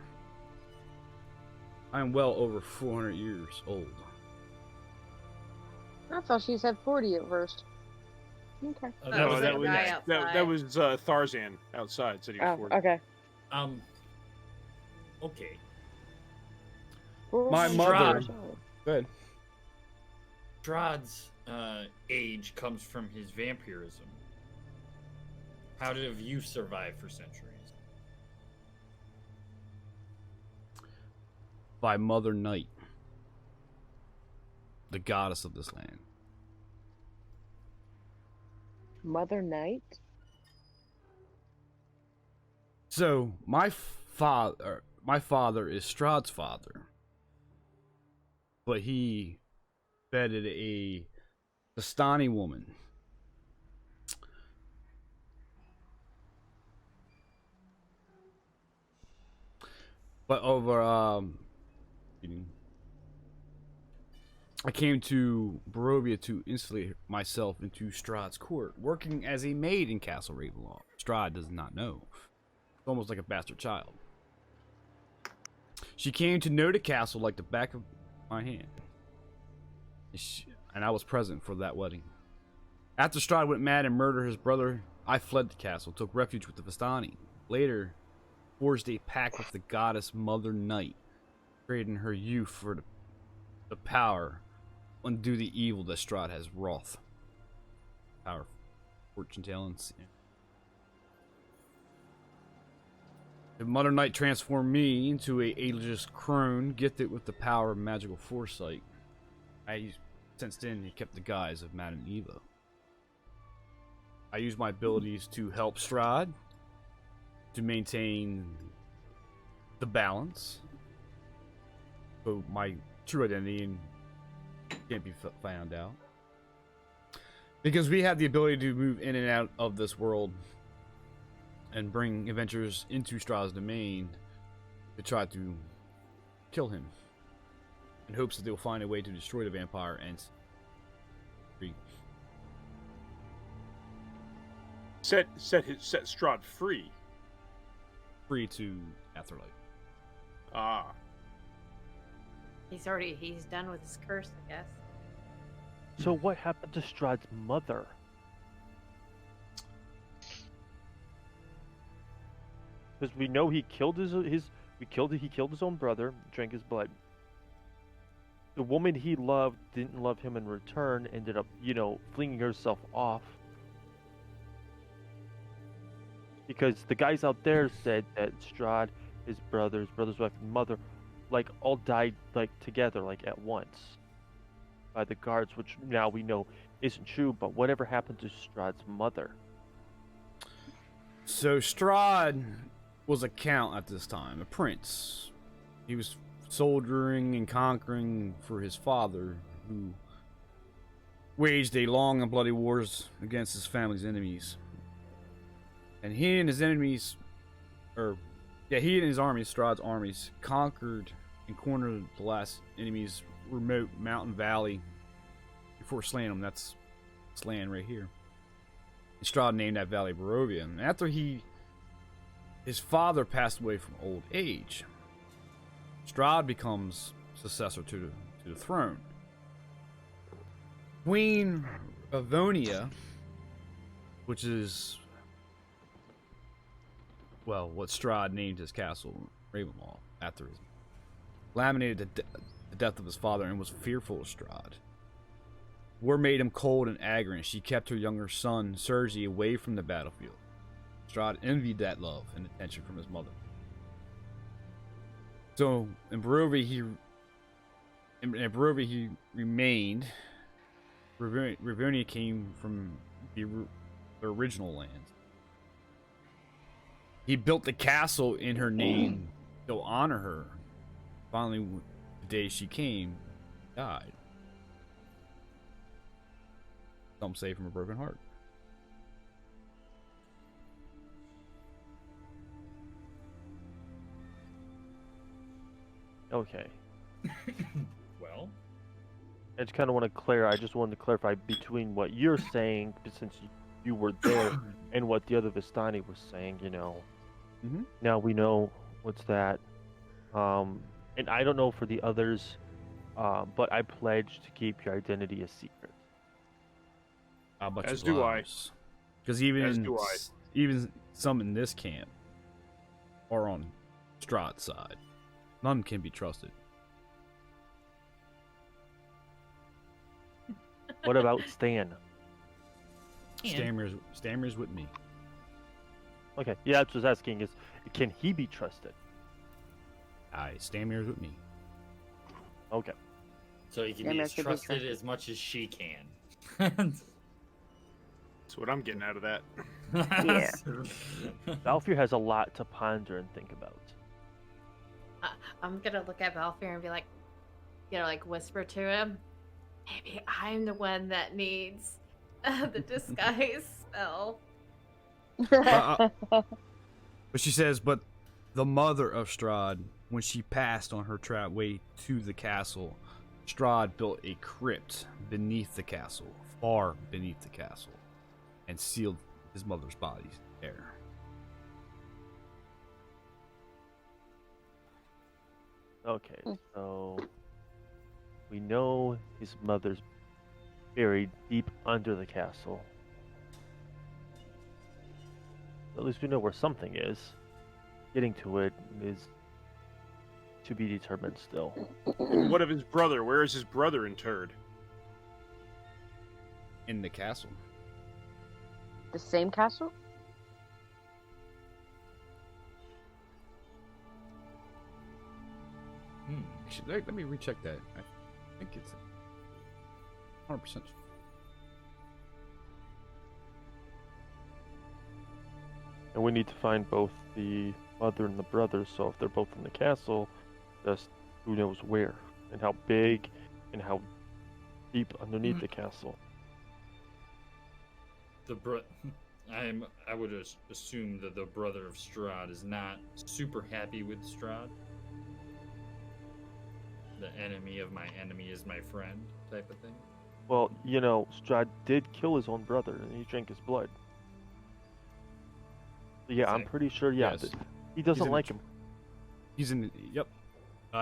I am well over 400 years old. I thought she said 40 at first. Okay. No, that was the guy that was Tharzan outside. Said he was 40. Okay. Okay. My mother. Go ahead. Strahd's age comes from his vampirism. How have you survived for centuries? By Mother Night, the goddess of this land. Mother Night? So my father, my father is Strahd's father, but he vetted a Vistani woman. But over I came to Barovia to insulate myself into Strahd's court, working as a maid in Castle Ravenloft. Strahd does not know. It's almost like a bastard child. She came to know the castle like the back of my hand. And I was present for that wedding. After Strahd went mad and murdered his brother, I fled the castle, took refuge with the Vistani. Later, forged a pact with the goddess Mother Night, trading her youth for the power undo the evil that Strahd has wrought. Power, fortune telling. The Mother Night transformed me into a ageless crone, gifted with the power of magical foresight. Since then, he kept the guise of Madame Eva. I used my abilities to help Strahd, to maintain the balance. So my true identity can't be found out. Because we have the ability to move in and out of this world and bring adventurers into Strahd's domain to try to kill him, in hopes that they'll find a way to destroy the vampire and set Strahd free. Free to afterlife. Ah. He's done with his curse, I guess. So what happened to Strahd's mother? Because we know he killed he killed his own brother, drank his blood. The woman he loved didn't love him in return, ended up, flinging herself off. Because the guys out there said that Strahd, his brother's wife and mother, all died, together, at once. By the guards, which now we know isn't true, but whatever happened to Strahd's mother? So Strahd was a count at this time, a prince. He was soldiering and conquering for his father, who waged a long and bloody wars against his family's enemies. And he and his enemies, he and his armies, Strahd's armies, conquered and cornered the last enemy's remote mountain valley before slaying them. That's this land right here. And Strahd named that valley Barovia. And after his father passed away from old age, Strahd becomes successor to the throne. Queen Avonia, which is what Strahd named his castle, Ravenloft, after his laminated the death of his father and was fearful of Strahd. War made him cold and arrogant. She kept her younger son, Sergi, away from the battlefield. Strahd envied that love and attention from his mother. So in Barovia he remained. Rivonia came from the original lands. He built the castle in her name to honor her. Finally, the day she came, died. Some say from a broken heart. Okay. Well, I just kind of want to clarify. I just wanted to clarify between what you're saying, since you were there, and what the other Vistani was saying. Mm-hmm. Now we know what's that. And I don't know for the others, but I pledge to keep your identity a secret. As do I. Because even some in this camp are on Strahd's side. None can be trusted. What about Stan? Stammer's with me. Okay, yeah, that's what I was asking is, can he be trusted? Stammer's with me. Okay. So he can be as trusted as much as she can. That's what I'm getting out of that. Yeah. Valfir has a lot to ponder and think about. I'm gonna look at Valfair and be like, like whisper to him, maybe I'm the one that needs the disguise spell. But she says, but the mother of Strahd, when she passed on her way to the castle, Strahd built a crypt beneath the castle, far beneath the castle, and sealed his mother's body there. Okay, so we know his mother's buried deep under the castle. At least we know where something is. Getting to it is to be determined still. And what of his brother? Where is his brother interred? In the castle. The same castle? Actually, let me recheck that. I think it's 100%. And we need to find both the mother and the brother, so if they're both in the castle, just who knows where, and how big, and how deep underneath the castle. I would assume that the brother of Strahd is not super happy with Strahd. The enemy of my enemy is my friend type of thing. Well, Strahd did kill his own brother, and he drank his blood. So yeah, I'm pretty sure, Yes. that he doesn't like him. He's in. Yep.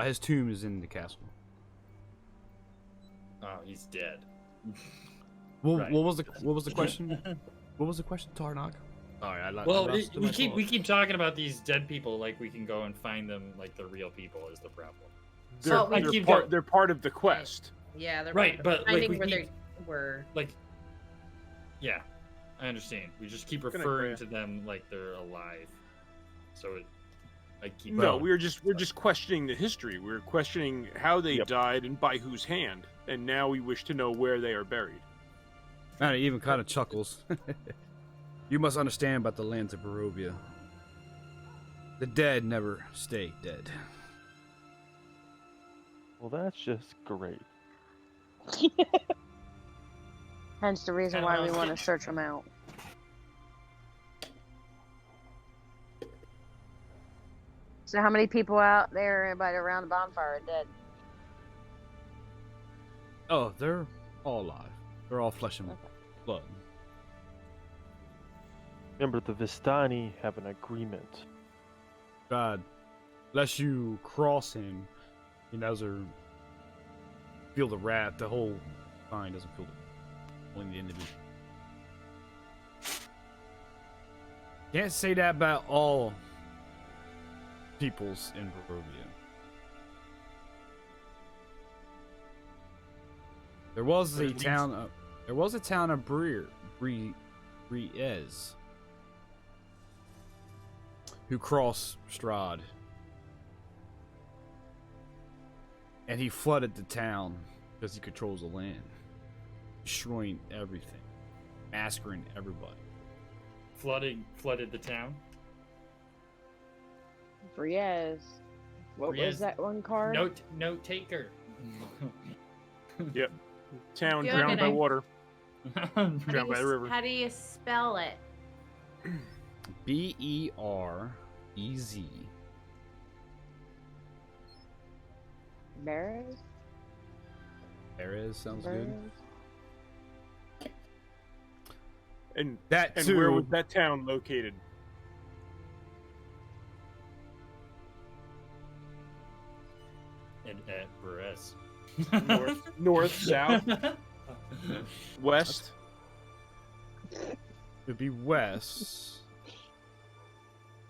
His tomb is in the castle. Oh, he's dead. Well, Right. what was the question? What was the question, Tarnog? Sorry, I Well, lost we keep talking about these dead people like we can go and find them like they're real people is the problem. They're part of the quest. Yeah, they're Right, but like finding we where keep, they were. like, yeah, I understand. We just keep Gonna referring agree. to them like they're alive. So I keep. No, we're just questioning the history. We're questioning how they died and by whose hand, and now we wish to know where they are buried. Man, it even kind of chuckles. You must understand about the lands of Barovia. The dead never stay dead. Well, that's just great. Hence the reason why we want to search them out. So how many people out there, everybody around the bonfire are dead? Oh, they're all alive. They're all flesh and blood. Remember, the Vistani have an agreement. God, unless you cross him, he doesn't feel the wrath. The whole vine doesn't feel the, only the individual. Can't say that about all peoples in Barovia. There was a town of Briez who crossed Strahd, and he flooded the town because he controls the land, destroying everything, massacring everybody. Flooded the town. Briez. What Briez. was that one card? Note taker. Yep. Town Good, drowned and by I- water. Drowned by the river. How do you spell it? Berez. Berez? Berez sounds good. And That and too. where was that town located? At Perez. North, south, west. It'd be west.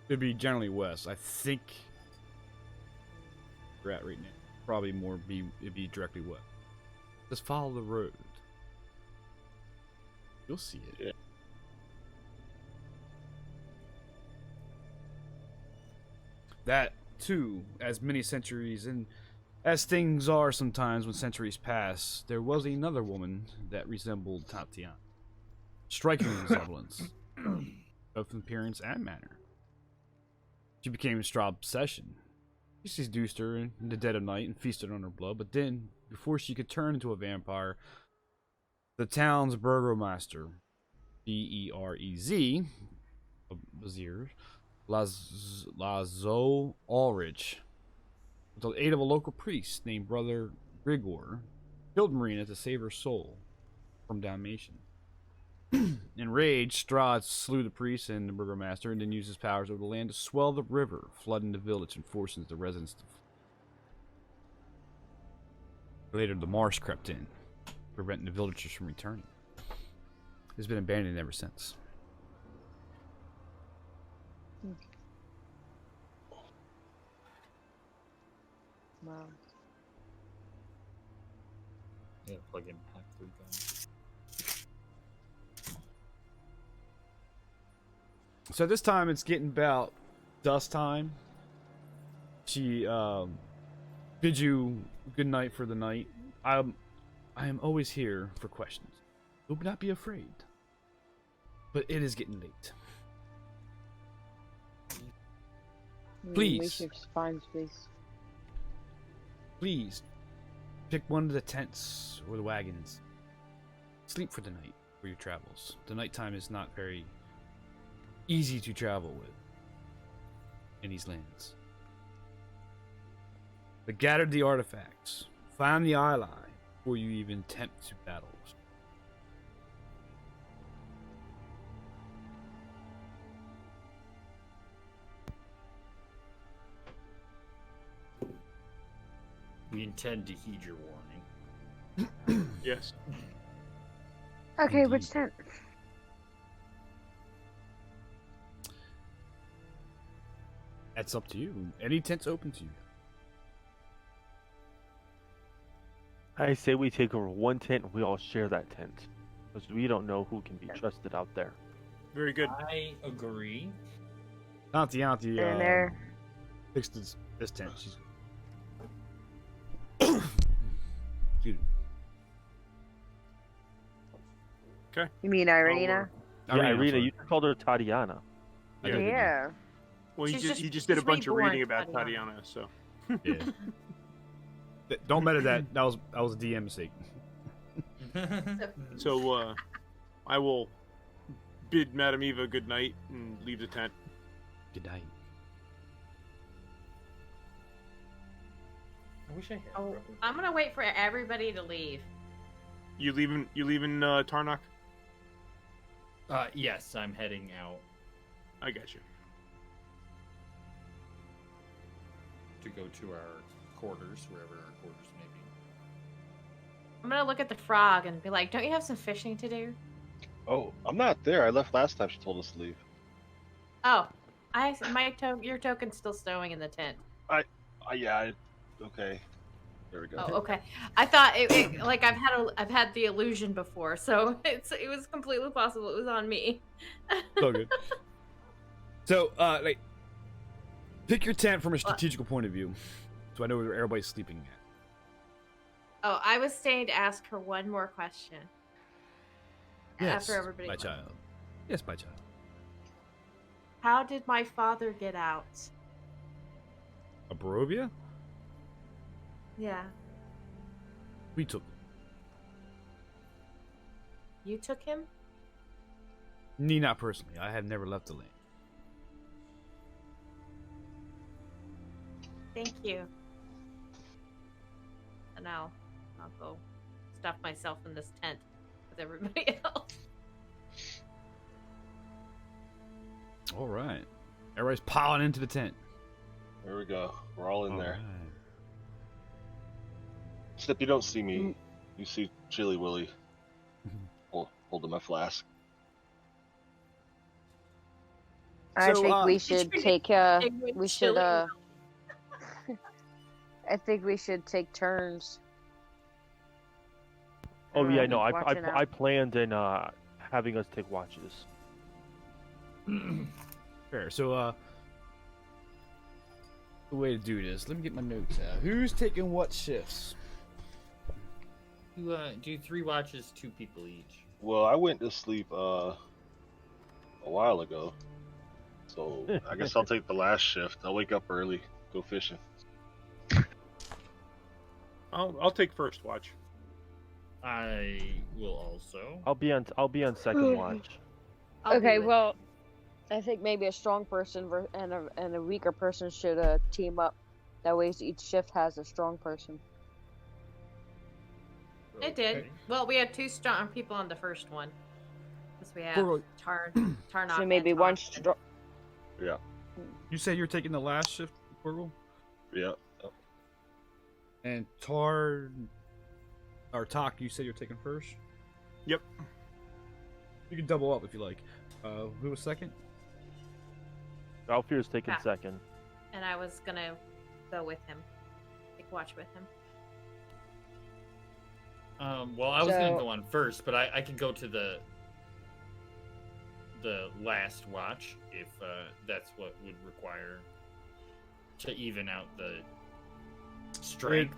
It'd be generally west. I think we're at right now. Probably more it'd be directly west. Just follow the road. You'll see it. Yeah. That too, as many centuries and as things are sometimes when centuries pass, there was another woman that resembled Tatiana. Striking resemblance, both in appearance and manner. She became Strahd's obsession. She seduced her in the dead of night and feasted on her blood, but then, before she could turn into a vampire, the town's burgomaster, B-E-R-E-Z, Bazir, Lazo Ulrich, with the aid of a local priest named Brother Grigor, killed Marina to save her soul from damnation. Enraged, Strahd slew the priest and the burgomaster, and then used his powers over the land to swell the river, flooding the village and forcing the residents to flee. Later, the marsh crept in, preventing the villagers from returning. It's been abandoned ever since. Wow. Yeah, plug in pack 3 guns. So this time it's getting about dusk time. She bids you good night for the night. I am always here for questions. Do not be afraid. But it is getting late. Please. We should find space. Please, pick one of the tents or the wagons. Sleep for the night for your travels. The nighttime is not very easy to travel with in these lands. But gather the artifacts. Find the ally before you even attempt to battles. We intend to heed your warning. Yes. Okay, Indeed. which tent? That's up to you. Any tent's open to you. I say we take over one tent and we all share that tent. Because we don't know who can be trusted out there. Very good. I agree. Auntie, And there. fixed this tent. She's... Excuse me. You mean Irina? Yeah, Irina, you called her Tatiana. I did. Yeah. Well, She's he just did a she's bunch of reborn, reading about Tatiana. Tatiana, so. Yeah. Don't matter that. That was a DM mistake. So, I will bid Madame Eva good night and leave the tent. Good night. I wish I had. Oh, rubber I'm gonna wait for everybody to leave. You leaving Tarnock? Yes, I'm heading out I got you. to go to our quarters, wherever our quarters may be. I'm gonna look at the frog and be like, "Don't you have some fishing to do?" Oh, I'm not there. I left last time she told us to leave. Oh, your token's still stowing in the tent. Okay. There we go. Oh, okay. I thought it like I've had the illusion before, so it was completely possible it was on me. So good. So, pick your tent from a strategical point of view, so I know where everybody's sleeping at. Oh, I was staying to ask her one more question. Yes, After everybody my went. child. Yes, my child. How did my father get out? A Barovia? Yeah. We took. You took him? Me, not personally. I have never left the land. Thank you. And now I'll go stuff myself in this tent with everybody else. All right. Everybody's piling into the tent. There we go. We're all in All there. right. Except you don't see me. You see Chili Willy holding my flask. I So, think we should take we should Chili. I think we should take turns. Oh yeah, no, watching I out. planned on having us take watches. Fair. So, the way to do this. Let me get my notes out. Who's taking what shifts? Do 3 watches, 2 people each. Well, I went to sleep a while ago. So I guess I'll take the last shift. I'll wake up early, go fishing. I'll take first watch. I will also. I'll be on second watch. I'll be Okay, with- well, I think maybe a strong person and a weaker person should team up. That way, each shift has a strong person. It did. Okay. Well, we had 2 strong people on the first one. Because we have Cool. Tarnoff So maybe and one Thompson. strong. Yeah. You say you're taking the last shift, Portal? Yeah. And Tar or Talk, you said you're taking first? Yep. You can double up if you like. Who was second? Alfier's taking Yeah. second. And I was going to go with him. Take watch with him. Well, I was gonna So- go on first, but I could go to the last watch if that's what would require to even out the strength.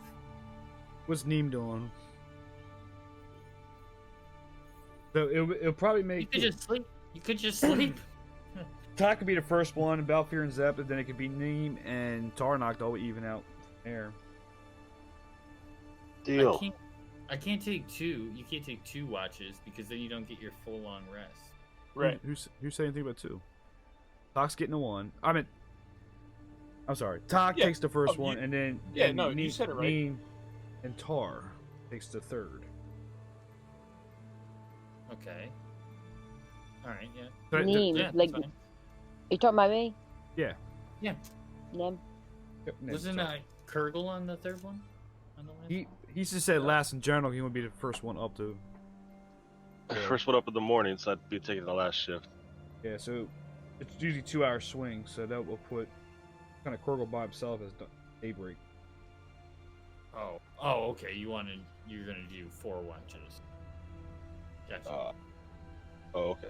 What's Neem doing? So it'll probably You make could just sleep. You could just sleep. Talk could be the first one, and Balfour and Zep, and then it could be Neem and Tarnock all even out there. Deal. I can't take 2. You can't take 2 watches because then you don't get your full long rest. Right. Who said anything about 2? Talk's getting a 1. I'm sorry. Talk Yeah. takes the first Oh, one, you- and then Yeah, no, you said it right. Neem and Tar takes the third. Okay. All right. Yeah. But- Neem, Yeah. like, that's fine. you talking about me? Yeah. Yeah. Nem. Yep, Neem, Wasn't sorry. Kurgle on the third one? On the last one? He just said last in general. He would be the first one up to. First one up in the morning, so I'd be taking the last shift. Yeah, so it's usually 2-hour swing, so that will put kind of Korgel by himself as daybreak. Oh. Okay. You're gonna do 4 watches. Gotcha. Oh, okay.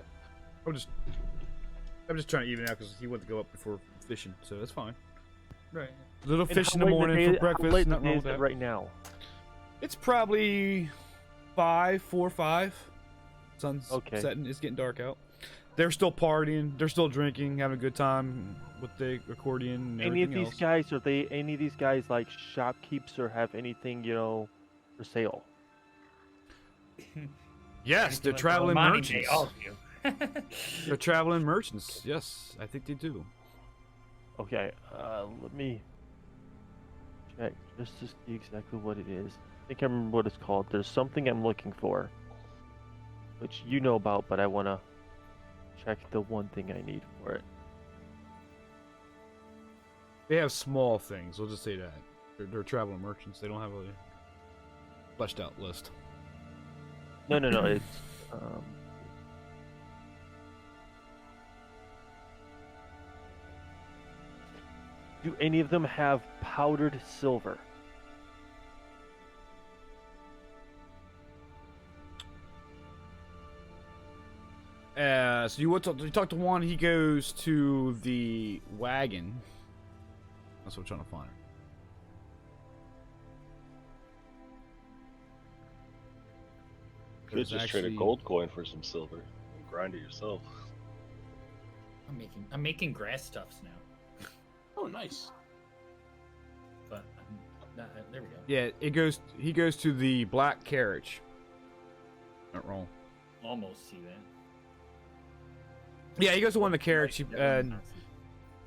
I'm just trying to even out because he went to go up before fishing, so that's fine. Right. Little And fish how in the late morning day- for how breakfast. late in the Nothing day wrong is with it that. right now? It's probably 4 or 5. Sun's Okay. setting. It's getting dark out. They're still partying. They're still drinking, having a good time with the accordion and Any of everything these else. guys, are they any of these guys like shopkeepers or have anything, for sale? Yes, they're Anything like traveling Romani may merchants. all do. They're traveling merchants. Yes, I think they do. Okay, let me check just to see exactly what it is. I think I remember what it's called. There's something I'm looking for, which you know about, but I want to check the one thing I need for it. They have small things. We'll just say that. They're traveling merchants. They don't have a fleshed out list. No, it's do any of them have powdered silver? So you talk to one. He goes to the wagon. That's what I'm trying to find. Could There's just trade a actually- gold coin for some silver and grind it yourself. I'm making grass stuffs now. Oh, nice. But there we go. Yeah, he goes to the black carriage. Not wrong. Almost see that. Yeah, he goes to one of the carriage. Like, And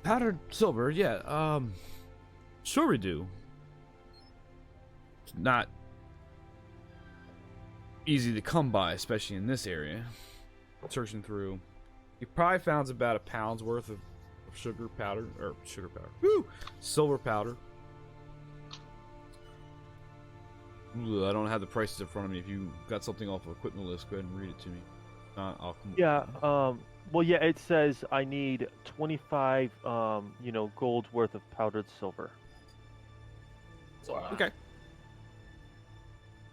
powdered silver. Yeah. Sure we do. It's not easy to come by, especially in this area. Searching through, he probably found about a pound's worth of sugar powder. Woo! Silver powder. Ooh, I don't have the prices in front of me. If you got something off of equipment list, go ahead and read it to me. I'll come. Yeah. Well, yeah. It says I need 25, gold worth of powdered silver. Okay.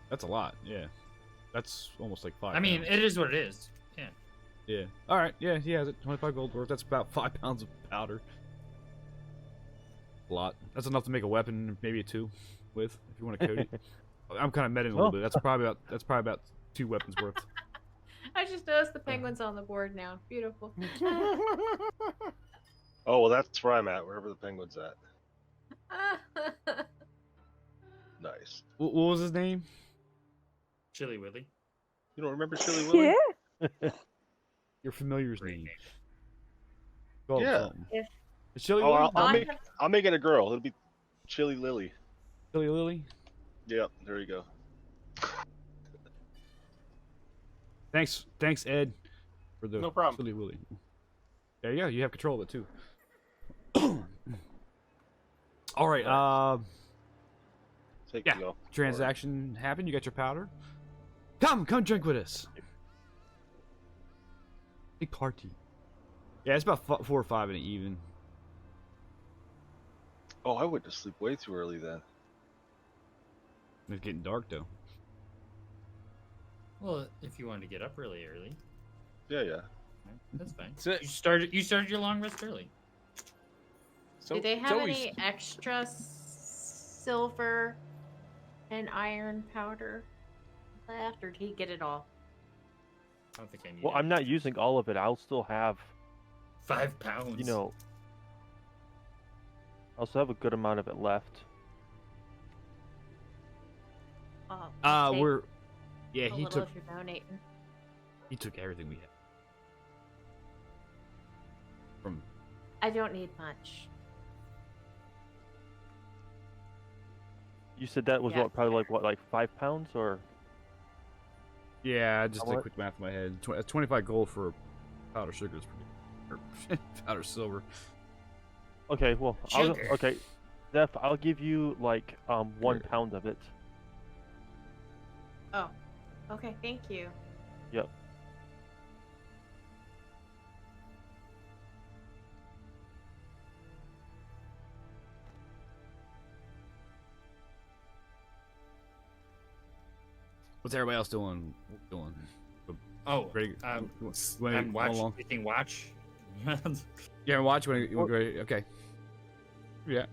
That's a lot. Yeah. That's almost like 5. I mean, pounds. it is what it is. Yeah. Yeah. All right. Yeah, he has it. 25 gold worth. That's about 5 pounds of powder. A lot. That's enough to make a weapon, maybe a 2 with, if you want to coat it. I'm kind of medding a little bit. That's probably about 2 weapons worth. I just noticed the penguins on the board now. Beautiful. Oh, well, that's where I'm at, wherever the penguin's at. Nice. What was his name? Chili Willy. You don't remember Chili Willy? Yeah. Your familiar's Great name. name. Call it Yeah. something. If Is Chili Oh, Willy? I'll make it a girl. It'll be Chili Lily. Chili Lily? Yep, there you go. Thanks, Ed, for the No problem. Chili Willy. There you go. You have control of it too. All right. Take Yeah. me off. Transaction happened. You got your powder. Come drink with us. Big party. Yeah, it's about 4 or 5 in the evening. Oh, I went to sleep way too early then. It's getting dark though. Well, if you wanted to get up really early, Yeah. that's fine. That's it. You started your long rest early. So do they it's have always- any extra silver and iron powder left, or did he get it all? I don't think I need Well, it. I'm not using all of it. I'll still have, 5 pounds. you know, I also have a good amount of it left. I'll take We're. Yeah, a he little took if you're donating. everything we had. From I don't need much. You said that was Yeah. what, probably like 5 pounds or? yeah, I just did What? quick math in my head. 25 gold for powder sugar is pretty. Or powder silver. Okay, well, Sugar. okay, Zeph, I'll give you like 1 Here. pound of it. Oh, okay, thank you. Yep. What's everybody else doing? Oh, Ready? I'm Wanna go along? watching. Watch. Yeah, watch. You wanna go? Okay. Yeah.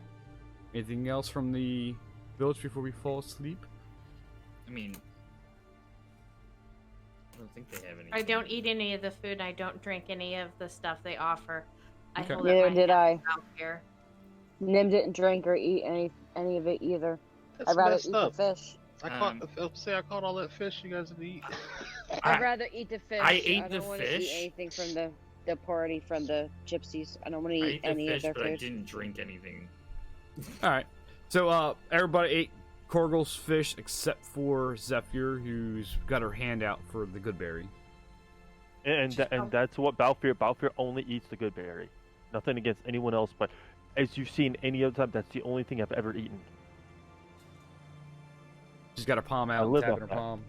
Anything else from the village before we fall asleep? I mean, I don't think they have any. I don't eat any of the food. I don't drink any of the stuff they offer. I Okay. hold Neither up my did hand I. out here. Nim didn't drink or eat any of it either. That's I'd rather messed eat up. the fish. I caught all that fish you guys didn't eat. I'd rather eat the fish. I ate don't the want to fish. eat anything from the party from the gypsies. I don't want to I eat ate the any fish, of their but I food. didn't drink anything. All right. So everybody ate Korgle's fish except for Zephyr, who's got her hand out for the good berry. And that's what Balfour only eats the good berry. Nothing against anyone else, but as you've seen any other time, that's the only thing I've ever eaten. She's got her palm I out, live tapping off her that. palm.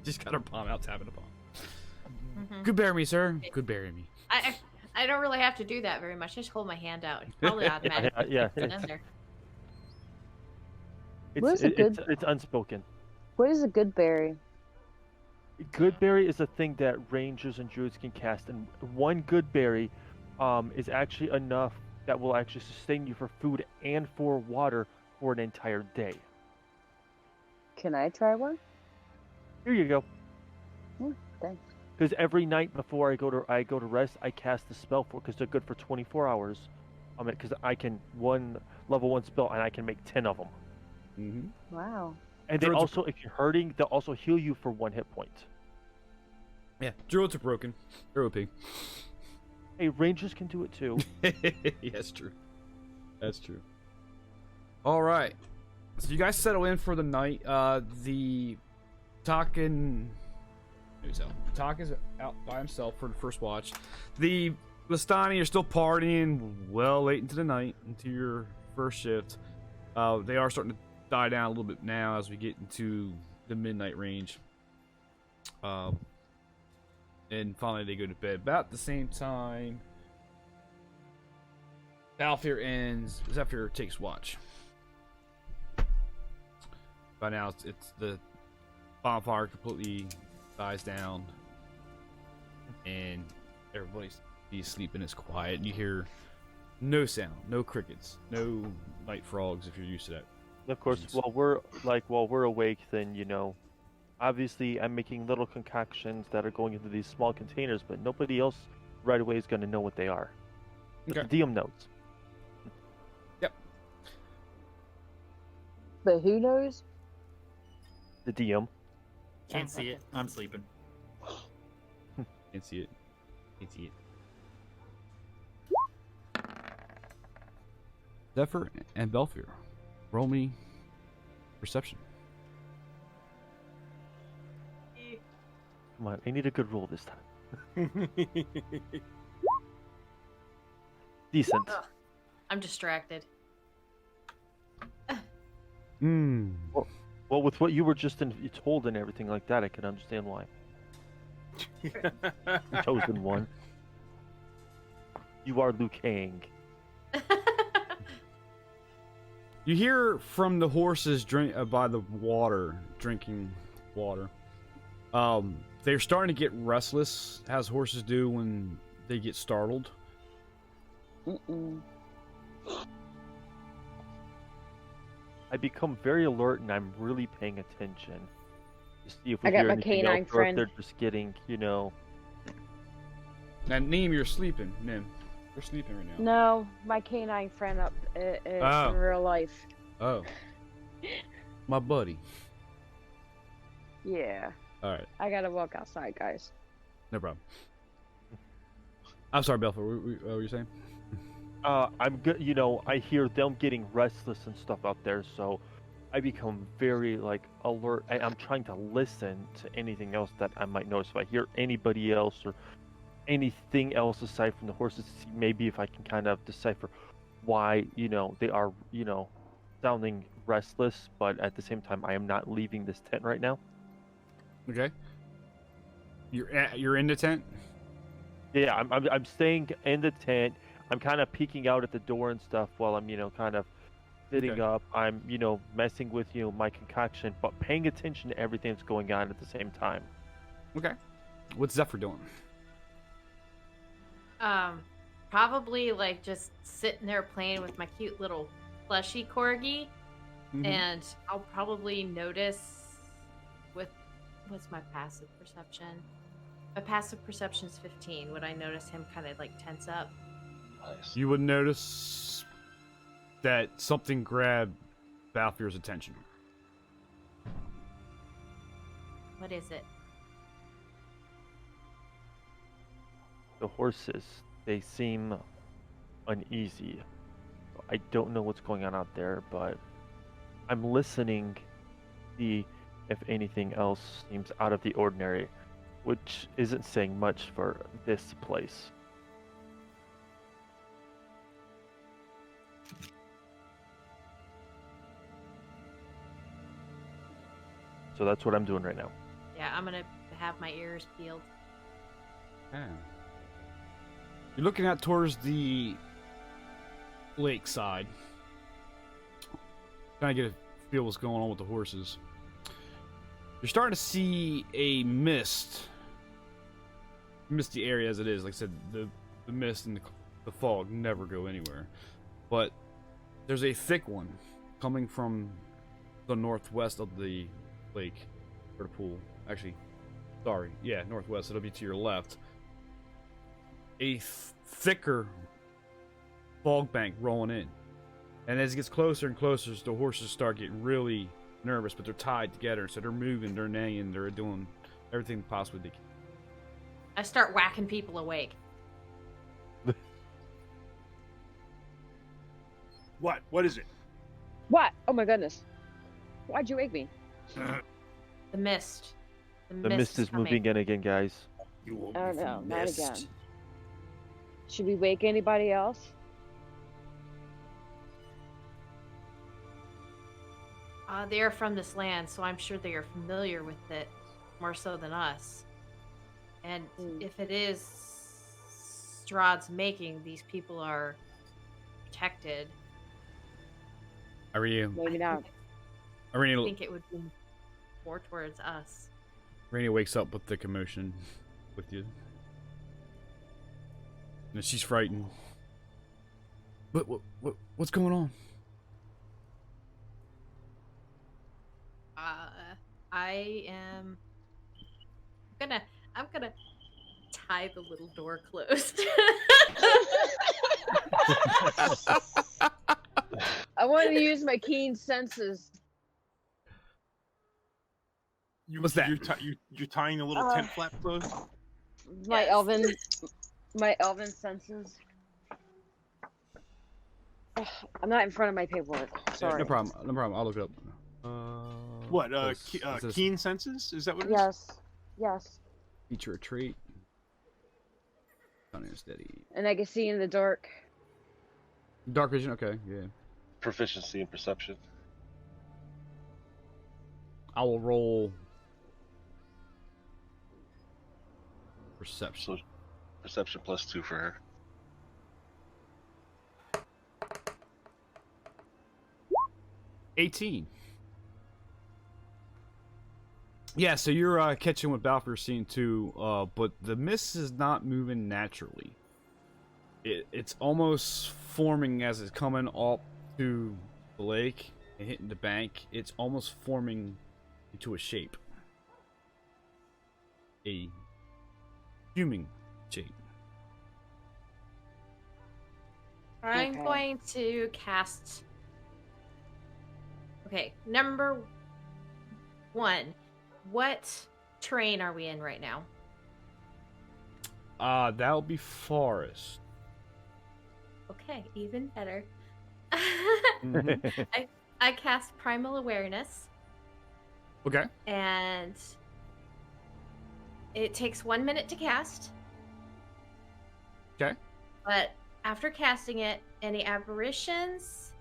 She's got her palm out, tapping the palm. Mhm. Good berry me, sir. Good berry me. I don't really have to do that very much. I just hold my hand out. It's probably automatic. Yeah, It's in there. What is a good- it's unspoken. What is a good berry? Good berry is a thing that rangers and druids can cast, and one good berry is actually enough that will actually sustain you for food and for water for an entire day. Can I try one? Here you go. Thanks. Because every night before I go to rest, I cast the spell for because they're good for 24 hours. Because I can level 1 spell and I can make 10 of them. Mm-hmm. Wow. And they Druids are- also, if you're hurting, they'll also heal you for 1 hit point. Yeah, druids are broken. They're OP. Hey, rangers can do it too. Yeah, that's true. That's true. All right. So you guys settle in for the night. The Taken. Taken's out by himself for the first watch. The Listani are still partying well late into the night, into your first shift. They are starting to die down a little bit now as we get into the midnight range. And finally they go to bed about the same time. Balfour ends. Zephyr takes watch. By now, it's the bonfire completely dies down, and everybody's asleep and it's quiet. And you hear no sound, no crickets, no night frogs if you're used to that. Of course, Jeez. while we're awake, then obviously I'm making little concoctions that are going into these small containers, but nobody else right away is going to know what they are. Just Okay. the DM knows. but who knows? The DM. Can't see it. I'm sleeping. Can't see it. Can't see it. Zephyr and Belfier, roll me perception. Come on, I need a good roll this time. Decent. Ugh, I'm distracted. Hmm. Well, with what you were just told and everything like that, I can understand why. The chosen one. You are Liu Kang. You hear from the horses by the water, drinking water. They're starting to get restless, as horses do when they get startled. I become very alert and I'm really paying attention to see if we I got hear my anything canine else, or if friend. they're just getting, And Neem, you're sleeping. Nim, you're sleeping right now. No, my canine friend up in real life. Oh. My buddy. Yeah. All right, I gotta walk outside, guys. no problem. I'm sorry, Belfer. What were you saying? I'm good. I hear them getting restless and stuff out there, so I become very alert. I'm trying to listen to anything else that I might notice. If I hear anybody else or anything else aside from the horses, maybe if I can kind of decipher why they are sounding restless, but at the same time I am not leaving this tent right now. Okay. You're in the tent. Yeah, I'm staying in the tent. I'm kind of peeking out at the door and stuff while I'm kind of sitting Okay. up. I'm messing with my concoction, but paying attention to everything that's going on at the same time. Okay. What's Zephyr doing? Probably just sitting there playing with my cute little plushy corgi, Mhm. and I'll probably notice what's my passive perception? My passive perception is 15. Would I notice him kind of tense up? Nice. You would notice that something grabbed Balfier's attention. What is it? The horses, they seem uneasy. I don't know what's going on out there, but I'm listening to see if anything else seems out of the ordinary, which isn't saying much for this place. So that's what I'm doing right now. Yeah, I'm gonna have my ears peeled. Yeah. You're looking out towards the lakeside. Trying to get a feel what's going on with the horses. You're starting to see a misty area as it is. Like I said, the mist and the fog never go anywhere. But there's a thick one coming from the northwest of the lake, or the pool. Actually, sorry, yeah, northwest. It'll be to your left. A thicker fog bank rolling in, and as it gets closer and closer, the horses start getting really nervous. But they're tied together, so they're moving, they're neighing, they're doing everything possibly they can. I start whacking people awake. What? What is it? What? Oh my goodness. Why'd you wake me? The mist. The mist is coming. moving in again, guys. You will Oh no, not again. Should we wake anybody else? They are from this land, so I'm sure they are familiar with it more so than us. And if it is Strahd's making, these people are protected. Irene, Maybe not. I Irene, think it would be more towards us. Irene wakes up with the commotion with you. And she's frightened. What's going on? I'm gonna tie the little door closed. I want to use my keen senses What's that? You're tying the little tent flap closed. My Yes. elven senses. Ugh, I'm not in front of my paperwork. Yeah, Sorry. no problem. No problem. I'll look it up. What? Is this Keen senses? Is that what it is? Yes. Yes. feature or trait? Stunning steady. And I can see in the dark. Dark vision. Okay. Yeah. Proficiency in perception. I will roll perception. So perception +2 for her. $18. Yeah, so you're catching what Balfour's seeing too, but the mist is not moving naturally. It's almost forming as it's coming up to the lake and hitting the bank. It's almost forming into a shape. A human shape. I'm Okay. going to cast. Okay, number 1. What terrain are we in right now? That'll be forest. Okay, even better. I cast Primal Awareness, Okay. and it takes 1 minute to cast. Okay. But after casting it, any apparitions,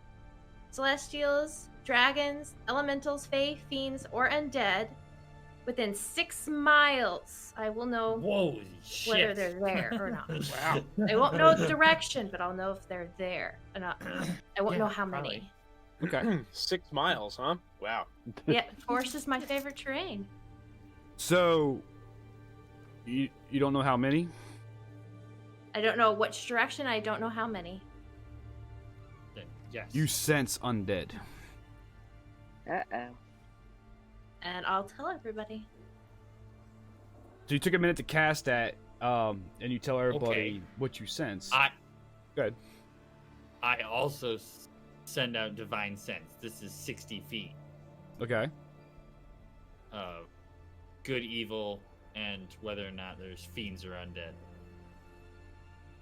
celestials, dragons, elementals, fae, fiends, or undead within 6 miles, I will know Whoa, whether shit. they're there or not. Wow. I won't know the direction, but I'll know if they're there. I won't Yeah, know how probably. many. Okay. 6 miles, huh? Wow. Yeah, forest is my favorite terrain. So you don't know how many? I don't know which direction. I don't know how many. Yes. You sense undead. Uh-oh. And I'll tell everybody. So you took a minute to cast that, and you tell everybody Okay. what you sense. I Good. I also send out divine sense. This is 60 feet. Okay. Good, evil, and whether or not there's fiends or undead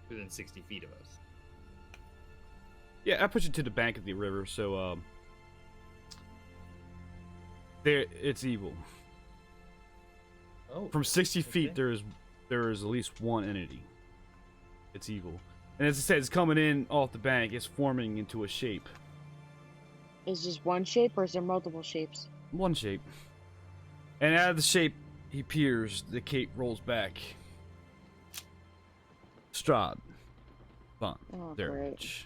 within 60 feet of us. Yeah, I push it to the bank of the river, so there it's evil. Oh, From 60 feet, okay. there is at least one entity. It's evil, and as I said, it's coming in off the bank. It's forming into a shape. Is just one shape or is there multiple shapes? One shape. And out of the shape he appears, the cape rolls back. Strahd. Fun. Oh, There. great.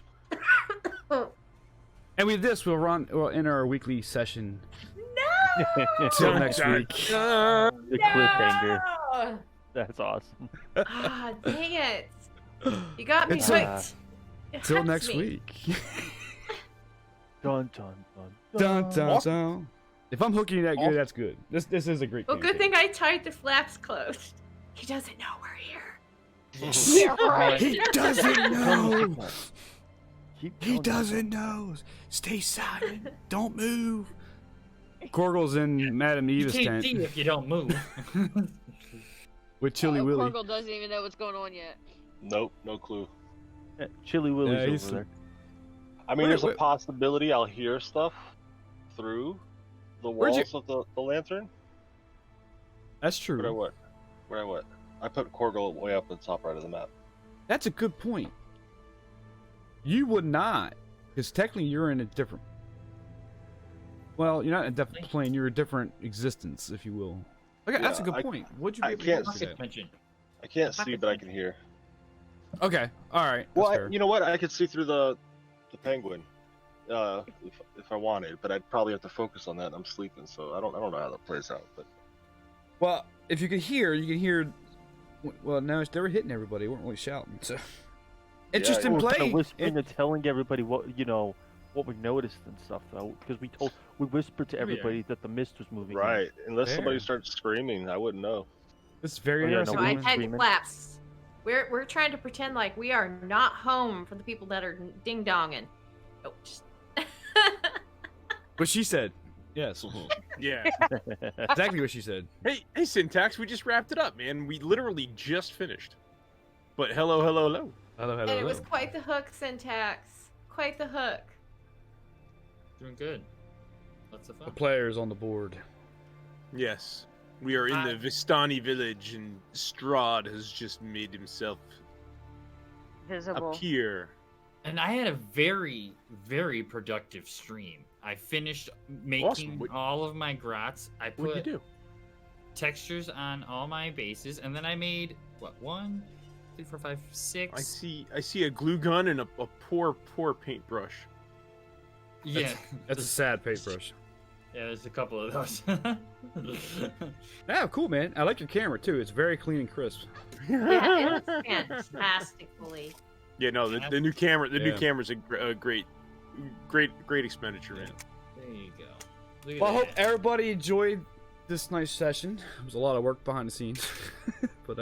And with this, we'll end our weekly session. No! Till next week. The cliffhanger. No! That's awesome. Ah, dang it. You got me It's hooked. It Till hurts next me. week. Dun dun dun Dun, dun, dun. If I'm hooking you that good, Awesome. that's good. This is a great Well, game. good thing I tied the flaps closed. He doesn't know we're here. Yeah, right. He doesn't know. Keep He telling doesn't know. Stay silent. Don't move. Corgle's in Madame You Eva's can't tent see if you don't move. with Chili Willy. Corgle doesn't even know what's going on yet. Nope, no clue. them. Chili Willy's Yeah, he's over there. I mean, Wait, there's wait. a possibility I'll hear stuff through the Where'd you- walls of the lantern. That's Where I true. what? Where I what? I put Corgle way up at the top right of the map. That's a good point. You would not, because technically you're in a different. Well, you're not in a different plane. You're a different existence, if you will. Okay, that's a Yeah, good point. What'd you I get? can't Pocket see- dimension? I can't see, but I can hear. Okay, all right. Well, That's fair. you know what? I could see through the penguin, if I wanted, but I'd probably have to focus on that. And I'm sleeping, so I don't know how that plays out. But Well, if you could hear, you can hear. Well, no, they were hitting everybody. They weren't really shouting. So, interesting Yeah, We're play. kind of whispering and telling everybody what what we noticed and stuff though, because we whispered to everybody that the mist was moving. in. right, unless Fair. somebody starts screaming, I wouldn't know. It's very Oh, yeah, interesting. So I women tied the screaming. flaps. We're trying to pretend like we are not home for the people that are ding donging. Oh, just What she said. Yes. Yeah. Exactly what she said. Hey, Syntax, we just wrapped it up, man. We literally just finished. But hello. Hello, And it was quite the hook, Syntax. Quite the hook. Doing good. Lots of fun. The players on the board. Yes. We are in the Vistani village, and Strahd has just made himself Visible. appear. And I had a very, very productive stream. I finished making Awesome. all of my grots. I What'd put you do? textures on all my bases, and then I made what 1, 2, 4, 5, 6. I see a glue gun and a poor paintbrush. Yeah, That's a sad paintbrush. yeah. There's a couple of those. Yeah, cool, man. I like your camera too. It's very clean and crisp. Yeah, it looks fantastically. Yeah, no, the new camera, the new Yeah. camera's a great expenditure, man. There you go. Look at Well, I hope that. everybody enjoyed this nice session. It was a lot of work behind the scenes, but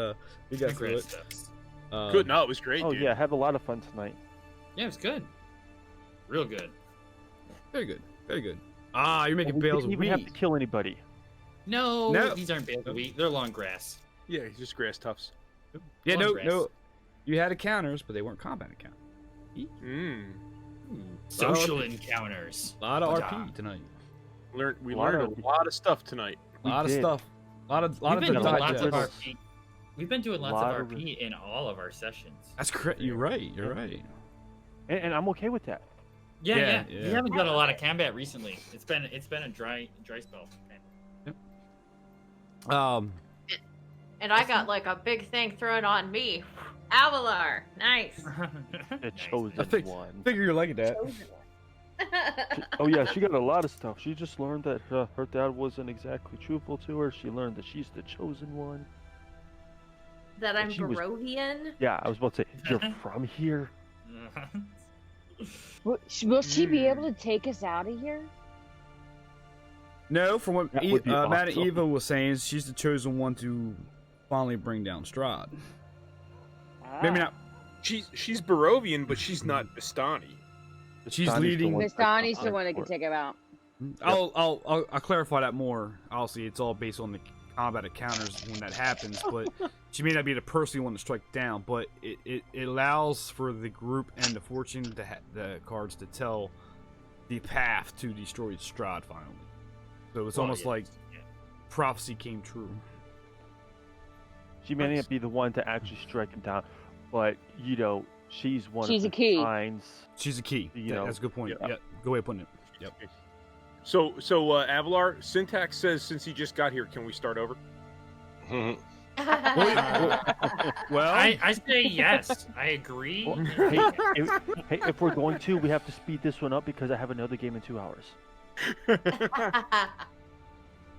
we got through Congrats, it. Stubbs. Good, no, it was great. Oh dude. yeah, had a lot of fun tonight. Yeah, it was good. Real good. Very good. Very good. Ah, you're making We bales didn't of even wheat. have to kill anybody. No, No. these aren't bales of wheat. They're long grass. Yeah, he's just grass tufts. Yeah, Long no, grass. no. You had encounters, but they weren't combat encounters. Mm. Social encounters. A lot of Yeah. RP tonight. We A lot learned of- a lot of stuff tonight. A lot of did. stuff. A lot We've of been the doing lots of digest. RP. We've been doing lots Lot of of RP in all of our sessions. That's correct. You're right. You're Yeah. right. And I'm okay with that. Yeah, Yeah, yeah. yeah. We haven't done a lot of combat recently. It's been a dry spell. And I got like a big thing thrown on me. Avalar, nice. The Nice. chosen I think- one. Figure you're liking that. Oh yeah, she got a lot of stuff. She just learned that her dad wasn't exactly truthful to her. She learned that she's the chosen one. That I'm She was- Barovian. Yeah, I was about to say, you're from here? Will she be able to take us out of here? No, from what That would be Matt and awesome. Eva was saying, she's the chosen one to finally bring down Strahd. Maybe Ah. not. She's Barovian, but she's not Vistani. She's Vistani's the leading- one Miss that- Donnie's the one that can take him out. I'll clarify that more. Obviously, it's all based on the combat encounters when that happens, but she may not be the person you want to strike down. But it allows for the group and the fortune, the cards to tell the path to destroy Strahd finally. So it's almost like prophecy came true. She may not be the one to actually strike him down, but you know, she's one She's of a the key. signs. She's a key. You know, That's a good point. yeah. Yeah, good way of putting it. Yep. So Avalar, Syntax says since he just got here, can we start over? Well, I say yes. I agree. Well, hey, if we're going to, we have to speed this one up because I have another game in 2 hours.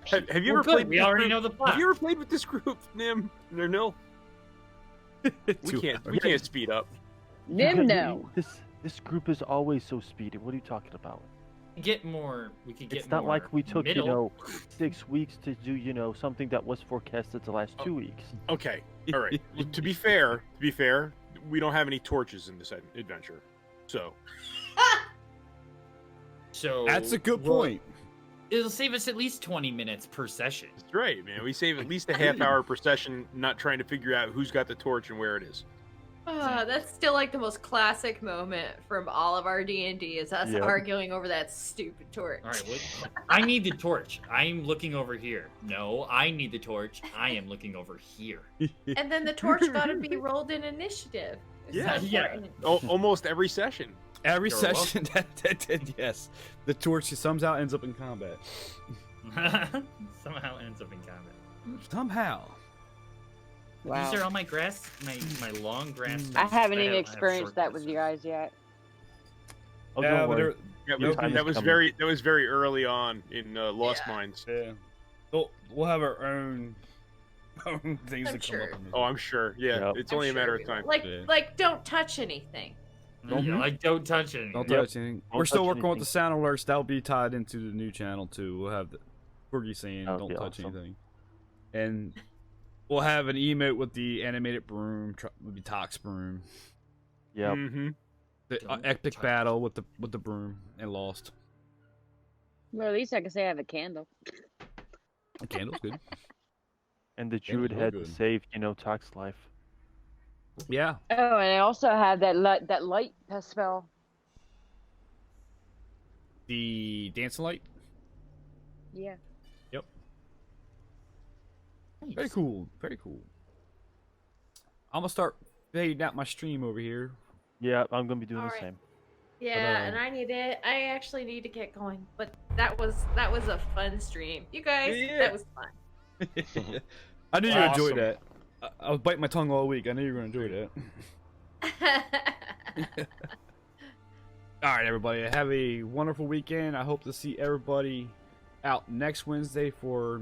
Have you We're ever good. played? We with this already group? know the plot. Have you ever played with this group, Nim or Nil? We 2 can't. hours. We can't speed up. Nim, no. This group is always so speedy. What are you talking about? We could get It's not more like we took, middle. 6 weeks to do, something that was forecasted the last 2 weeks. Okay. All right. To be fair, we don't have any torches in this adventure, so So that's a good we'll- point. It'll save us at least 20 minutes per session. that's right, man. We save at least a half hour per session, not trying to figure out who's got the torch and where it is. That's still like the most classic moment from all of our D&D is us Yep. arguing over that stupid torch. All right, I need the torch. I'm looking over here. No, I need the torch. I am looking over here. And then the torch got to be rolled in initiative. It's Yeah. not Yeah. important. Almost every session. Every You're session, yes, the torch somehow ends up in combat. Somehow ends up in combat. Somehow. Wow. These are all my grass, my long grass. I haven't I even have experienced short that grass. with you guys yet. Oh, Yeah, don't but worry. That Time is was coming. very early on in Lost Yeah. Mines. Yeah. We'll have our own things I'm that come sure. up. In this. Oh, I'm sure. Yeah, Yep. it's I'm only a sure matter we of time. will. Yeah. Like, don't touch anything. Yeah, like don't touch it. Don't Yep. touch anything. Don't We're still touch working with anything. the sound alerts. That'll be tied into the new channel too. We'll have the Corgi saying That would don't be touch awesome. anything. And we'll have an emote with the animated broom, would be Tox broom. Yep. Mm-hmm. The Don't epic touch. battle with the broom and Lost. Well, at least I can say I have a candle. The candle's good. And the Yeah, druid real had good. saved, Tuck's life. Yeah. Oh, and I also have that light spell. The dancing light. Yeah. Yep. Nice. Very cool. Very cool. I'm gonna start fading out my stream over here. Yeah, I'm gonna be doing the Alright. same. Yeah, and I actually need to get going. But that was a fun stream. You guys, Yeah. that was fun. I knew you Awesome. enjoyed that. I was biting my tongue all week. I knew you were gonna enjoy that. All right, everybody. Have a wonderful weekend. I hope to see everybody out next Wednesday for.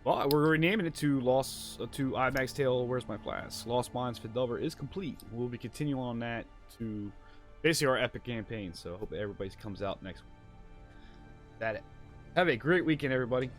Well, we're renaming it to IMAX Tale. Where's my flask? Lost Mines for Delver is complete. We'll be continuing on that to basically our epic campaign. So I hope everybody comes out next week. That it. Have a great weekend, everybody.